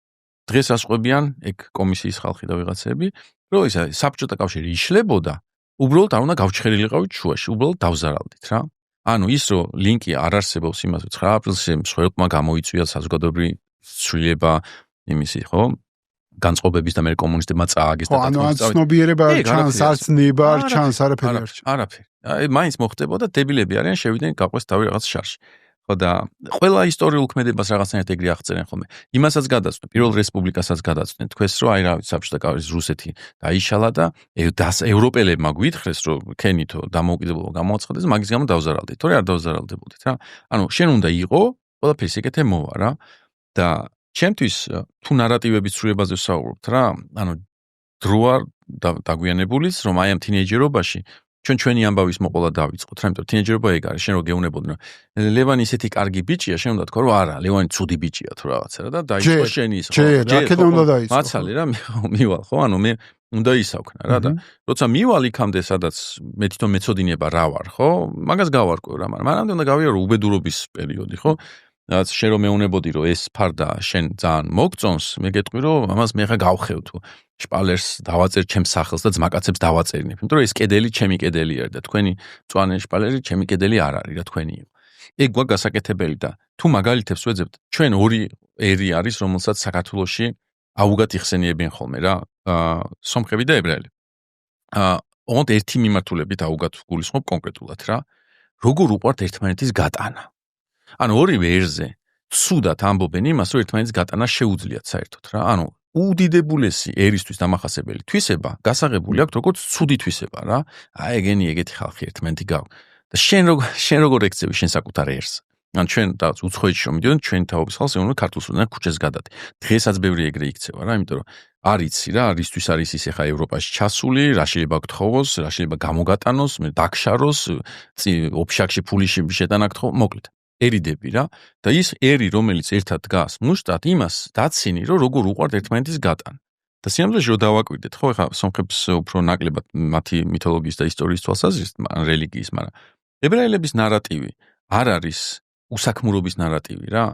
დღეს ასყვებიან ეგ კომისიის ხალხი და ვიღაცები, რომ ისა საბჭოთა კავშირი იშლებოდა, უბრალოდ არ უნდა გავჩხერილიყავით შუაში, უბრალოდ დავზარალდით რა. ანუ ის რომ ლინკი არ არსებობს იმას, რომ 9 აპრილში მსხვერპლმა გამოიწვია საზოგადოებრივი ცვლილება იმისი, ხო? განწყობების და მე კომუნისტებმა წააგეს და ანუ ცნობიერება არ ჩანს, არც ნება არ ჩანს, არაფერი არ ჩანს. არაფერი. აი მაინც მოხდებოდა, დებილები არიან, შევიდნენ გაყვეს თავი რაღაც შარში. ხო და ყველა ისტორიულ ქმედებას რაღაცნაირად ეგრე აღწერენ ხოლმე. იმასაც გადაწყვეტ, პირველ რესპუბლიკასაც გადაწყვეტენ, თქვენს რომ აი რა საბჭოთა კავშირის რუსეთი დაიშალა და ევროპელებმა გვითხრეს რომ ქენითო დამოუკიდებლობა გამოაცხადეს, მაგის გამო დავზარალდით. თორე არ დავზარალდებოდით რა. ანუ შენ უნდა იყო, ყველაფერი ეგეთე მოვა რა. და ჩემთვის თუ ნარატივების ცვლილებაზე ვსაუბრობთ რა, ანუ დრო არ დაგვიანებულის, რომ აი ამ თინეიჯერობაში ჩვენი ამბავის მოყოლა დავიწყოთ, რა, იმიტომ რომ თინეიჯერობა ეგ არის, შენ რო გეუნებოდნენ, რომ ლევანი ისეთი კარგი ბიჭია, შენ უნდა თქვა, რომ არა, ლევანი ცუდი ბიჭია თუ რაღაცა რა და დაიწყო შენი ის ხო. ჯერ უნდა დაიწყო. მაცალე რა, მივალ ხო, ანუ მე უნდა ისაუქნა რა და როცა მივალ იქამდე, სადაც მე თვითონ მეწოდინება რა ვარ, ხო? მაგას გავარკვევ რა, მაგრამ მანამდე უნდა გავიარო უბედურობის პერიოდი, ხო? რაც შენ რომ მეუნებოდი რომ ეს ფარდა შენ ძალიან მოგწონს, მე გეტყვი რომ ამას მე ხა გავხევ თუ შპალერს დავაწერ ჩემს სახელს და ძმაკაცებს დავაწერინებ. იმიტომ რომ ეს კედელი ჩემი კედელი არის და თქვენი მწვანე შპალერი ჩემი კედელი არ არის რა თქვენი იყო. ეგ გვა გასაკეთებელი და თუ მაგალითებს ვეძებთ, ჩვენ ორი ერი არის, რომელსაც საქართველოში აუგად იხსენიებენ ხოლმე რა, სომხები და ებრაელები. ოღონდ ერთი მიმართულებით აუგად გულისხმობ კონკრეტულად რა. როგორ უყვართ ერთმანეთის გატანა. ანუ ორივე ერზე ცუდად ამბობენ იმას, რომ ერთმანეთის გატანა შეუძლიათ საერთოდ რა. ანუ უდიდებულესი ერისთვის დამახასებელი თვისება გასაღებული აქვს როგორც ცუდი თვისება რა. აი ეგენი ეგეთი ხალხი ერთმანეთი გაქვს. და შენ როგორ ეკცევი შენ საკუთარ ერს? ან ჩვენ რაღაც უცხოეთში რომ მიდიოდნენ, ჩვენ თაობის ხალხს ეუბნებიან ქართულს უნდა ქუჩას გადადე. დღესაც ბევრი ეგრე იქცევა რა, იმიტომ რომ არ იცი რა, რისთვის არის ის ახლა ევროპაში ჩასული, რა შეიძლება გთხოვოს, რა შეიძლება გამოგატანოს, დაგშაროს, ოფშაქში ფული შეტანა გთხოვ, მოკლედ. ერიდები რა და ის ერი რომელიც ერთად დგას მუშტად იმას დაცინი რომ როგორ უყვართ ერთმანეთის გატანა და სიამოვნებაში რომ დავაკვირდეთ ხო ეხლა სომხებს უფრო ნაკლებად მათი მითოლოგიის და ისტორიის თვალსაზრისით ან რელიგიის მაგრამ ებრაელების ნარატივი არ არის უსაქმურობის ნარატივი რა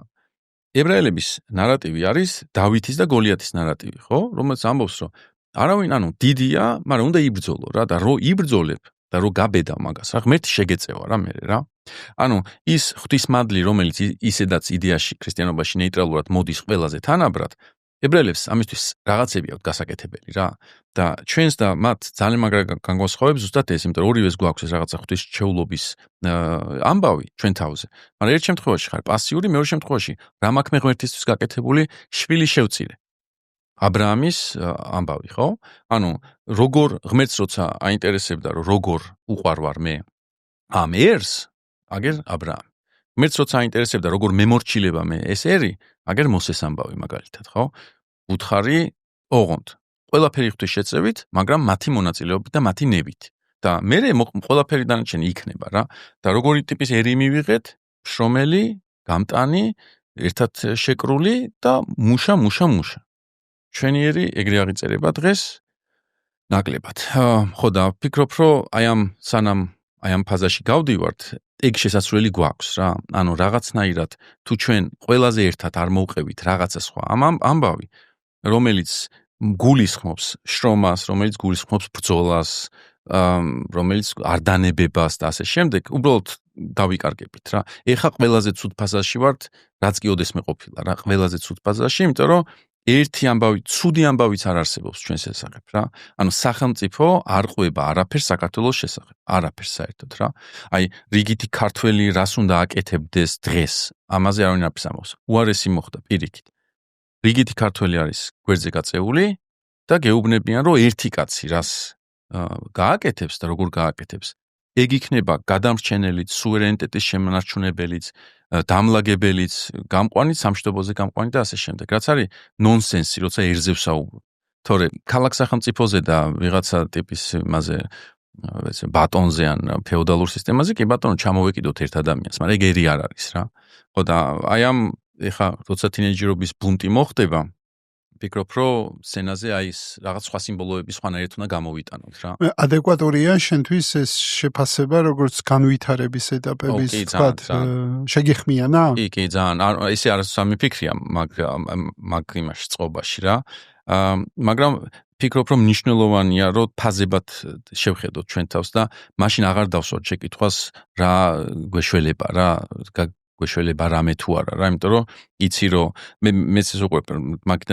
ებრაელების ნარატივი არის დავითის და გოლიათის ნარატივი ხო რომელიც ამბობს რომ არავინ ანუ დიდია მაგრამ უნდა იბრძოლო რა და რო იბრძოლებ და რო გაბედა მაგას რა ღმერთი შეგეწევა რა მე რა ანუ ის ღვთისმადლი რომელიც ისედაც იდეაში ქრისტიანობაში ნეიტრალურად მოდის ყველაზე თანაბრად ებრაელებს ამისთვის რაღაცები აქვს გასაკეთებელი რა და ჩვენს და მათ ძალიან მაგრა განგვასხვავებს ზუსტად ეს იმიტომ რომ ორივეს გვაქვს ეს რაღაცა ღვთისმშეულობის ამბავი ჩვენ თავზე მაგრამ ერთ შემთხვევაში ხარ პასიური მეორე შემთხვევაში რა მაქვს მე ღმერთისთვის გაკეთებული შვილი შევწირე აბრაამის ამბავი ხო ანუ როგორ ღმერთს როცა აინტერესებდა რომ როგორ უყვარ ვარ მე ამ ერს აგერ აბრაამი ღმერთს როცა აინტერესებდა როგორ მემორჩილება მე ეს ერი აგერ მოსეს ამბავი მაგალითად ხო უთხარი ოღონდ ყველაფერი ღვთის შეწევით მაგრამ მათი მონაწილეობით და მათი ნებით და მე ყველაფერი დანარჩენი იქნება რა და როგორი ტიპის ერი მივიღეთ შრომელი გამტანი ერთად შეკრული და მუშა ჩვენი ერი ეგრე აღიწერება დღეს ნაკლებად ხო და ვფიქრობ რომ აი ამ ფაზაში გავდივართ ეგ შესაძლებელი გვაქვს რა ანუ რაღაცნაირად თუ ჩვენ ყველაზე ერთად არ მოვყევით რაღაცა სხვა ამ ამბავი რომელიც გულისხმობს შრომას რომელიც გულისხმობს ბრძოლას რომელიც არ დანებებას და ასე შემდეგ, უბრალოდ დავიკარგებით რა. ეხა ყველაზე ცუდ ფაზაში ვართ, რაც კი ოდესმე ყოფილა რა, ყველაზე ცუდ ფაზაში, იმიტომ რომ ერთი ამბავი, ცუდი ამბავიც არ არსებობს ჩვენს შესახებ რა. ანუ სახელმწიფო არ ყვება არაფერს საქართველოს შესახებ, არაფერს საერთოდ რა. აი, რიგითი ქართველი რას უნდა აკეთებდეს დღეს, ამაზე არავინ არაფერს ამბობს. უარესი მოხდა პირიქით. რიგითი ქართველი არის გვერდზე გაწეული და გეუბნებიან, რომ ერთი კაცი რას გააკეთებს და როგორ გააკეთებს, ეგ იქნება გადამრჩენელიც, სუვერენიტეტის შემონარჩუნებელიც, დამლაგებელიც, გამყვანიც, სამშვიდობოზე გამყვანი და ასე შემდეგ. რაც არის ნონსენსი, როცა ერზე ვსაუბრობ. თორე ქალაქ სახელმწიფოზე და ვიღაცა ტიპის იმაზე ბატონზე ან ფეოდალურ სისტემაზე კი ბატონო ჩამოვეკიდოთ ერთ ადამიანს, მაგრამ ეგ ერი არ არის რა. ხო და აი ამ ეხა როცა თინეიჯერობის ბუნტი მოხდება, ვფიქრობ, რომ სცენაზე აი ეს რაღაც სხვა სიმბოლოები სხვანაირად უნდა გამოვიტანოთ რა. ადეკვატურია შენთვის ეს შეფასება, როგორც განვითარების ეტაპების ვთქვათ, შეგეხმიანა? კი, ძალიან. ესე არის სამიფიქრია მაგ იმაში წყობაში რა. მაგრამ ვფიქრობ, რომ მნიშვნელოვანია, რომ ფაზებად შევხედოთ ჩვენ თავს და მაშინ აღარ დავსვათ შეკითხვას რა გვეშველება რა, გვეშველება რამე თუ არა რა, იმიტომ რომ იცი რომ მეც ეს უკვე მაგით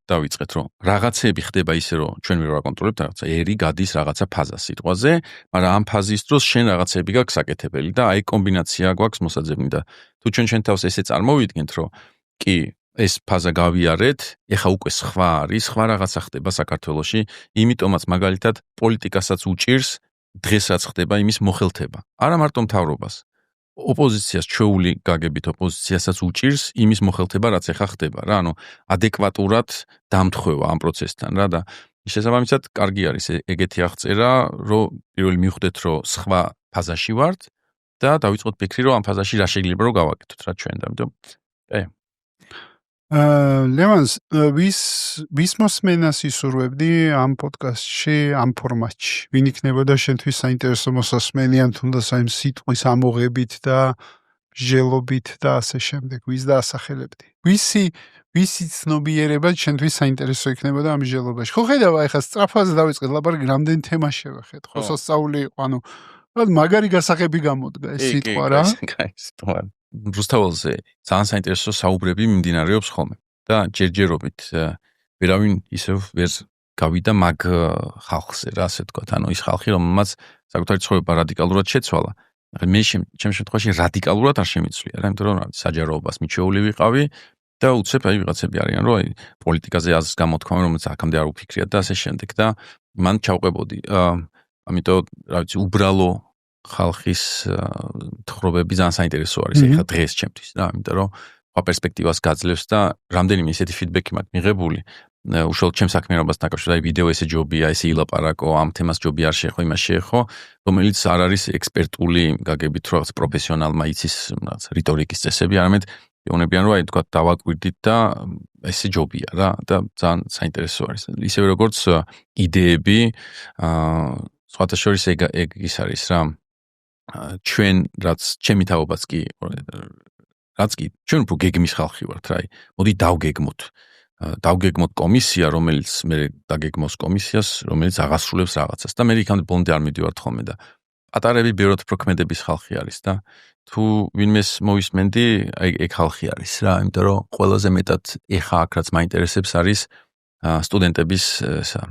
დავიწყეთ, რომ რაღაცები ხდება ისე რომ ჩვენ ვერ ვაკონტროლებთ რაღაცა, ერი გადის რაღაცა ფაზა სიტყვაზე, მაგრამ ამ ფაზის დროს შენ რაღაცები გაქვს აკეთებელი და აი კომბინაცია გვაქვს მოსაძებნი და თუ ჩვენ თავს ესე წარმოვიდგენთ, რომ კი ეს ფაზა გავიარეთ, ეხა უკვე სხვა არის, სხვა რაღაცა ხდება საქართველოში, იმიტომაც მაგალითად პოლიტიკასაც უჭირს დღესაც ხდება იმის მოხელთება. არა მარტო მთავრობას. ოპოზიციას ჩვეული გაგებით ოპოზიციასაც უჭირს იმის მოხელთება, რაც ეხა ხდება რა, ანუ ადეკვატურად დამთხვევა ამ პროცესთან რა და შესაბამისად კარგი არის ეგეთი აღწერა, რომ პირველი მივხვდეთ, რომ სხვა ფაზაში ვართ და დავიწყოთ ფიქრი, რომ ამ ფაზაში რა შეიძლება რომ გავაკეთოთ რა ჩვენ და ამიტომ ლევანს, ვის მოსმენას ისურვებდი ამ პოდკასტში, ამ ფორმატში? ვინ იქნებოდა შენთვის საინტერესო მოსასმენი, ან თუნდაც აი სიტყვის ამოღებით და ჟელობით და ასე შემდეგ, ვის დაასახელებდი? ვისი ცნობიერება შენთვის საინტერესო იქნებოდა ამ ჟელობაში? ხო ხედავ, აი ხა სწრაფად დავიწყეთ ლაპარაკი, რამდენი თემა შევეხეთ, ხო სასწაული იყო, ანუ მაგარი გასაღები გამოდგა ეს სიტყვა რა. რუსთაველზე ძალიან საინტერესო საუბრები მიმდინარეობს ხოლმე და ჯერჯერობით ვერავინ ისევ ვერ გავიდა მაგ ხალხზე რა, ასე ვთქვათ, ანუ ის ხალხი, რომელმაც საკუთარი ცხოვრება რადიკალურად შეცვალა. მე ჩემს შემთხვევაში რადიკალურად არ შემიცვლია რა, იმიტომ რომ საჯაროობას მიჩეული ვიყავი და უცებ აი ვიღაცები არიან, რომ აი პოლიტიკაზე აზრს გამოთქვამენ, რომელიც აქამდე არ უფიქრიათ და ასე შემდეგ და მან ჩავყვებოდი. ამიტომ რა ვიცი, უბრალო ხალხის თხრობები ძალიან საინტერესო არის ეხლა დღეს ჩემთვის რა, იმიტომ რომ სხვა პერსპექტივას გაძლევს და რამდენიმე ისეთი ფიდბექი მაქვს მიღებული, უშუალოდ ჩემს საქმიანობასთან დაკავშირებით, აი ვიდეო ესე ჯობია, ესე ილაპარაკო, ამ თემას ჯობია არ შეეხო, იმას შეეხო, რომელიც არ არის ექსპერტული გაგებით, რომ რაღაც პროფესიონალმა იცის რაღაც რიტორიკის წესები, არამედ ეუბნებიან, რომ აი თქვა დავაკვირდით და ესე ჯობია რა და ძალიან საინტერესო არის. ისევე როგორც იდეები, სხვათა შორის ეგ ის არის რა. ჩვენ რაც ჩემი თაობაც კი რაც კი ჩვენ უფრო გეგმის ხალხი ვართ რა, მოდი დავგეგმოთ კომისია, რომელიც მე დაგეგმოს კომისიას, რომელიც აღასრულებს რაღაცას და მე იქამდე ბოლომდე არ მიდივართ ხოლმე და პატარები ბევრად უფრო ქმედების ხალხი არის და თუ ვინმეს მოვისმენდი, აი ეგ ხალხი არის რა, იმიტომ რომ ყველაზე მეტად ეხა აქ რაც მაინტერესებს არის სტუდენტების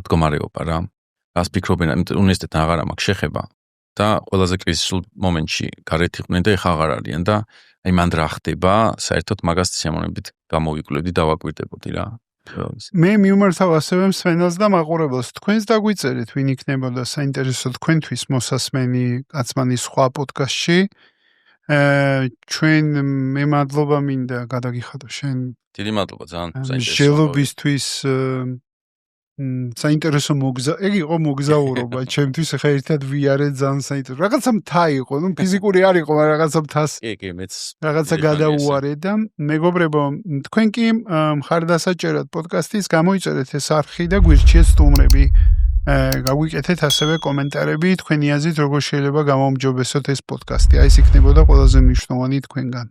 მდგომარეობა რა. რას ფიქრობენ, უნივერსიტეტთან აღარ მაქვს შეხება და ყველაზე კრიზისულ მომენტში გარეთ იყვნენ და ეხა აღარ არიან და აი მანდ რა ხდება, საერთოდ მაგას სიამოვნებით გამოვიკვლებდი, დავაკვირდებოდი რა. მე მიმართავ ასევე მსმენელს და მაყურებელს, თქვენს დაგვიწერეთ, ვინ იქნებოდა საინტერესო თქვენთვის მოსასმენი კაცმანის სხვა პოდკასტში. ჩვენ მე მადლობა მინდა გადაგიხადო შენ. დიდი მადლობა, ძალიან საინტერესო. ჟელობისთვის საინტერესო ეგ იყო მოგზაურობა ჩემთვის, ხა ერთად ვიარეთ ძალიან საინტერესო. რაღაცა მთა იყო, ნუ ფიზიკური არ იყო, მაგრამ რაღაცა მთას. კი, მეც რაღაცა გადაუარე და მეგობრებო, თქვენ კი მხარდასაჭერად პოდკასტის გამოიწერეთ ეს არხი და გვირჩიეთ სტუმრები. გაგვიკეთეთ ასევე კომენტარები, თქვენი აზრით როგორ შეიძლება გამომჯობესოთ ეს პოდკასტი. აი ეს იქნებოდა ყველაზე მნიშვნელოვანი თქვენგან.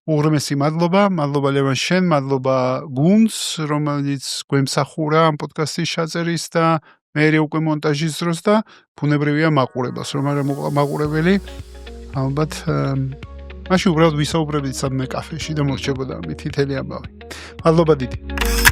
უღრმესი მადლობა ლევან შენ, მადლობა გუნდს, რომელიც გვემსახურა ამ პოდკასტის ჩაწერის და მე უკვე მონტაჟის დროს და ბუნებრივია მაყურებას, რომ არა მოყვა მაყურებელი, ალბათ მაშინ უბრალოდ ვისაუბრებდით სადმე კაფეში და მორჩებოდა ამით თითელი ამბავი. მადლობა დიდი.